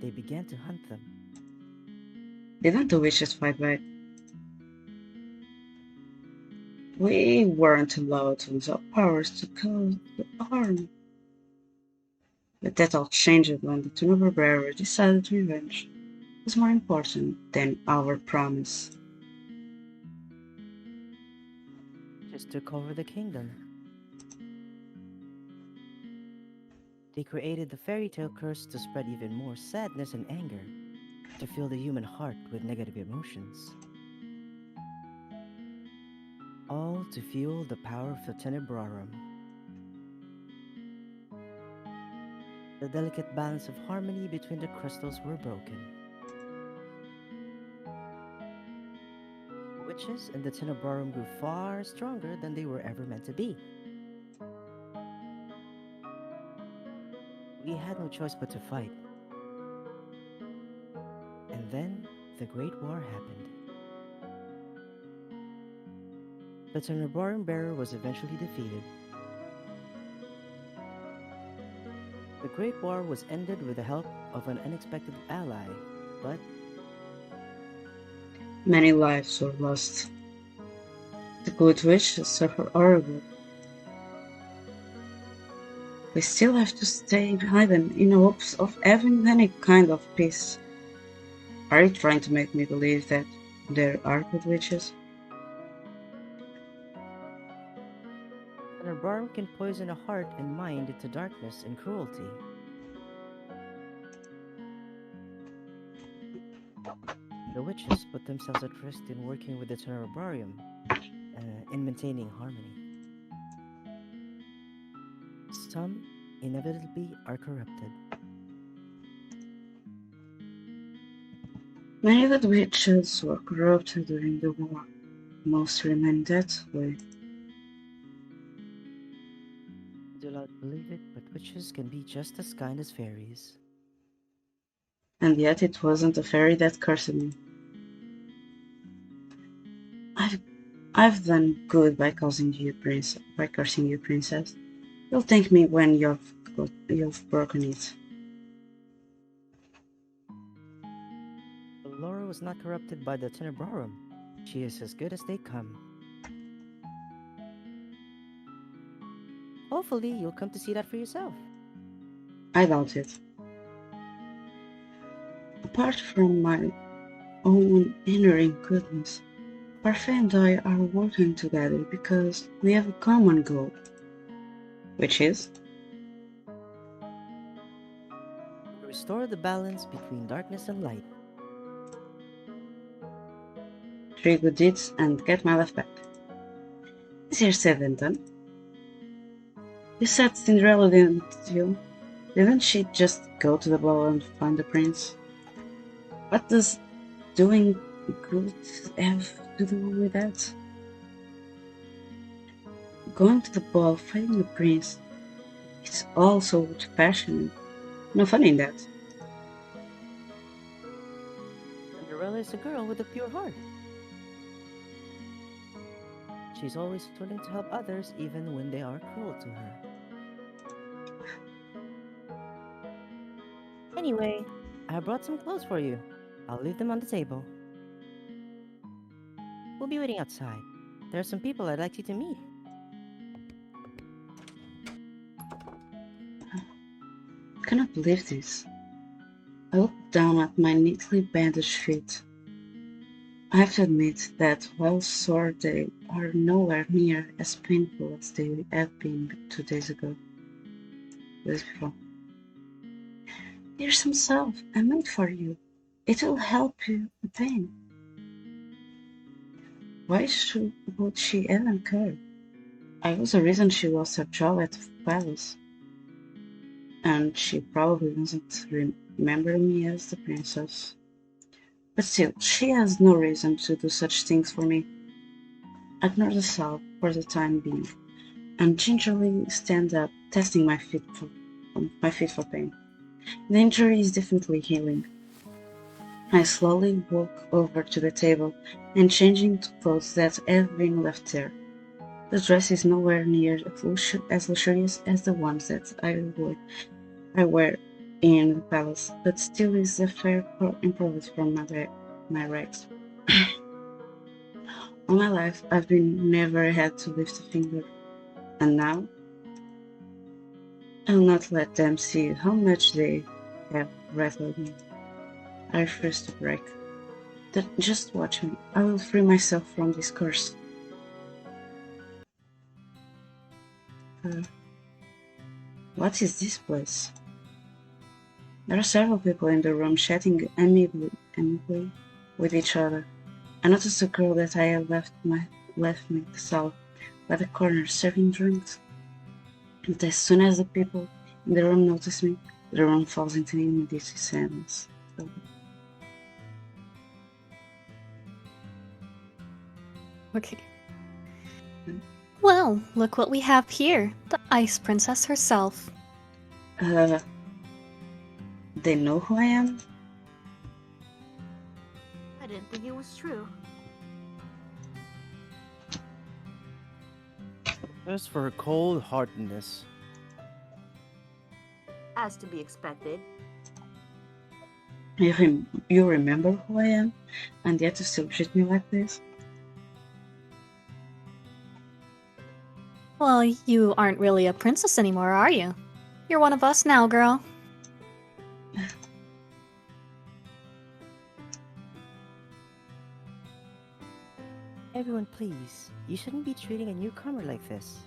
They began to hunt them. Didn't the witches fight back? We weren't allowed to use our powers to cause the harm. But that all changed when the Tunover Bearer decided revenge was more important than our promise. Just took over the kingdom. They created the fairy tale curse to spread even more sadness and anger, to fill the human heart with negative emotions. All to fuel the power of the Tenebrarum. The delicate balance of harmony between the crystals were broken. The witches and the Tenebrarum grew far stronger than they were ever meant to be. We had no choice but to fight. And then the Great War happened. The Tenebrarum bearer was eventually defeated. The Great War was ended with the help of an unexpected ally, but Many lives were lost. The good witches suffered horribly. We still have to stay hidden in hopes of having any kind of peace. Are you trying to make me believe that there are good witches? Tenebrarum can poison a heart and mind into darkness and cruelty. The witches put themselves at risk in working with the Tenebrarium, in maintaining harmony. Some inevitably are corrupted. Many good witches were corrupted during the war. Most remained that way. I do not believe it, but witches can be just as kind as fairies. And yet it wasn't a fairy that cursed me. I've done good by cursing you, princess. You'll thank me when you've broken it. Laura was not corrupted by the Tenebrarum. She is as good as they come. Hopefully, you'll come to see that for yourself. I doubt it. Apart from my own inner goodness, Parfait and I are working together because we have a common goal, which is Restore the balance between darkness and light. three good deeds and get my life back. Easier said than done. You said Cinderella, didn't you? Didn't she just go to the ball and find the prince? What does doing good have to do with that? Going to the ball, finding the prince, it's all so passionate. No fun in that. Cinderella is a girl with a pure heart. She's always willing to help others even when they are cruel to her. Anyway, I brought some clothes for you. I'll leave them on the table. We'll be waiting outside. There are some people I'd like you to meet. I cannot believe this. I look down at my neatly bandaged feet. I have to admit that while sore, they are nowhere near as painful as they have been 2 days ago. Days before. Here's some salve I made for you. It will help you the pain. Why would she even care? I was the reason she lost her job at the palace. And she probably doesn't remember me as the princess. But still, she has no reason to do such things for me. Ignore the salve for the time being, and gingerly stand up, testing my feet for pain. The injury is definitely healing. I slowly walk over to the table and change into clothes that have been left there. The dress is nowhere near as luxurious as the ones that I wear in the palace, but still is a fair improvement from my rags. All my life, I've never had to lift a finger, and now I'll not let them see how much they have rattled me. I refuse to break. Just watch me. I will free myself from this curse. What is this place? There are several people in the room chatting amicably with each other. I noticed a girl that I had left me south by the corner serving drinks. But as soon as the people in the room notice me, the room falls into immediate silence. Okay. Well, look what we have here. The Ice Princess herself. They know who I am? I didn't think it was true. As for her cold-heartedness, As to be expected. You remember who I am, and yet you still treat me like this? Well, you aren't really a princess anymore, are you? You're one of us now, girl. Everyone, please. You shouldn't be treating a newcomer like this.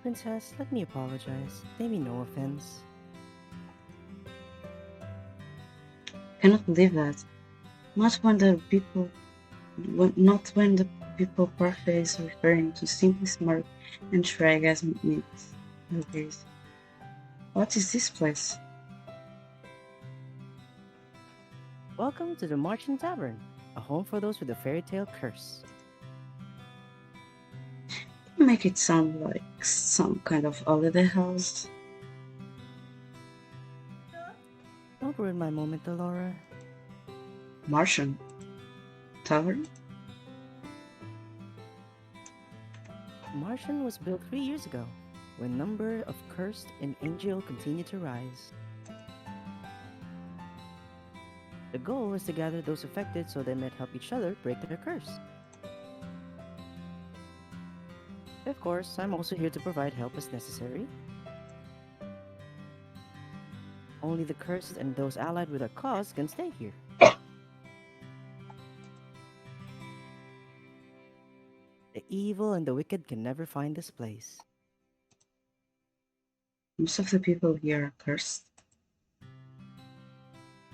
Princess, let me apologize. They mean no offense. Cannot believe that. Not when the people Parfait is referring to simply smirk and shrug as meets her gaze. What is this place? Welcome to the Marching Tavern, a home for those with a fairy tale curse. You make it sound like some kind of holiday house. Don't ruin my moment, Delora. Martian Tavern? Martian was built 3 years ago, when number of cursed and angel continued to rise. The goal is to gather those affected so they might help each other break their curse. Of course, I'm also here to provide help as necessary. Only the cursed and those allied with our cause can stay here. The evil and the wicked can never find this place. Most of the people here are cursed.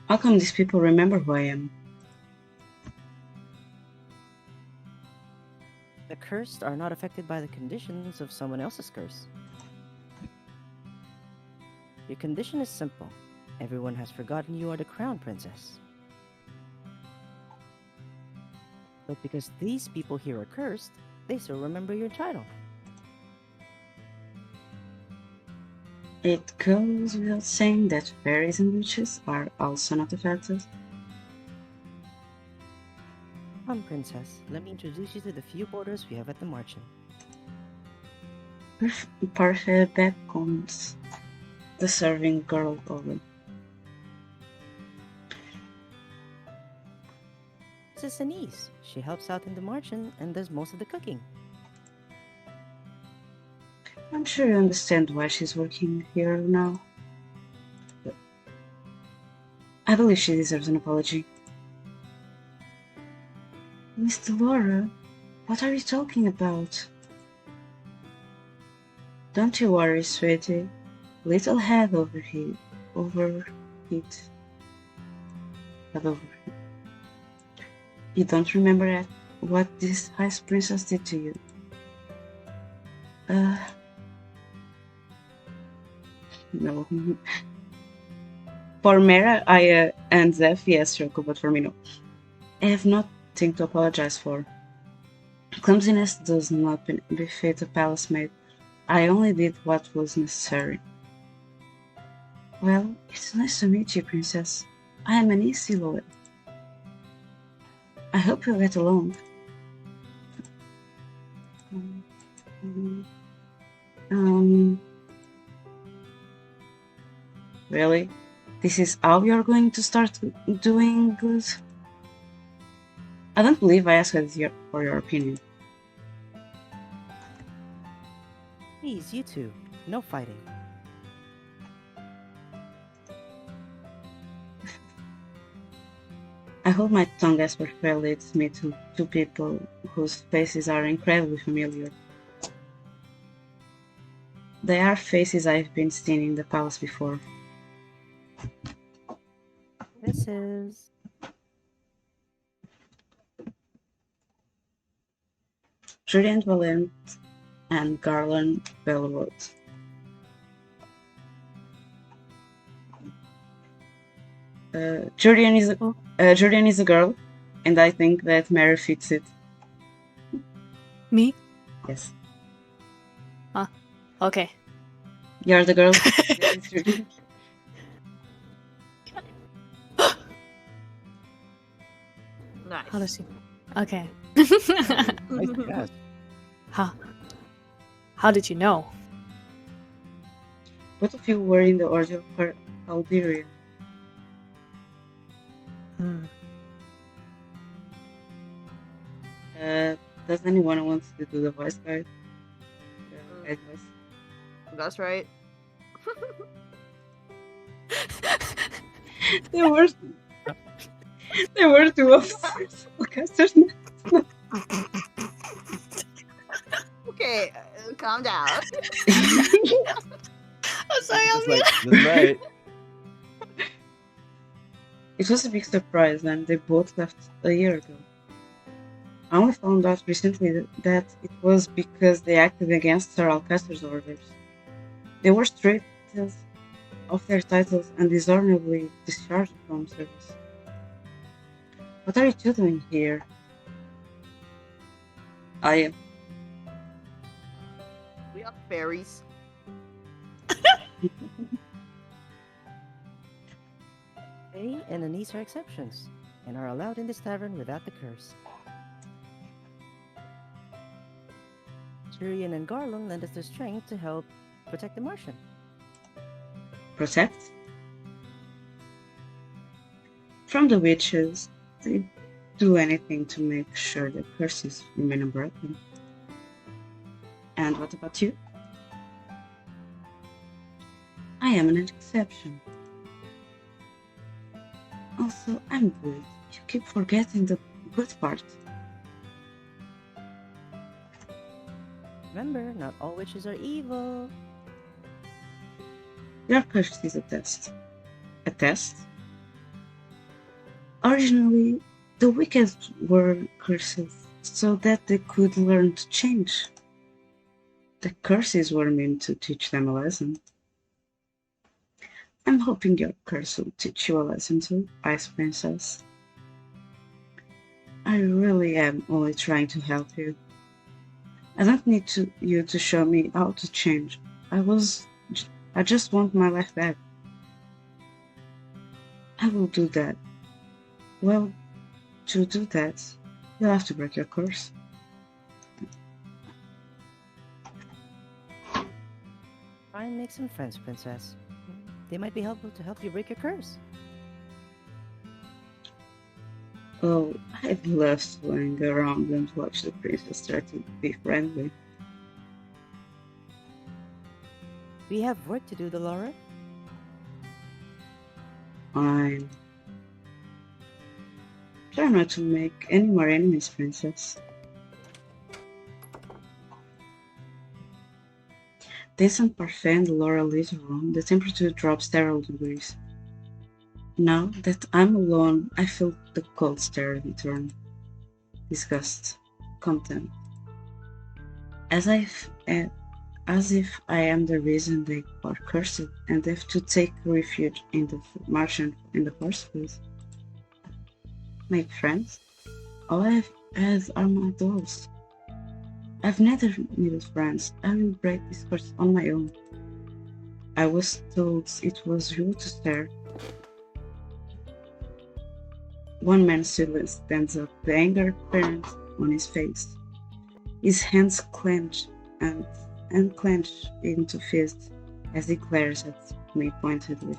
How come these people remember who I am? The cursed are not affected by the conditions of someone else's curse. Your condition is simple. Everyone has forgotten you are the crown princess. But because these people here are cursed, they still remember your title. It goes without saying that fairies and witches are also not affected. Come, princess, let me introduce you to the few boarders we have at the margin. Perfect, back comes the serving girl over. This is Anise. She helps out in the margin and does most of the cooking. I'm sure you understand why she's working here now. I believe she deserves an apology. Miss Delora, what are you talking about? Don't you worry, sweetie. Little head overheat. Head overheat. You don't remember what this ice princess did to you? No. For Mera, and Zeph, yes, Choco, but for me, no. I have nothing to apologize for. Clumsiness does not befit a palace maid. I only did what was necessary. Well, it's nice to meet you, princess. I am Anise Silhouette. I hope you'll get along. Really? This is how you're going to start doing good? I don't believe I asked for your opinion. Please, you two, no fighting. I hope my tongue aspect leads me to two people whose faces are incredibly familiar. They are faces I've been seeing in the palace before. This is... Julian Valent and Garland Belrose. Julian is a girl, and I think that Mera fits it. Me? Yes. Okay. You're the girl. Yes, it's Julian. Nice. How does she? Okay. Nice guess. How did you know? Both of you were in the Order of Alberia. Does anyone want to do the voice guide? Guide voice? That's right. There were two officers. Okay, calm down. I'm sorry, I'm That's right. It was a big surprise when they both left a year ago. I only found out recently that it was because they acted against Sir Alcaster's orders. They were stripped of their titles and dishonorably discharged from service. What are you two doing here? I am. We are fairies. Faye and Anise are exceptions, and are allowed in this tavern without the curse. Tyrion and Garland lend us their strength to help protect the Martian. Protect? From the witches, they do anything to make sure the curses remain unbroken. And what about you? I am an exception. Also, I'm good. You keep forgetting the good part. Remember, not all witches are evil. Your curse is a test. A test? Originally, the wicked were cursed so that they could learn to change. The curses were meant to teach them a lesson. I'm hoping your curse will teach you a lesson too, Ice Princess. I really am only trying to help you. I don't need you to show me how to change. I just want my life back. I will do that. Well, to do that, you'll have to break your curse. Try and make some friends, Princess. They might be helpful to help you break your curse. Oh, I'd love to hang around and watch the princess try to be friendly. We have work to do, Dolores. Fine. Try not to make any more enemies, princess. Decent parfait and Laura later on, the temperature drops several degrees. Now that I'm alone, I feel the cold stare return. Disgust, contempt. As if I am the reason they are cursed and have to take refuge in the Martian in the first place. Make friends? All I have had are my dolls. I've never needed friends. I will break this curse on my own. I was told it was rude to stare. One man still stands up, the anger apparent on his face. His hands clench and unclench into fists as he glares at me pointedly.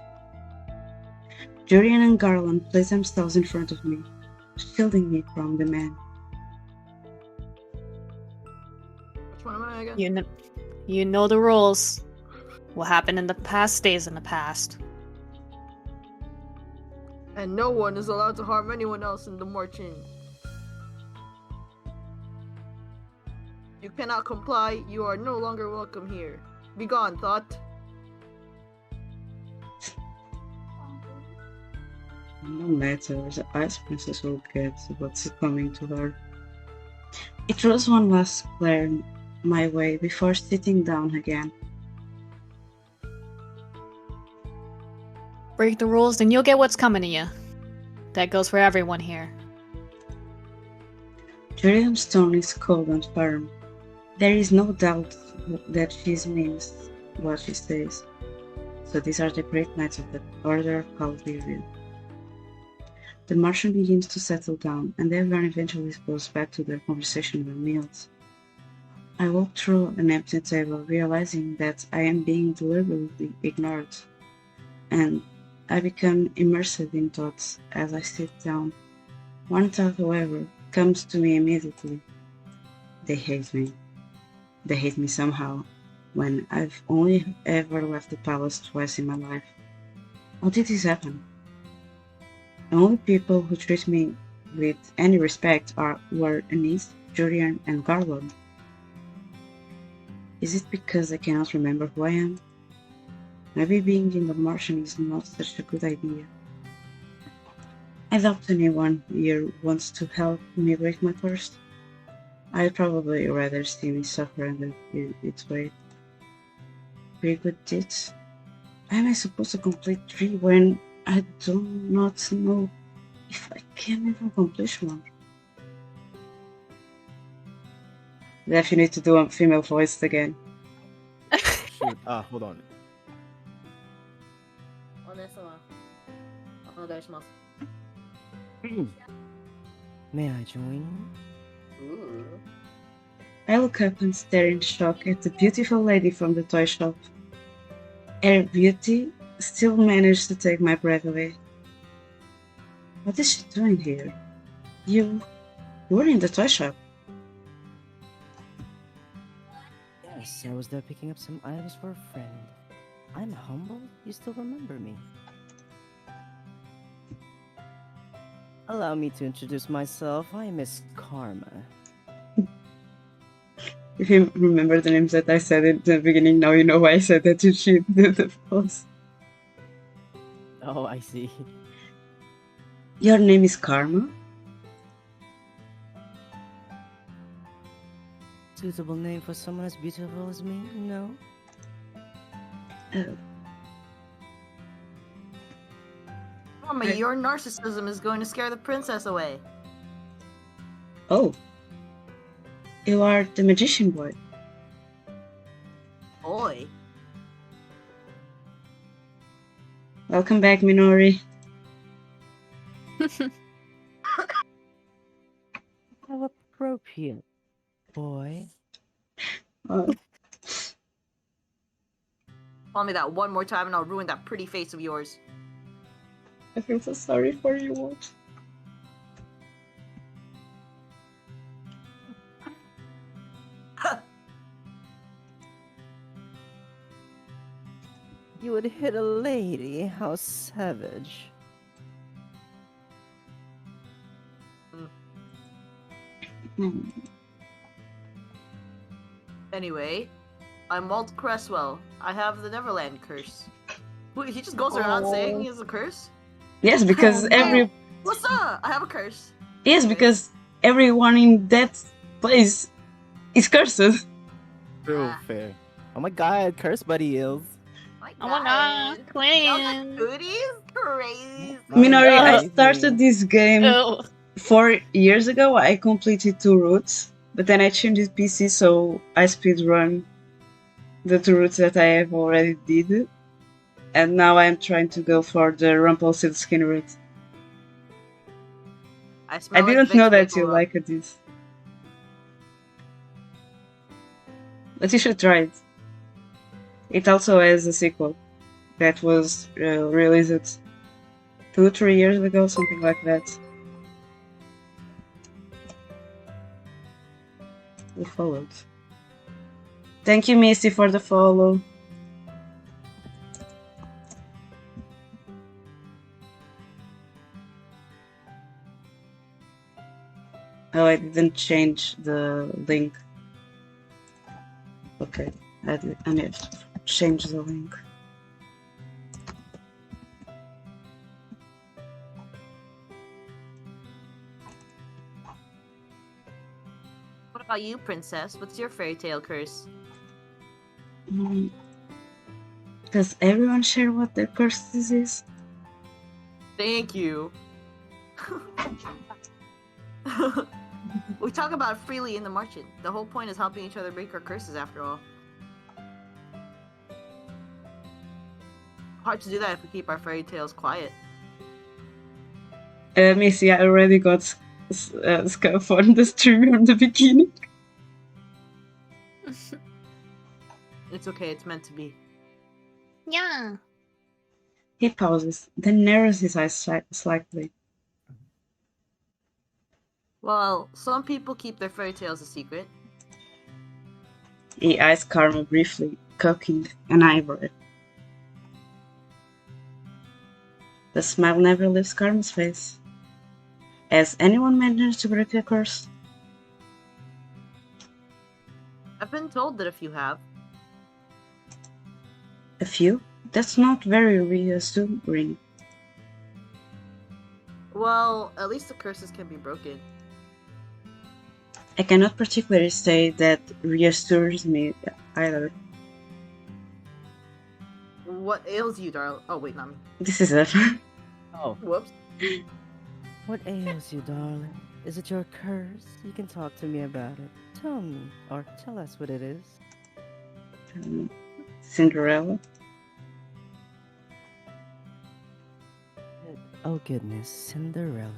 Julian and Garland place themselves in front of me, shielding me from the man. Which one am I again? You know the rules. What happened in the past stays in the past. And no one is allowed to harm anyone else in the marching. You cannot comply. You are no longer welcome here. Be gone, thought. No matter, the Ice Princess will get what's coming to her. It throws one last glare my way before sitting down again. Break the rules, then you'll get what's coming to you. That goes for everyone here. Julian's tone is cold and firm. There is no doubt that she means what she says. So these are the great knights of the Order of Calvirian. The Martian begins to settle down, and everyone eventually goes back to their conversation and meals. I walk through an empty table, realizing that I am being deliberately ignored, and I become immersed in thoughts as I sit down. One thought, however, comes to me immediately. They hate me. They hate me somehow, when I've only ever left the palace twice in my life. How did this happen? The only people who treat me with any respect were Anise, Julian, and Garland. Is it because I cannot remember who I am? Maybe being in the Martian is not such a good idea. I doubt anyone here wants to help me break my curse. I'd probably rather see me suffer under its weight. Very good deeds. How am I supposed to complete 3 when I do not know if I can even accomplish one? Zeph, you need to do a female voice again. Shoot. Hold on. お姉様、お願いします。 May I join? Ooh. I look up and stare in shock at the beautiful lady from the toy shop. Her beauty still managed to take my breath away. What is she doing here? You were in the toy shop. Yes, I was there picking up some items for a friend. I'm humbled you still remember me. Allow me to introduce myself. I am Miss Karma. If you remember the names that I said at the beginning, now you know why I said that to cheat the pause. Oh, I see. Your name is Karma? Suitable name for someone as beautiful as me? No? Mama, your narcissism is going to scare the princess away. Oh. You are the magician boy. Boy. Welcome back, Minori. How appropriate, boy. Call me that one more time and I'll ruin that pretty face of yours. I feel so sorry for you, Walt. You would hit a lady? How savage. Anyway, I'm Walt Cresswell. I have the Neverland curse. Wait, he just goes around saying he has a curse? Yes, because What's up? I have a curse. Yes, because everyone in that place is cursed. True, fair. Oh my god, curse buddy is. Oh my god, Y'all Queen. got goodies? Crazy. Minori, I Amazing. started this game Oh, 4 years ago. I completed 2 routes, but then I changed the PC, so I speedrun the 2 routes that I have already did. And now I'm trying to go for the Rumpelstiltskin route. I I didn't know that you liked this. But you should try it. It also has a sequel that was released 2-3 years ago, something like that. We followed. Thank you, Missy, for the follow. Oh, I didn't change the link. Okay, I need to change the link. What about you, princess? What's your fairy tale curse? Does everyone share what their curse is? Thank you. We talk about it freely in the margin. The whole point is helping each other break our curses, after all. Hard to do that if we keep our fairy tales quiet. Missy, I already got Scuff on the stream from the beginning. It's okay, it's meant to be. yeah. He pauses, then narrows his eyes slightly. Well, some people keep their fairy tales a secret. He eyes Karma briefly, cocking an eyebrow. The smile never leaves Karma's face. Has anyone managed to break a curse? I've been told that a few have. A few? That's not very reassuring. Well, at least the curses can be broken. I cannot particularly say that reassures me either. What ails you, darling? Oh, wait, not me. This is Zeph. Oh, Whoops. what ails you, darling? Is it your curse? You can talk to me about it. Tell me, or tell us what it is. Cinderella. Oh goodness, Cinderella.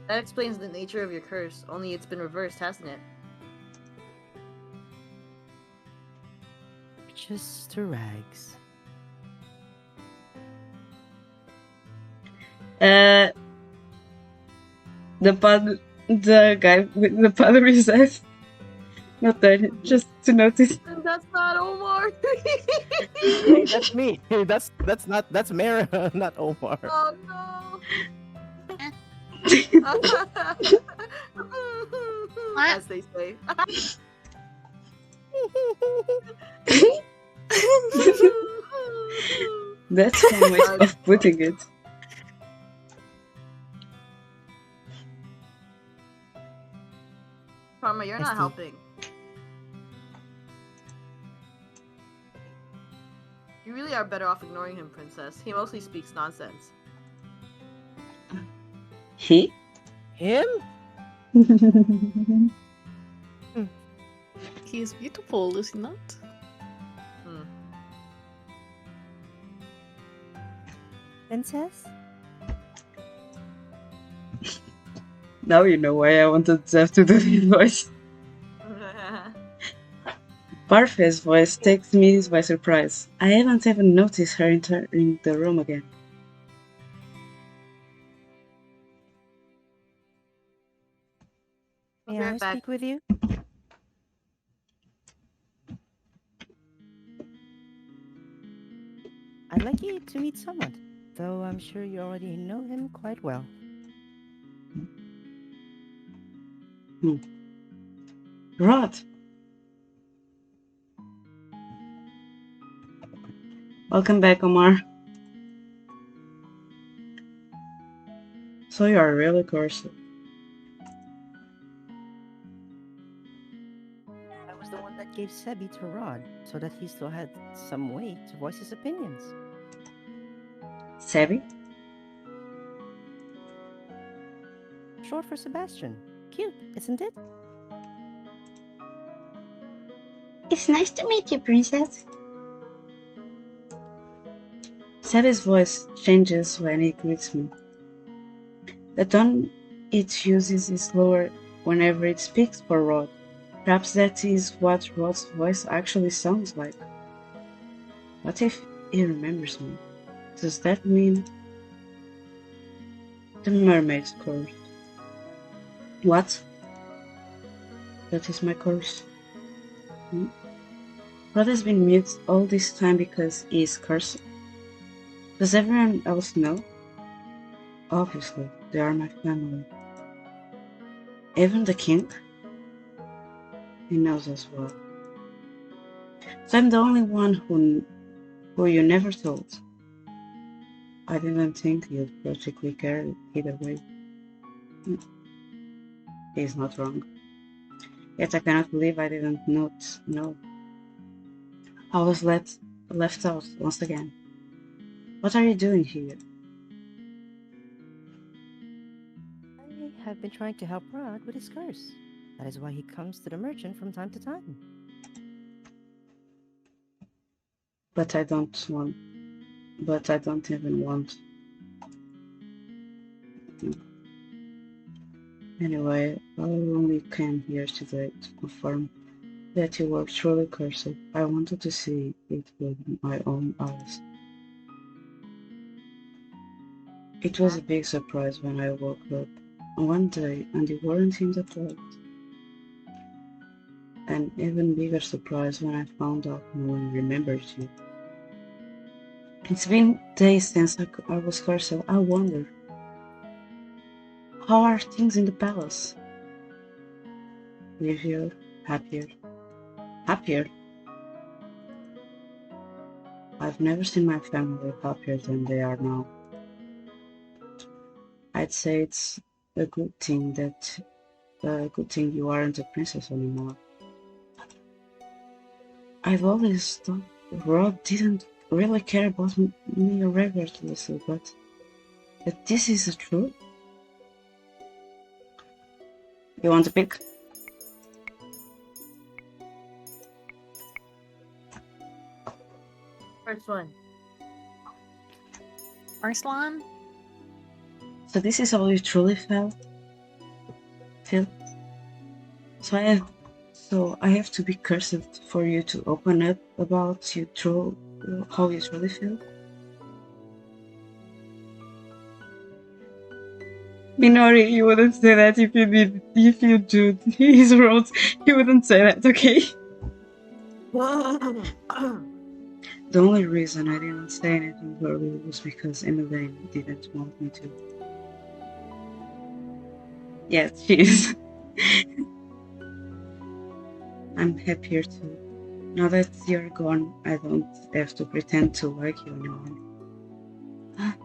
That explains the nature of your curse, only it's been reversed, hasn't it? Just to rags. The guy with the powdery eyes Not there, just to notice. And that's not Omar. Hey, that's me. That's Mera, not Omar. Oh no. As they say. That's one way of putting it. Karma, you're not Bestie. helping. You really are better off ignoring him, Princess. He mostly speaks nonsense. He? Him? He is beautiful, is he not? Hmm. Princess? Now you know why I wanted Zeph to do his voice. Parfai's voice takes me by surprise. I haven't even noticed her entering the room again. I'll May be I right back. speak with you? I'd like you to meet someone, though I'm sure you already know him quite well. Rod! Welcome back, Omar. So you are really cursed. I was the one that gave Sebi to Rod, so that he still had some way to voice his opinions. Savvy? Short for Sebastian. Cute, isn't it? It's nice to meet you, Princess. Savvy's voice changes when he greets me. The tone it uses is lower whenever it speaks for Rod. Perhaps that is what Rod's voice actually sounds like. What if he remembers me? Does that mean the mermaid's curse? What? That is my curse. Rod has been mute all this time because he is cursed. Does everyone else know? Obviously, they are my family. Even the king? He knows as well. So I'm the only one who you never told. I didn't think you'd practically care either way. He's not wrong. Yet I cannot believe I didn't not know. I was left out once again. What are you doing here? I have been trying to help Rod with his curse. That is why he comes to the merchant from time to time. But I don't even want. Anyway, I only came here today to confirm that you were truly cursed. I wanted to see it with my own eyes. It was a big surprise when I woke up one day and you weren't in the closet. An even bigger surprise when I found out no one remembered you. It's been days since I was cursed. I wonder, how are things in the palace? Livier, happier. Happier? I've never seen my family happier than they are now. I'd say it's a good thing you aren't a princess anymore. I've always thought Rod didn't really care about me regardlessly, but this is the truth. You want to pick? First one. First one? So this is how you truly feel? So I have to be cursed for you to open up about how you truly feel? Minori, you wouldn't say that if you do his roles, you wouldn't say that, okay? The only reason I didn't say anything earlier was because Emily didn't want me to. Yes, she is. I'm happier too. Now that you're gone, I don't have to pretend to like you anymore.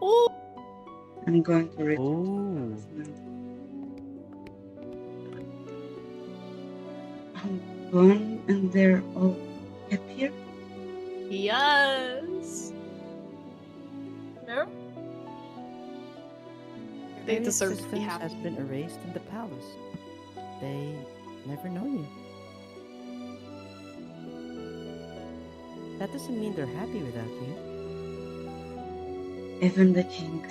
Oh, I'm going to return Oh. to now. I'm gone and they're all happier? yes. No? They Their deserve to be existence has happy. been erased in the palace. They never know you. That doesn't mean they're happy without you. Even the king.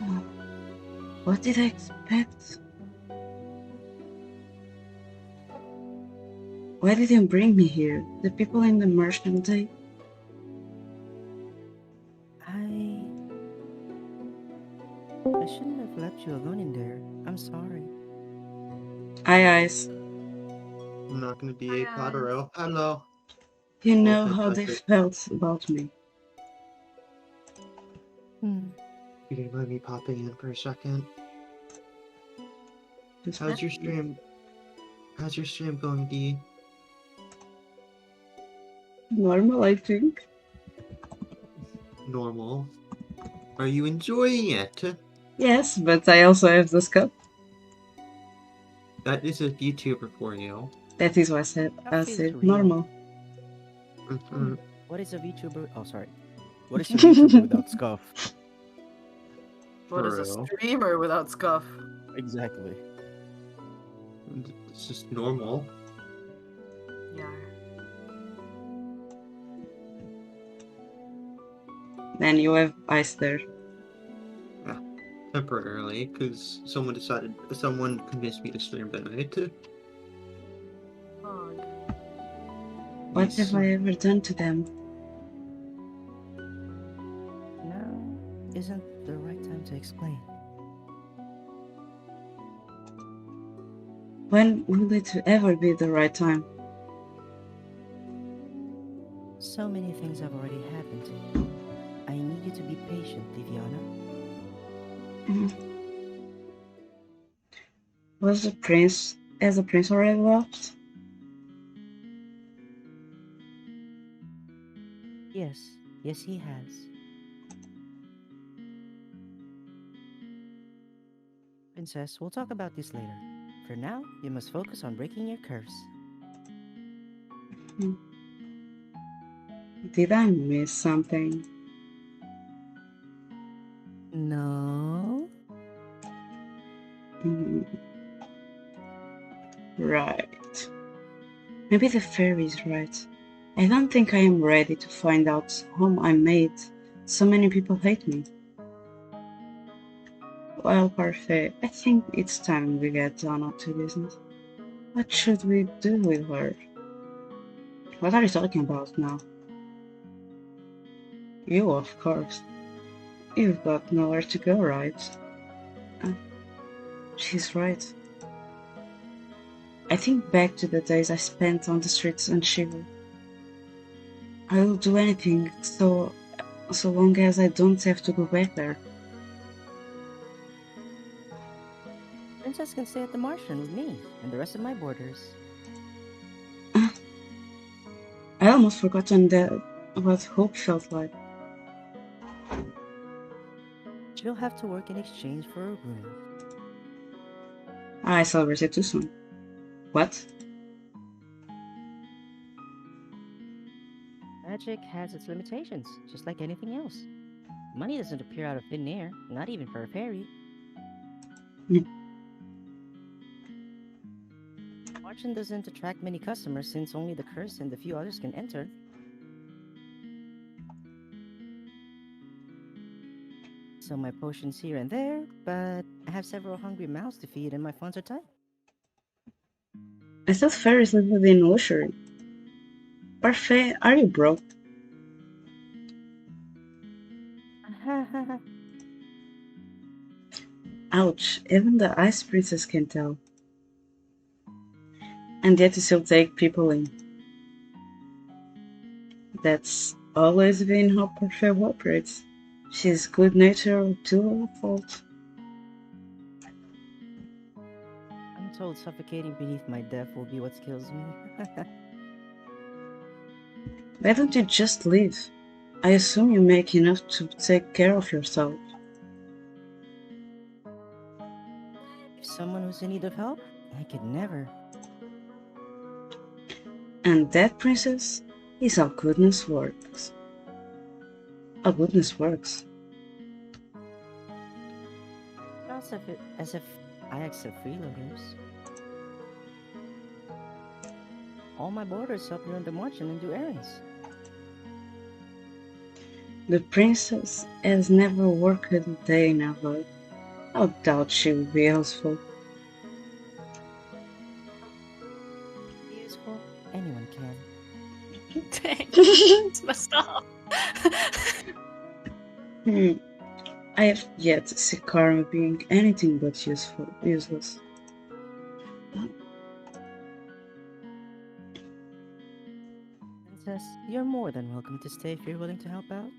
Oh, what did I expect? Why did you bring me here? The people in the merchant, I shouldn't have left you alone in there. I'm sorry. eyes. I'm not gonna be a Potero. Hello. You Oh, know how they fantastic. felt about me. Hmm. You can let me popping in for a second. Just How's your stream? How's your stream going, D? normal, I think. Normal. Are you enjoying it? Yes, but I also have the scope. That is a VTuber for you. That is why I said Feels real. normal. Mhm. What is a VTuber? Oh, sorry. What is a VTuber without scuff? What is a True. streamer without scuff? Exactly. It's just normal. Yeah. Then you have ice there. Temporarily, because someone convinced me to stream tonight. Oh, What Yes. have I ever done to them? Now isn't the right time to explain. When will it ever be the right time? So many things have already happened to you. I need you to be patient, Viviana. Has the prince already left? Yes, he has. Princess, we'll talk about this later. For now, you must focus on breaking your curse. Did I miss something? No. Right. Maybe the fairy's right. I don't think I am ready to find out whom I made. So many people hate me. Well, Parfait, I think it's time we get down to business. What should we do with her? What are you talking about now? You, of course. You've got nowhere to go, right? She's right. I think back to the days I spent on the streets and shiver. I will do anything so long as I don't have to go back there. Princess can stay at the Martian with me and the rest of my boarders. I almost forgotten what hope felt like. She'll have to work in exchange for a room. I celebrated too soon. What? Magic has its limitations, just like anything else. Money doesn't appear out of thin air, not even for a fairy. Martian doesn't attract many customers since only the curse and a few others can enter. So my potions here and there, but I have several hungry mouths to feed and my funds are tight. I thought fairies lived in luxury. Parfait, are you broke? Ouch, even the Ice Princess can tell. And yet you still take people in. That's always been how Perfect operates. She's good-natured to a fault. I'm told suffocating beneath my death will be what kills me. Why don't you just leave? I assume you make enough to take care of yourself. If someone who's in need of help, I could never. And that, princess, is how goodness works. How goodness works. As if I accept freeloaders. All my boarders help me run the margin and do errands. The princess has never worked a day in her life. I doubt she will be useful. Be useful, anyone can. Dang, it's messed up. I have yet to see Karma being anything but useless. Princess, you're more than welcome to stay if you're willing to help out.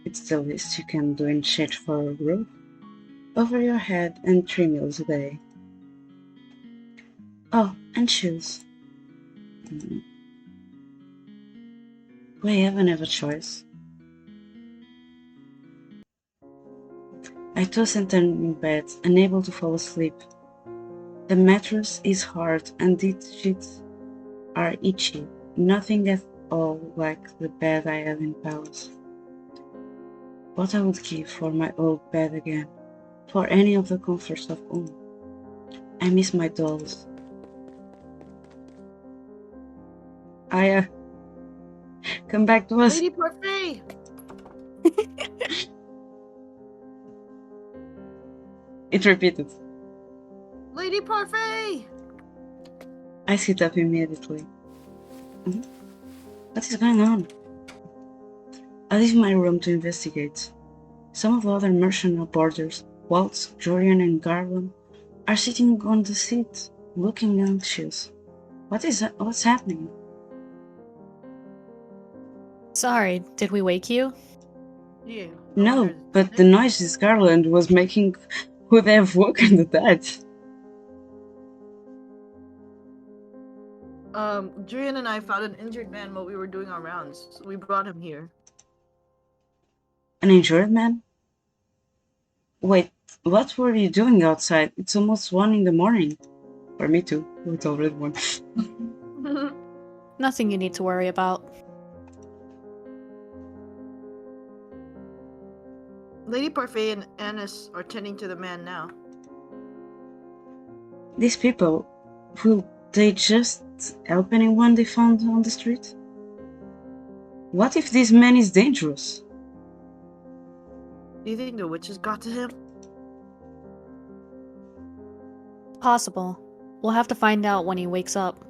It's the least you can do in exchange for a roof over your head and 3 meals a day. Oh, and shoes. We haven't have a choice. I toss and turn in bed, unable to fall asleep. The mattress is hard and the sheets are itchy, nothing at all like the bed I had in Palace. What I would give for my old bed again, for any of the comforts of home. I miss my dolls. Aya, come back to us. Lady Parfait! It repeated. Lady Parfait! I sit up immediately. What is going on? I leave my room to investigate. Some of the other mercenary boarders, Waltz, Julian, and Garland, are sitting on the seat, looking anxious. What's happening? Sorry, did we wake you? Yeah. No, but the noises Garland was making would have woken the dead. Julian and I found an injured man while we were doing our rounds, so we brought him here. An injured man? Wait, what were you doing outside? It's almost 1 in the morning. For me too. It's already 1. Nothing you need to worry about. Lady Parfait and Annis are tending to the man now. These people, will they just help anyone they found on the street? What if this man is dangerous? Do you think the witches got to him? Possible. We'll have to find out when he wakes up.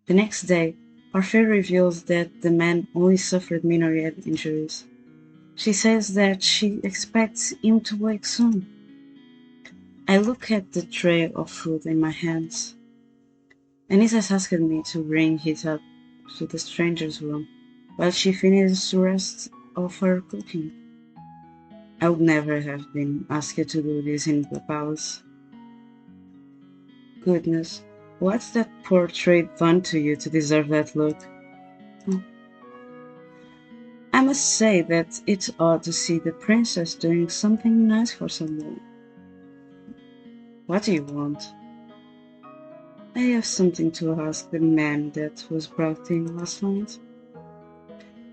The next day, Parfait reveals that the man only suffered minor head injuries. She says that she expects him to wake soon. I look at the tray of food in my hands. Anissa asked me to bring it up to the stranger's room while she finished the rest of her cooking. I would never have been asked to do this in the palace. Goodness, what's that portrait done to you to deserve that look? I must say that it's odd to see the princess doing something nice for someone. What do you want? I have something to ask the man that was brought in last night.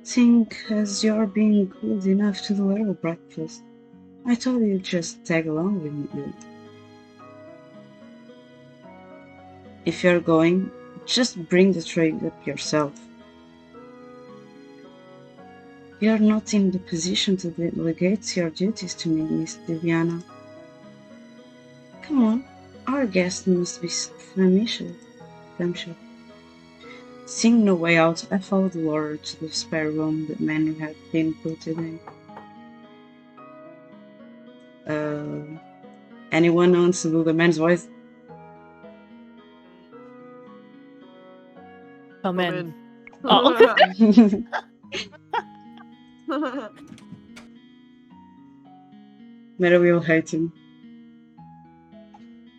Seeing as you're being good enough to deliver breakfast, I thought you'd just tag along with me. If you're going, just bring the tray up yourself. You're not in the position to delegate your duties to me, Miss Viviana. Come on, our guest must be famished. Seeing no way out, I followed Laura to the spare room the man had been put in. Anyone wants to do the man's voice? Come Come in. in. Oh. Mera will hate him.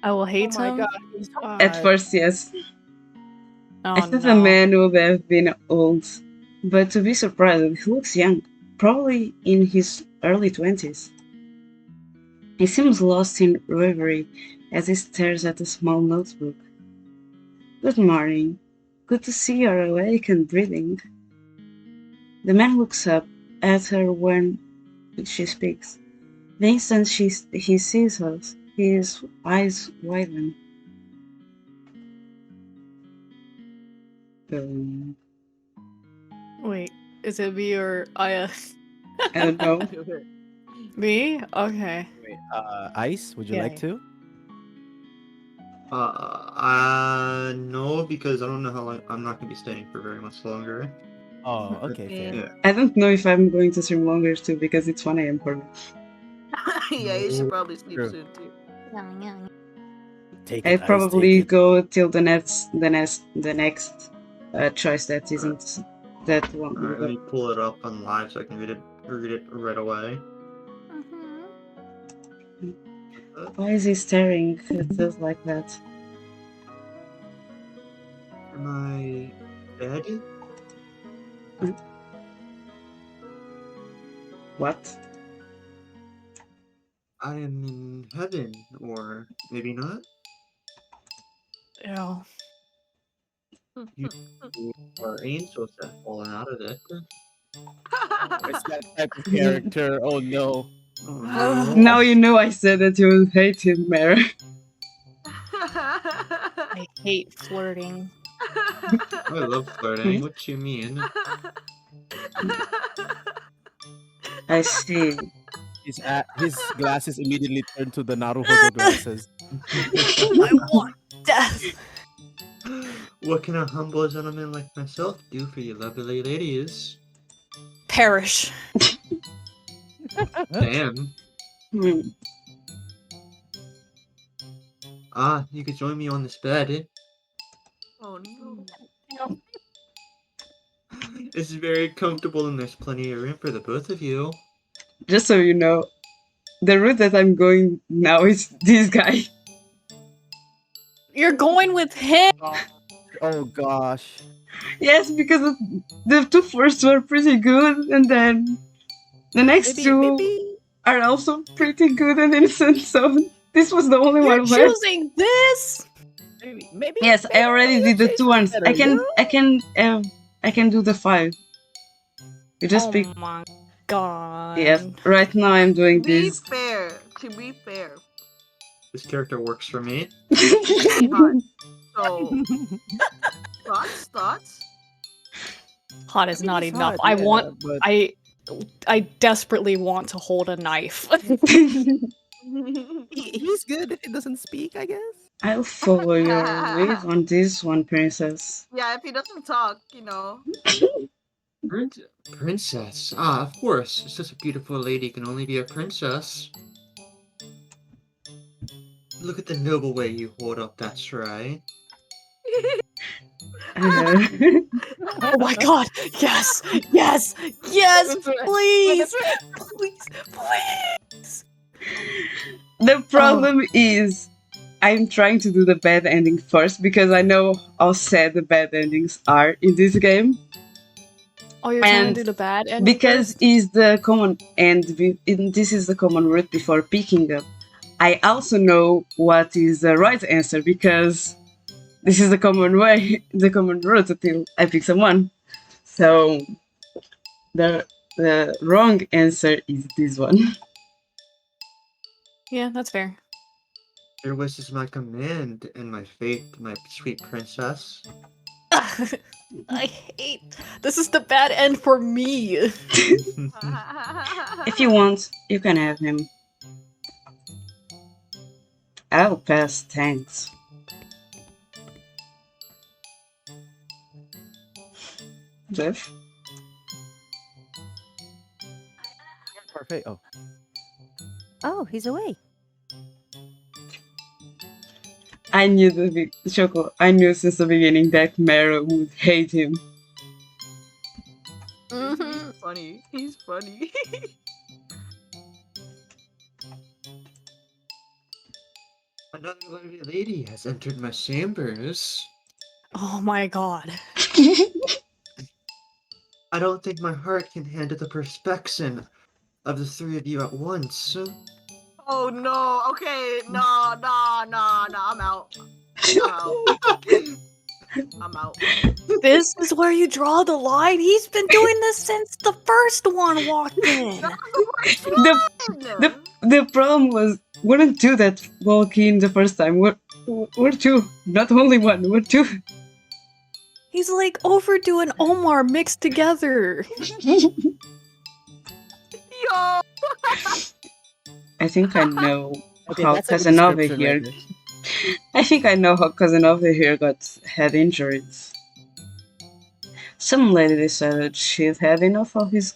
I will hate Oh my him. god, he's hot. At first, yes. Oh I thought the no. man would have been old, but to be surprised, he looks young, probably in his early 20s. He seems lost in reverie as he stares at a small notebook. Good morning. Good to see you're awake and breathing. The man looks up at her when she speaks. The instant he sees us, his eyes widen. Wait, is it me or Aya? I don't know. Me? Okay. Wait, Ice, would you Yeah, like yeah. to? No, because I don't know how long. I'm not gonna be staying for very much longer. Oh, okay, Yeah. fair. Yeah. I don't know if I'm going to stream longer too because it's 1 a.m. for me. Yeah, you should probably sleep True. soon too. Take I'd it, Ice, probably take it. go till the next choice that isn't that All long. right, let me pull it up on live so I can read it right away. Why is he staring at us like that? Am I dead? What? I am in heaven, or maybe not. Ew. You are angels that have fallen out of it. It's that type of character. Oh no. Oh no! Now you know I said that you would hate him, Mera. I hate flirting. I love flirting. What you mean? I see. His glasses immediately turn to the Naruhodo glasses. I want death. What can a humble gentleman like myself do for you lovely ladies? Perish. Damn. Hmm. You could join me on this bed. Oh no. It's very comfortable and there's plenty of room for the both of you. Just so you know, the route that I'm going now is this guy. You're going with him. Oh gosh. Yes, because the two first were pretty good, and then the next two Maybe are also pretty good and innocent. So this was the only You're one left. choosing this. maybe Yes, I already did the 2 ones. better, I can do the 5. You just Oh pick. my god. Yes, right now I'm doing To be this. fair, to be fair. This character works for me. So thoughts? Hot is not he's enough. hot, yeah, but I desperately want to hold a knife. he's good if he doesn't speak, I guess. I'll follow your lead on this one, princess. Yeah, if he doesn't talk, you know. Princess. Of course. Such a beautiful lady can only be a princess. Look at the noble way you hold up that tray. Oh my god! Yes! Yes! Yes! Please! Please! Please! The problem is, I'm trying to do the bad ending first because I know how sad the bad endings are in this game. Oh, you're trying And to do the bad ending because first? is the common this is the common route before picking up. I also know what is the right answer because this is the common way, the common route until I pick someone. So the wrong answer is this one. Yeah, that's fair. Your wish is my command and my faith, my sweet princess. I hate. This is the bad end for me. If you want, you can have him. I'll pass, thanks. Zeph? Perfect. Oh, Oh, he's awake. I knew Choco. I knew since the beginning that Mera would hate him. He's funny. He's funny. Another lovely lady has entered my chambers. Oh my god. I don't think my heart can handle the perspection of the three of you at once. Oh no. Okay. No. I'm out. I'm out. This is where you draw the line? He's been doing this since the first one walked in. The problem was weren't two that walk in the first time. We're two, not only one. We're two. He's like Overdue and Omar mixed together. Yo. I think I know okay. how That's a good Casanova description here. right there. I think I know how Casanova here got head injuries. Some lady decided she'd had enough of his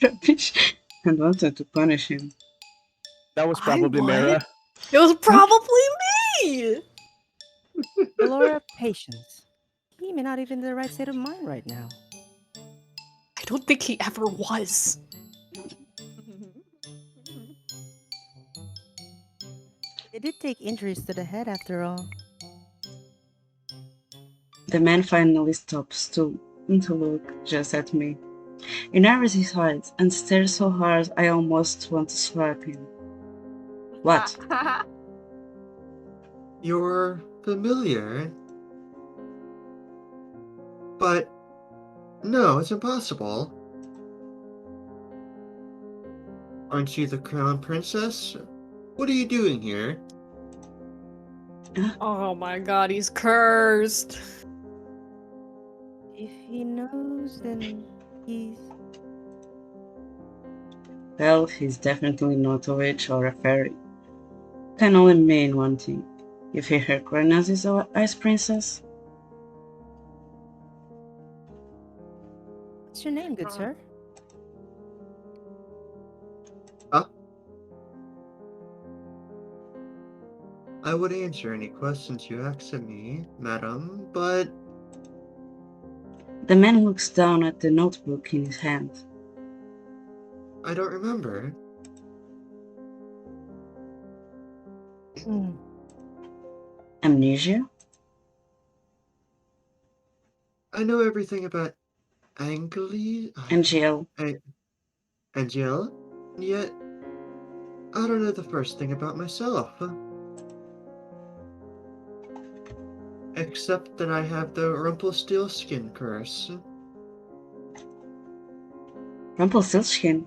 rubbish and wanted to punish him. That was I probably would. Mera. It was probably me! Laura, patience. He may not even in the right state of mind right now. I don't think he ever was. It did take injuries to the head after all. The man finally stops to look just at me. He narrows his eyes and stares so hard I almost want to slap him. What? You're familiar. But no, it's impossible. Aren't you the crown princess? What are you doing here? Oh my god, he's cursed. If he knows, then he's... Well, he's definitely not a witch or a fairy. Can only mean one thing. If he recognizes our ice princess, What's your name, good sir? Huh? I would answer any questions you ask of me, madam, but the man looks down at the notebook in his hand. I don't remember. Amnesia? I know everything about Angeli Angel. and Jill, yet I don't know the first thing about myself. Except that I have the Rumpelstiltskin curse. Rumpelstiltskin?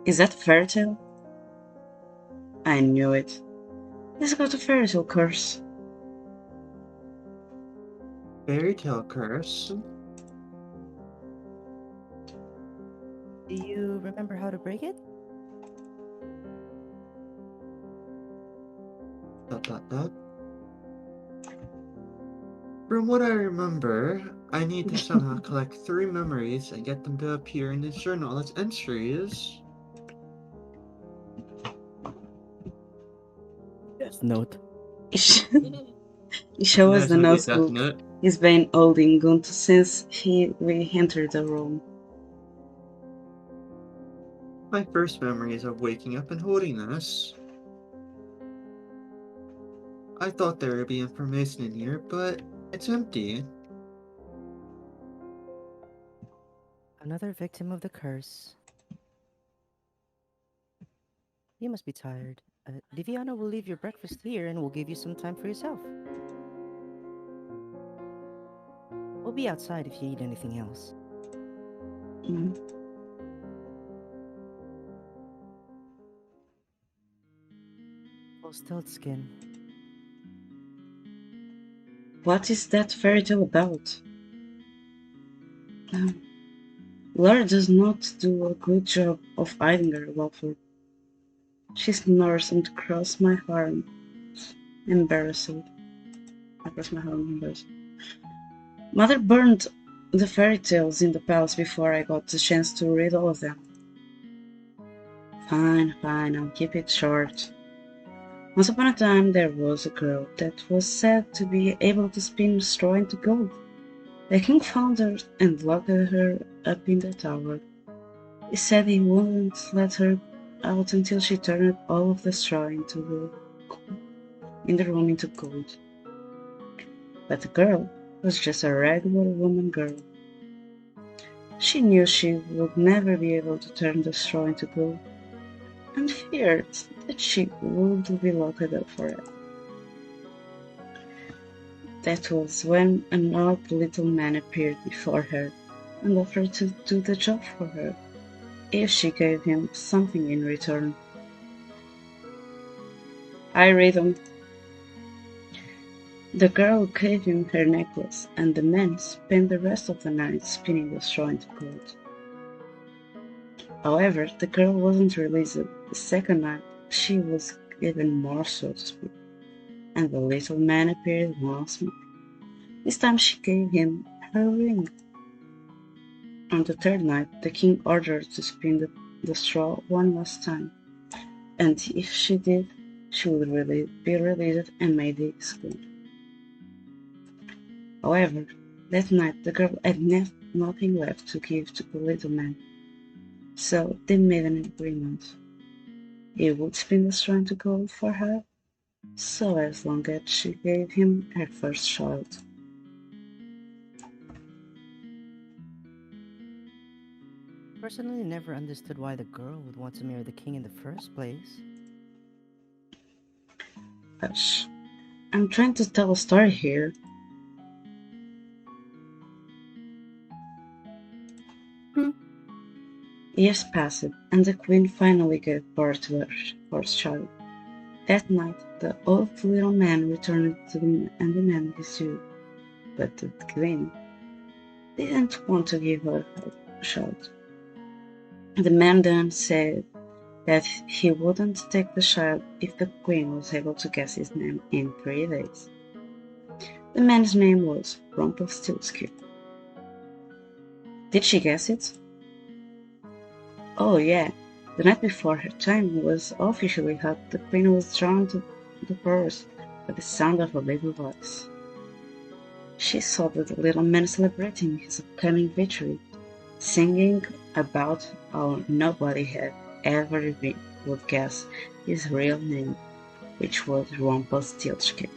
Is that fairy tale? I knew it. He's got a fairy tale curse. Fairy tale curse? Do you remember how to break it? Dot. From what I remember, I need to somehow collect 3 memories and get them to appear in the journal as entries. Yes, note. He shows us the notebook he's been holding onto since we entered the room. My first memory is of waking up and holding this. I thought there would be information in here, but it's empty. Another victim of the curse. You must be tired. Diviana will leave your breakfast here and will give you some time for yourself. We'll be outside if you need anything else. Stiltskin. What is that fairy tale about? Laura does not do a good job of hiding her laughter. She snores and crosses my arm, embarrassed. I cross my arm, embarrassed. Mother burned The fairy tales in the palace before I got the chance to read all of them. Fine, I'll keep it short. Once upon a time there was a girl that was said to be able to spin straw into gold. The king found her and locked her up in the tower. He said he wouldn't let her out until she turned all of the straw in the room into gold. But the girl was just a regular woman girl. She knew she would never be able to turn the straw into gold, and feared that she would be locked up forever. That was when an odd little man appeared before her and offered to do the job for her if she gave him something in return. I read them. The girl gave him her necklace, and the man spent the rest of the night spinning the straw into gold. However, the girl wasn't released. The second night, she was even more, so to speak, and the little man appeared once more. This time she gave him her ring. On the third night, the king ordered to spin the straw one last time, and if she did, she would be released and made his queen. However, that night the girl had nothing left to give to the little man, so they made an agreement. He would spin the straw into gold for her, so as long as she gave him her first child. Personally, never understood why the girl would want to marry the king in the first place. Hush, I'm trying to tell a story here. Years passed, and the queen finally gave birth to her first child. That night, the old little man returned to them and demanded his due, but the queen didn't want to give her a child. The man then said that he wouldn't take the child if the queen was able to guess his name in 3 days. The man's name was Rumpelstiltskin. Did she guess it? Oh yeah, the night before her time was officially up, the queen was drawn to the purse by the sound of a baby voice. She saw the little man celebrating his upcoming victory, singing about how nobody had ever would guess his real name, which was Rumpelstiltskin.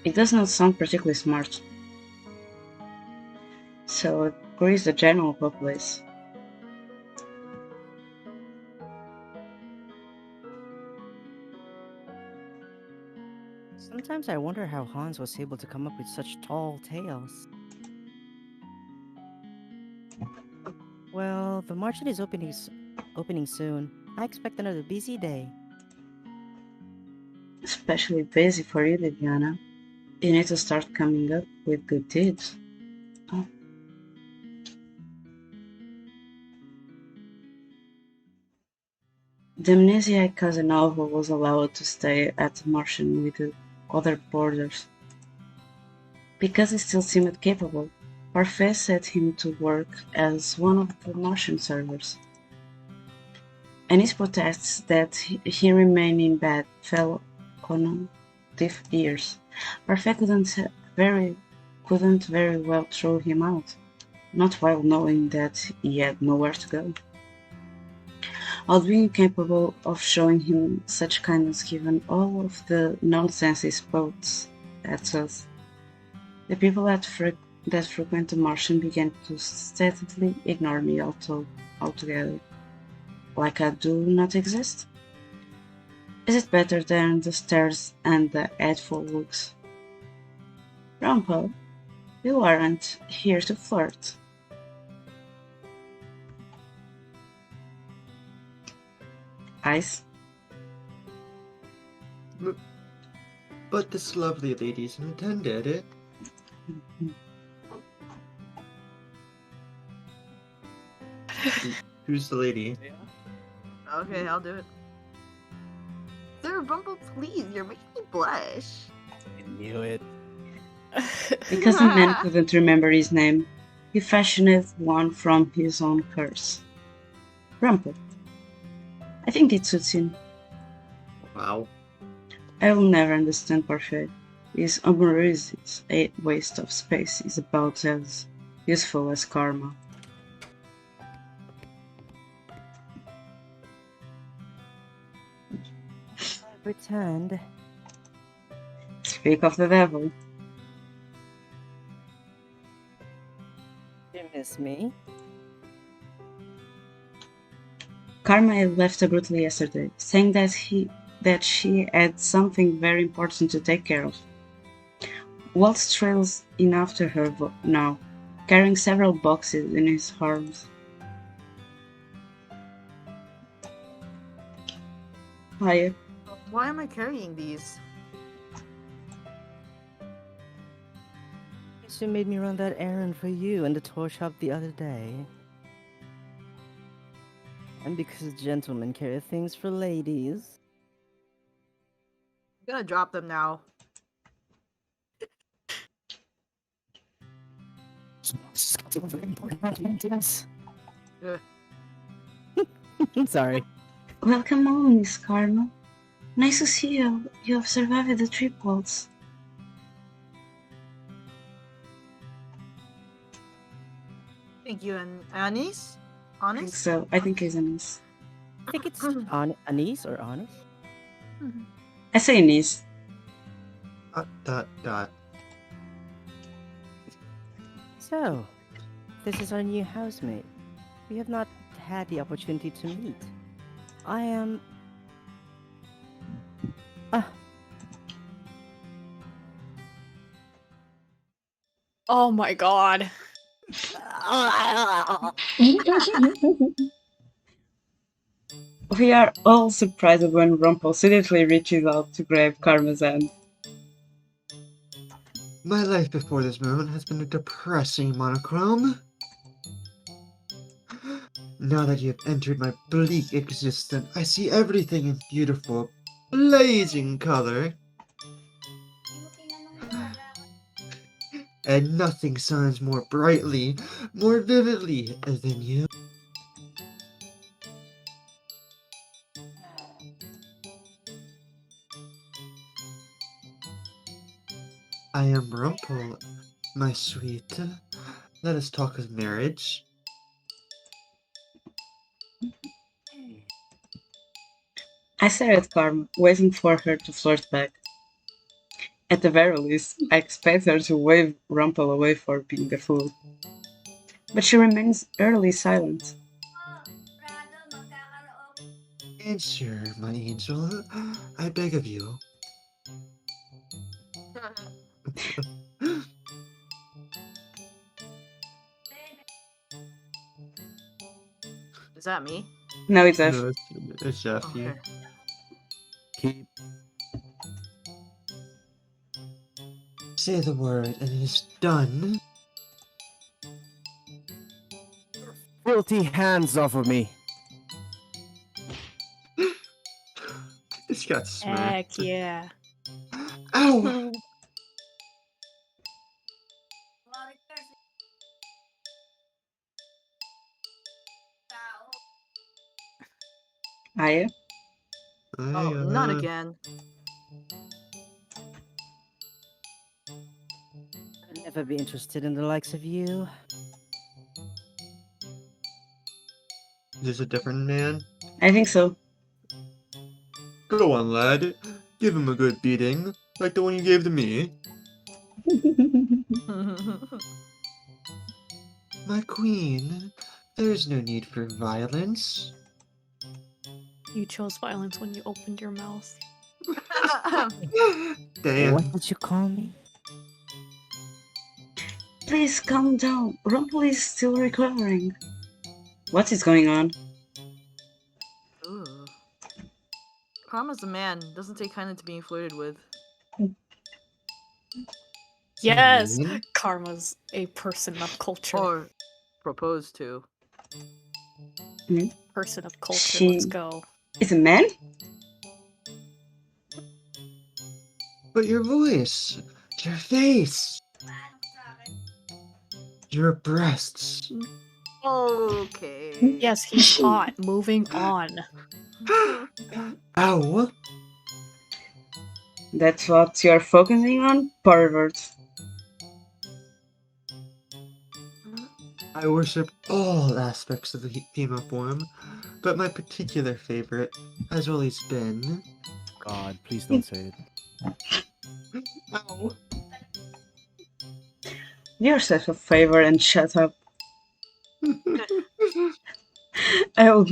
It does not sound particularly smart. So agrees the general populace. Sometimes I wonder how Hans was able to come up with such tall tales. Well, the market is opening soon. I expect another busy day. Especially busy for you, Viviana. You need to start coming up with good deeds. Oh. The amnesiac Casanova was allowed to stay at the Martian with the other boarders. Because he still seemed capable, Parfait set him to work as one of the Martian servers. And his protests that he remained in bed fell on deaf ears. Parfait couldn't very well throw him out, not while knowing that he had nowhere to go. I'll be incapable of showing him such kindness given all of the nonsense he spouts at us. The people that frequent the Martian began to steadily ignore me altogether, like I do not exist. Is it better than the stares and the hateful looks? Rumpel, you aren't here to flirt. Ice? But this lovely lady's intended it. Who's the lady? Okay, I'll do it. Sir Bumble, please, you're making me blush. I knew it. Because the man couldn't remember his name, he fashioned one from his own curse. Rumple. I think it suits him. Wow. I will never understand Parfait. His amorous waste of space is about as useful as karma. Pretend. Speak of the devil. You miss me? Karma had left abruptly yesterday, saying that she had something very important to take care of. Walt trails in after her now, carrying several boxes in his arms. Hiya. Why am I carrying these? You made me run that errand for you in the toy shop the other day. And because gentlemen carry things for ladies. I'm gonna drop them now. Ugh. I'm sorry. Welcome home, Miss Karma. Nice to see you. You have survived the triples. Thank you, and Anis? I think Honest? so. I think it's a niece. I think it's Anise or Honest. I say niece. Dot. So, this is our new housemate. We have not had the opportunity to meet. I am... Oh my god. We are all surprised when Rumpel suddenly reaches out to grab Karma's hand. My life before this moment has been a depressing monochrome. Now that you have entered my bleak existence, I see everything in beautiful, blazing color. And nothing shines more brightly, more vividly than you. I am Rumpel, my sweet. Let us talk of marriage. I stare at Karma, waiting for her to flirt back. At the very least, I expect her to wave Rumpel away for being a fool. But she remains utterly silent. Answer, my angel. I beg of you. Is that me? No, it's Zeph. No, it's Zeph. Okay. Keep... Say the word and it is done. Filthy hands off of me. This got smacked. Heck yeah. Ow! Hiya. Oh, not again. I'd never be interested in the likes of you. Is this a different man? I think so. Go on, lad. Give him a good beating, like the one you gave to me. My queen, there's no need for violence. You chose violence when you opened your mouth. Damn. What did you call me? Please calm down. Rumpel is still recovering. What is going on? Ooh. Karma's a man. Doesn't take kindly to being flirted with. Yes! mean? Karma's a person of culture. Or proposed to. Person of culture, She- let's go. Is a man? But your voice, your face. Your breasts. Okay. Yes, he's hot. Moving on. Ow! That's what you're focusing on, pervert. I worship all aspects of the female form, but my particular favorite has always been. God, please don't say it. Ow! Do yourself a favor and shut up. I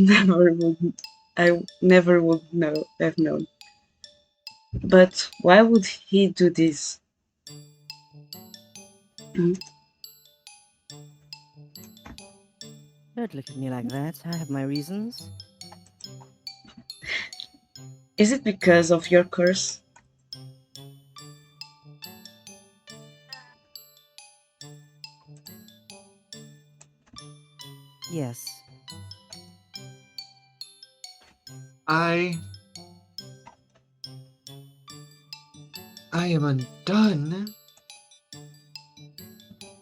never would have known. But why would he do this? Hmm? Don't look at me like that. I have my reasons. Is it because of your curse? Yes. I am undone.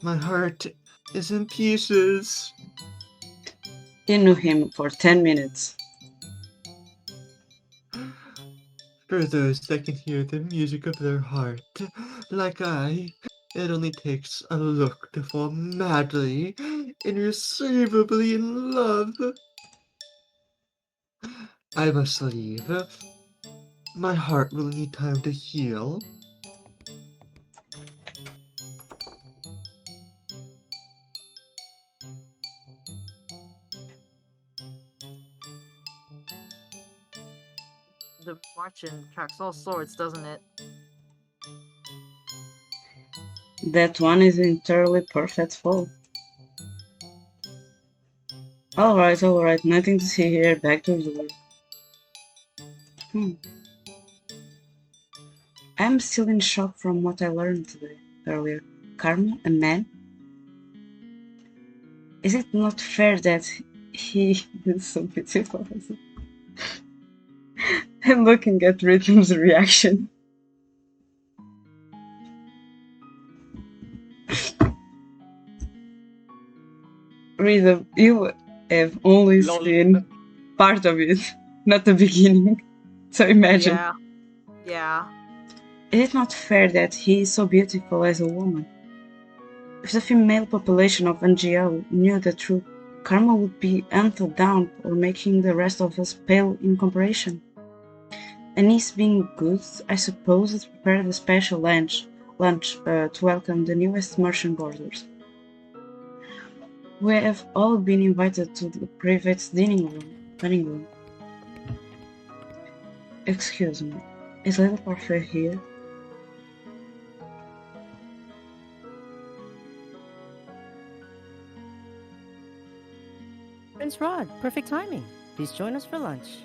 My heart is in pieces. You knew him for 10 minutes. For those that can hear the music of their heart, like I, it only takes a look to fall madly, irretrievably in love. I must leave. My heart will need time to heal. The marching tracks all sorts, doesn't it? That one is entirely perfect fall. Alright, nothing to see here, back to the work. I'm still in shock from what I learned earlier. Karma, a man? Is it not fair that he is so beautiful? I'm looking at Rhythm's reaction. Rhythm, you have only Lol. seen part of it, not the beginning. So imagine. Yeah. Is it not fair that he is so beautiful as a woman? If the female population of NGL knew the truth, Karma would be hunted down or making the rest of us pale in comparison. And he's being good, I suppose, has prepared a special lunch to welcome the newest merchant boarders. We have all been invited to the private dining room. Excuse me, is Lady Parfait here? Prince Rod, perfect timing. Please join us for lunch.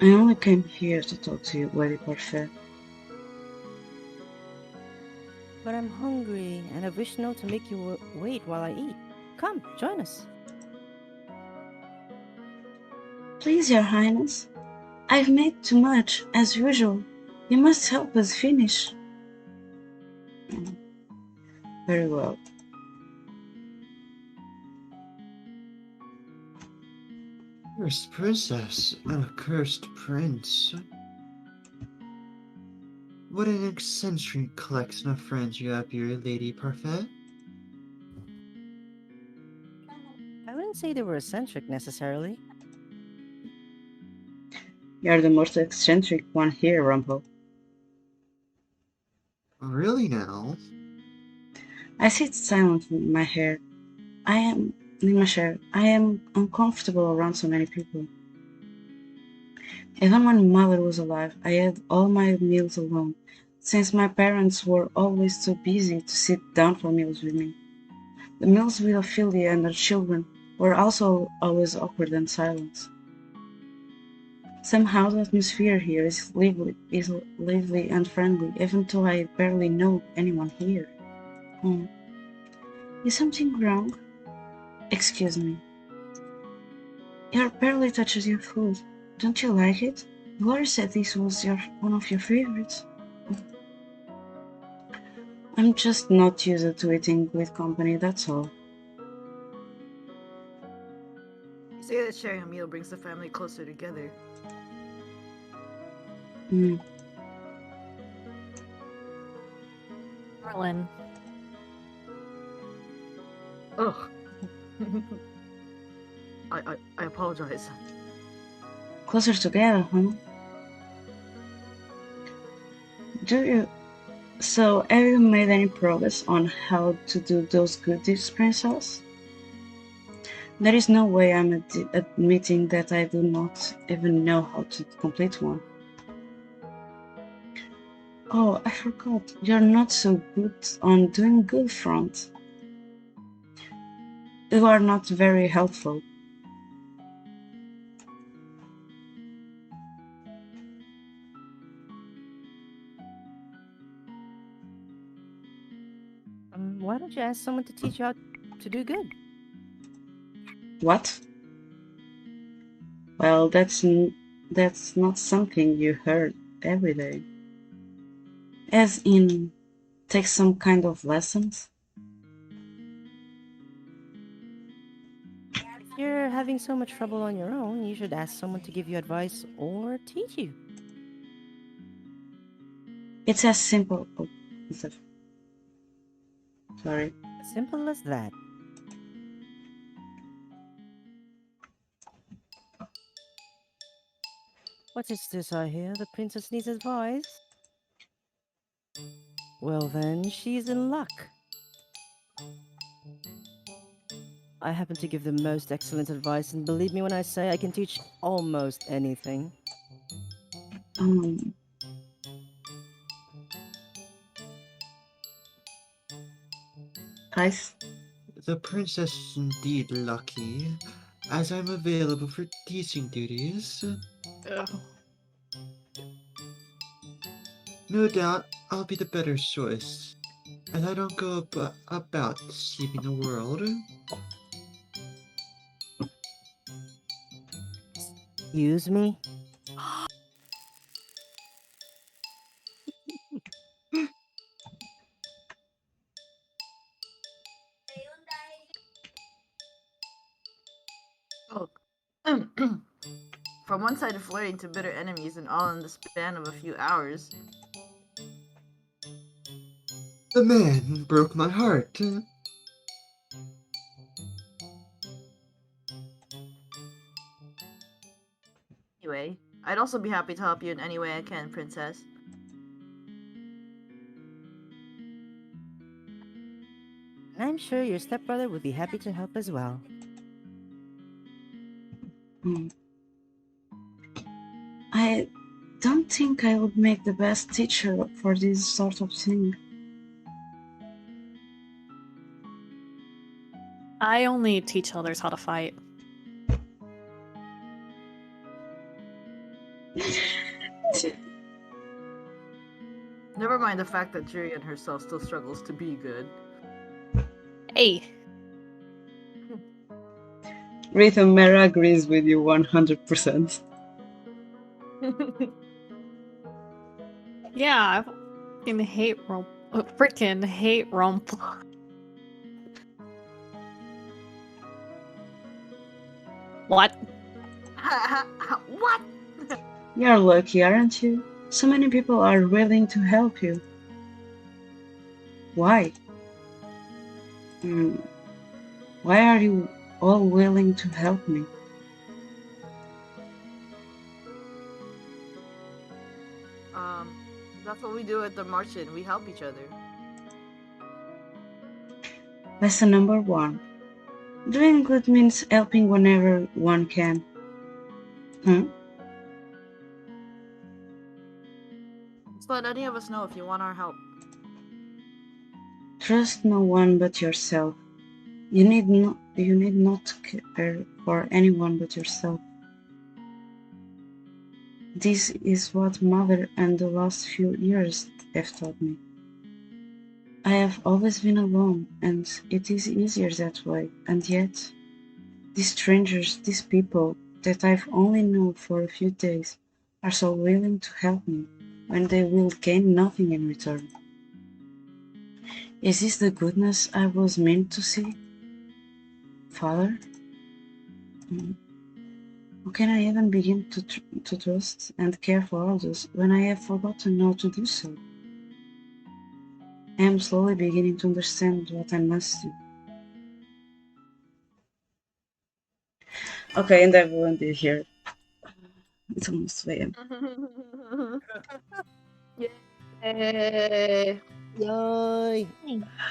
I only came here to talk to you, Lady Parfait. But I'm hungry, and I wish not to make you wait while I eat. Come, join us. Please, Your Highness. I've made too much, as usual. You must help us finish. Very well. Cursed princess and a cursed prince. What an eccentric collection of friends you have here, Lady Parfait. I wouldn't say they were eccentric necessarily. You're the most eccentric one here, Rumple. Really now? I sit silently in my chair. I am uncomfortable around so many people. Even when mother was alive, I had all my meals alone, since my parents were always too busy to sit down for meals with me. The meals with Ophelia and her children were also always awkward and silent. Somehow the atmosphere here is lively and friendly, even though I barely know anyone here. Is something wrong? Excuse me. Your barely touches your food. Don't you like it? Gloria said this was one of your favorites. I'm just not used to eating with company, that's all. You say that sharing a meal brings the family closer together. Mm. Merlin. Ugh. I apologize. Closer together, huh? Do you? So, have you made any progress on how to do those goodies, Princess? There is no way I'm admitting that I do not even know how to complete one. Oh, I forgot. You're not so good on doing good front. You are not very helpful. Why don't you ask someone to teach you how to do good? What? Well, that's not something you heard every day. As in, take some kind of lessons? If you're having so much trouble on your own, you should ask someone to give you advice or teach you. It's as simple. Oh, Zeph. Sorry. Simple as that. What is this I hear? The princess needs advice? Well then, she's in luck. I happen to give the most excellent advice, and believe me when I say I can teach almost anything. Um, guys, The princess is indeed lucky, as I'm available for teaching duties. Ugh. No doubt I'll be the better choice, as I don't go about deceiving the world. Excuse me? Oh. From one side of flirting to bitter enemies, and all in the span of a few hours. The man broke my heart. Anyway, I'd also be happy to help you in any way I can, Princess. I'm sure your stepbrother would be happy to help as well. mm, I don't think I would make the best teacher for this sort of thing. I only teach others how to fight. Never mind the fact that Jurian herself still struggles to be good. Hey, Rhythm Mera agrees with you 100%. yeah, I freaking hate rump. What? What? You're lucky, aren't you? So many people are willing to help you. Why? Mm, why are you all willing to help me? That's what we do at the Martian. We help each other. Lesson number 1. Doing good means helping whenever one can. Huh? Just let any of us know if you want our help. Trust no one but yourself. You need not care for anyone but yourself. This is what Mother and the last few years have taught me. I have always been alone, and it is easier that way, and yet, these strangers, these people that I've only known for a few days, are so willing to help me when they will gain nothing in return. Is this the goodness I was meant to see? Father? How can I even begin to trust and care for others when I have forgotten how to do so? I am slowly beginning to understand what I must do. Okay, and I will end it here. It's almost 2 a.m. Yay! Yay!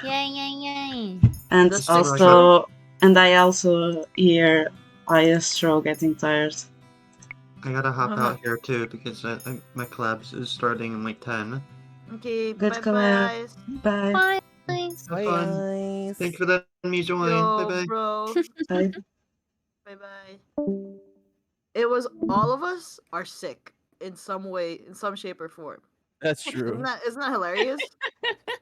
Yay, yay, yay. And The Oh my also, and I also hear Astro getting tired. I gotta hop out here too because my collabs is starting in like 10. Okay, Good bye collab. guys. Bye. Bye. Have Bye, fun. guys. Thanks for letting me join. Bye Yo, bye. bro. Bye. Bye bye. It was all of us are sick in some way, in some shape or form. That's Isn't true. that hilarious?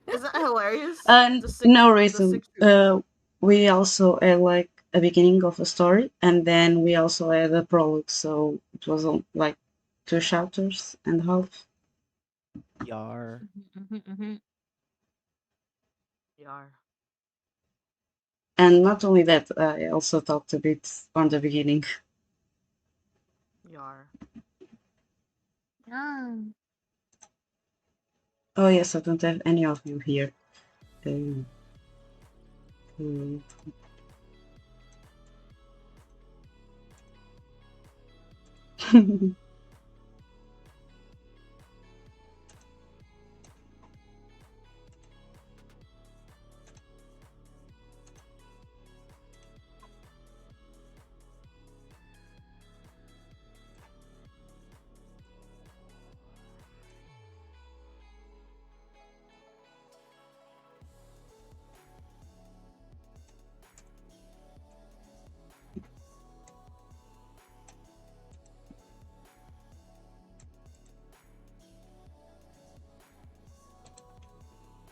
Isn't that hilarious? And The sick, no the reason. sick truth. We also had like a beginning of a story, and then we also had a prologue, so it was like 2 chapters and a half. Yar. Yar. And not only that, I also talked a bit on the beginning. Yar. Ah. Oh yes, I don't have any of you here. Um,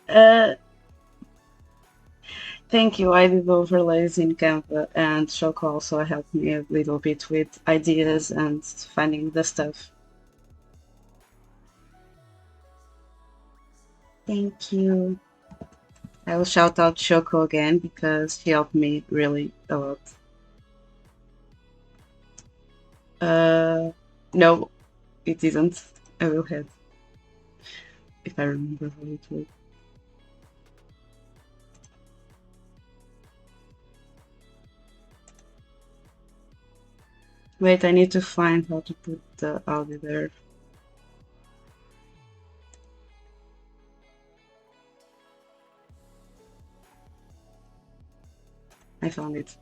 uh, Thank you. I did overlays in Canva, and Choco also helped me a little bit with ideas and finding the stuff. Thank you. I will shout out Choco again because she helped me really a lot. No, it didn't. I will have, if I remember how it was. Wait, I need to find how to put the audio there. I found it.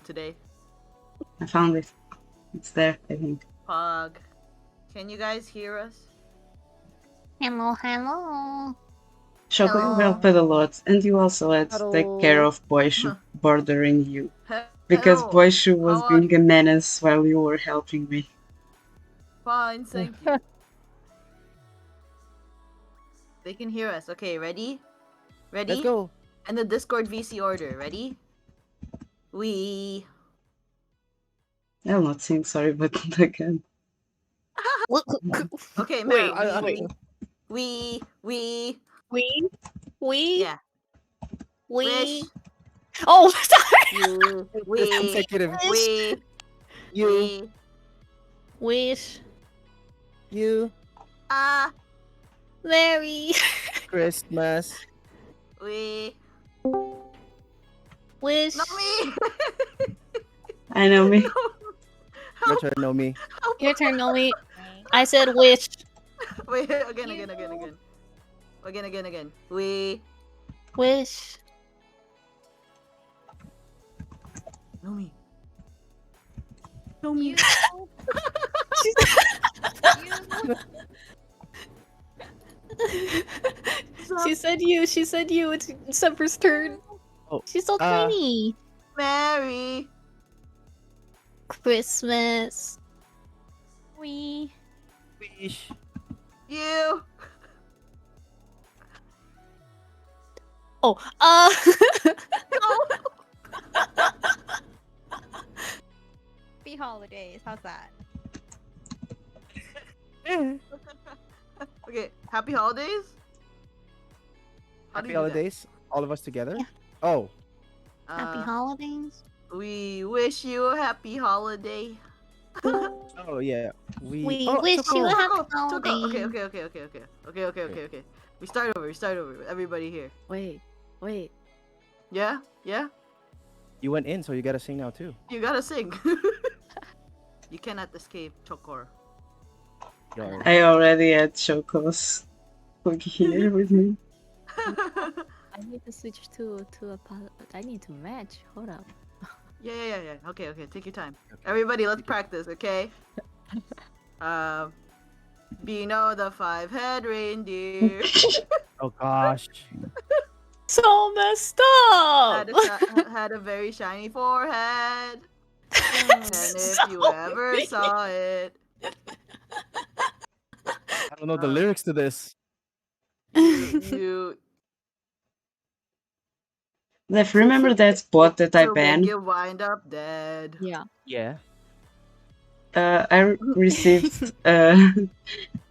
Today. I found it. It's there, I think. Pog. Can you guys hear us? Hello, hello. Choco, you Hello. helped a lot, and you also had to take care of Boishu bordering you. Because Hello. Boishu was How are being a menace while you were helping me. Fine, thank you. They can hear us. Okay, ready? Ready? Let's go. And the Discord VC order. Ready? We. I'll not sing sorry, but again. Okay, Wait, Mera. wait. We. We? Yeah. We? Wish. Oh, sorry. You. Just consecutive. We. You. We. Wish. You. Ah. Merry. Christmas. We. Wish. Nomii. I know me. Your turn, Nomii. Your turn, Nomii. I said wish. Wait, again. We. Wish. Nomii. Nomii. She said you. She said you. It's Zeph's turn. Oh, She's so tiny. Merry Christmas. Wish. you. Oh, Happy holidays. How's that? Okay, happy holidays. How do Happy you do that? holidays, all of us together. Yeah. Oh, Happy Uh, holidays. we wish you a happy holiday. oh yeah. We Oh, wish you a Choco. happy Choco, holiday. Okay. We start over. Everybody here. Wait. Yeah? You went in, so you gotta sing now too. You gotta sing. You cannot escape Chokor. Yar. I already had Choco's cookie here with me. I need to switch to a I need to match. Hold up. Yeah. Okay. Take your time. Everybody, let's practice, okay? Beano the five-head reindeer Oh gosh. So messed up. had a very shiny forehead. And if you ever saw it, I don't know the lyrics to this. you Zeph, remember that spot that I to make banned? you wind up dead. Yeah. Yeah. I received a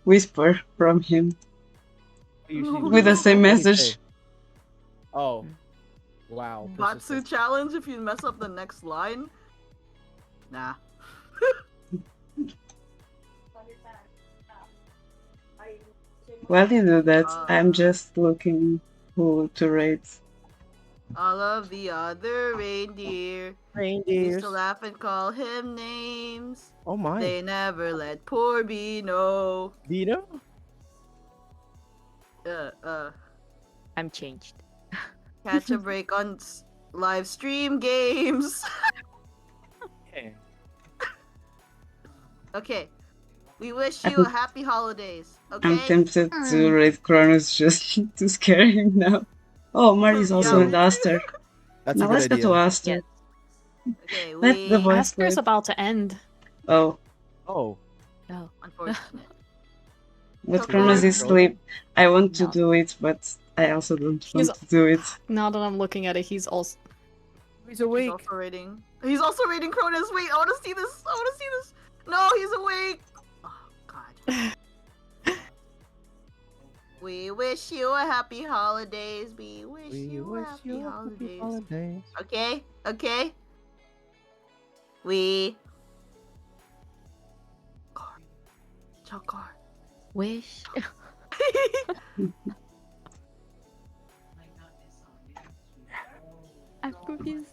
whisper from him with the same What did he message. say? Oh. Wow. Batsu challenge if you mess up the next line. Nah. While you do that, I'm Uh. just looking who to rate. All of the other reindeer used Reindeers. to laugh and call him names. Oh my. They never let poor Beano. Dino? I'm changed. Catch a break on live stream games. Okay. Okay. We wish you a happy holidays. Okay. I'm tempted to rate Cronus just to scare him now. Oh, Mari's also Yeah, in me Aster. That's Now a good let's idea. go to Aster. Yes. Okay, Let the we voice Aster's play. about to end. Oh, Oh. No. unfortunate. but Choco. Cronus is asleep. I want to No. do it, but I also don't He's- want to do it. Now that I'm looking at it, he's also. He's He's awake. also rating. He's also rating Cronus. Wait, I want to see this. No, he's awake. Oh God. We wish you a happy holidays. We wish you a happy holidays. Okay. We. Chokor. Wish. I'm confused.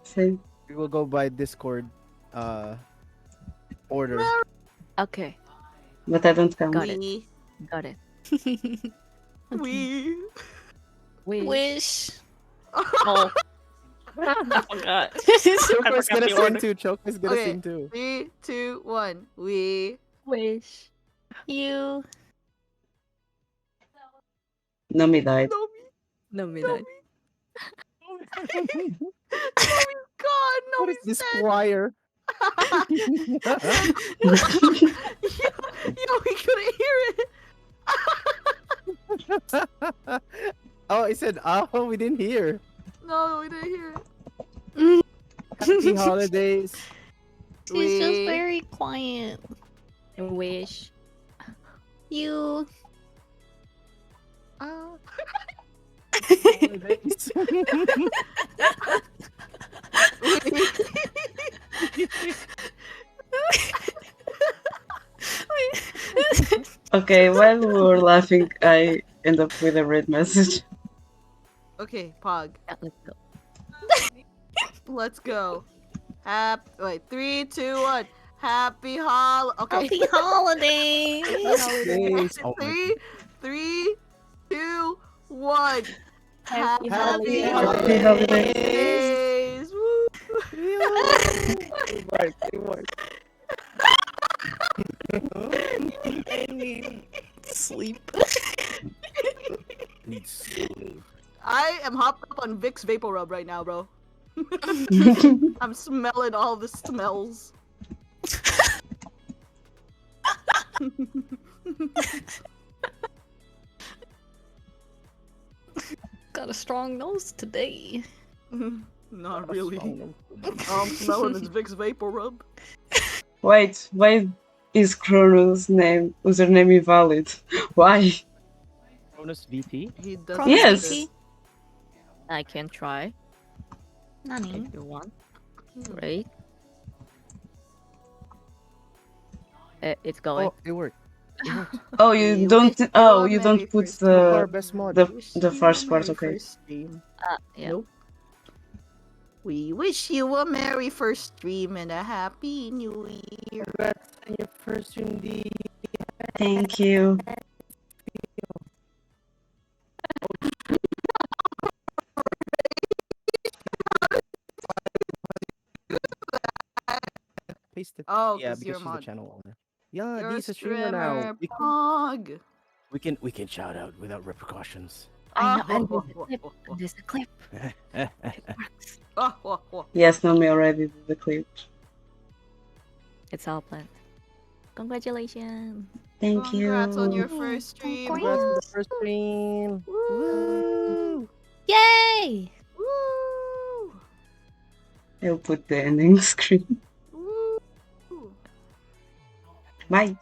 Say, We will go by Discord order. Okay. but I don't count. Got it. Got it. We. Wish. Wish. Oh. I forgot. Choco's gonna the sing order. too. Choco's gonna Okay. sing too. 3, 2, 1. We. Wish. You. Nomii died. Nomii died. Nomi's gone. What is Nomi's this dead. choir? We couldn't hear it. Oh, it said, oh, we didn't hear. No, we didn't hear it. Happy holidays. She's just We- very quiet. Wish. You. Holidays. Okay, while we were laughing, I end up with a red message. Okay, Pog. Yeah, let's go. Let's go. Wait, 3, 2, 1. Happy Okay. Happy holidays. Holidays. Oh my 3, 2, 1. Happy Happy holidays. holidays. Woo. Sleep. I am hopped up on Vicks Vapor Rub right now, bro. I'm smelling all the smells. Got a strong nose today. Not really. All I'm smelling is Vicks Vapor Rub. Wait, why is Chrono's username invalid? Why? Bonus VT? He does Promise Yes. VT? I can try Nani? if you want. Right? It's going. Oh, it worked. It worked. Oh, We you don't. wish you Oh, a you Merry don't put first So far, the best mod. the Wish the you first a part. Merry Okay. first stream. Yeah. Nope. We wish you a merry first stream and a happy new year. Congrats on your first stream, D. Thank you. Paste it. Oh, Yeah, because because you're a she's the mod. channel owner. Yeah, You're D's a streamer now. Pog. We can shout out without repercussions. I know. And Oh, there's a clip. It works. Yes, Nomii already did the clip. It's all planned. Congratulations. Thank you. Congrats on your first stream. Congrats on the first stream. Woo! Yay! Woo! I'll put the ending screen. Woo! Bye.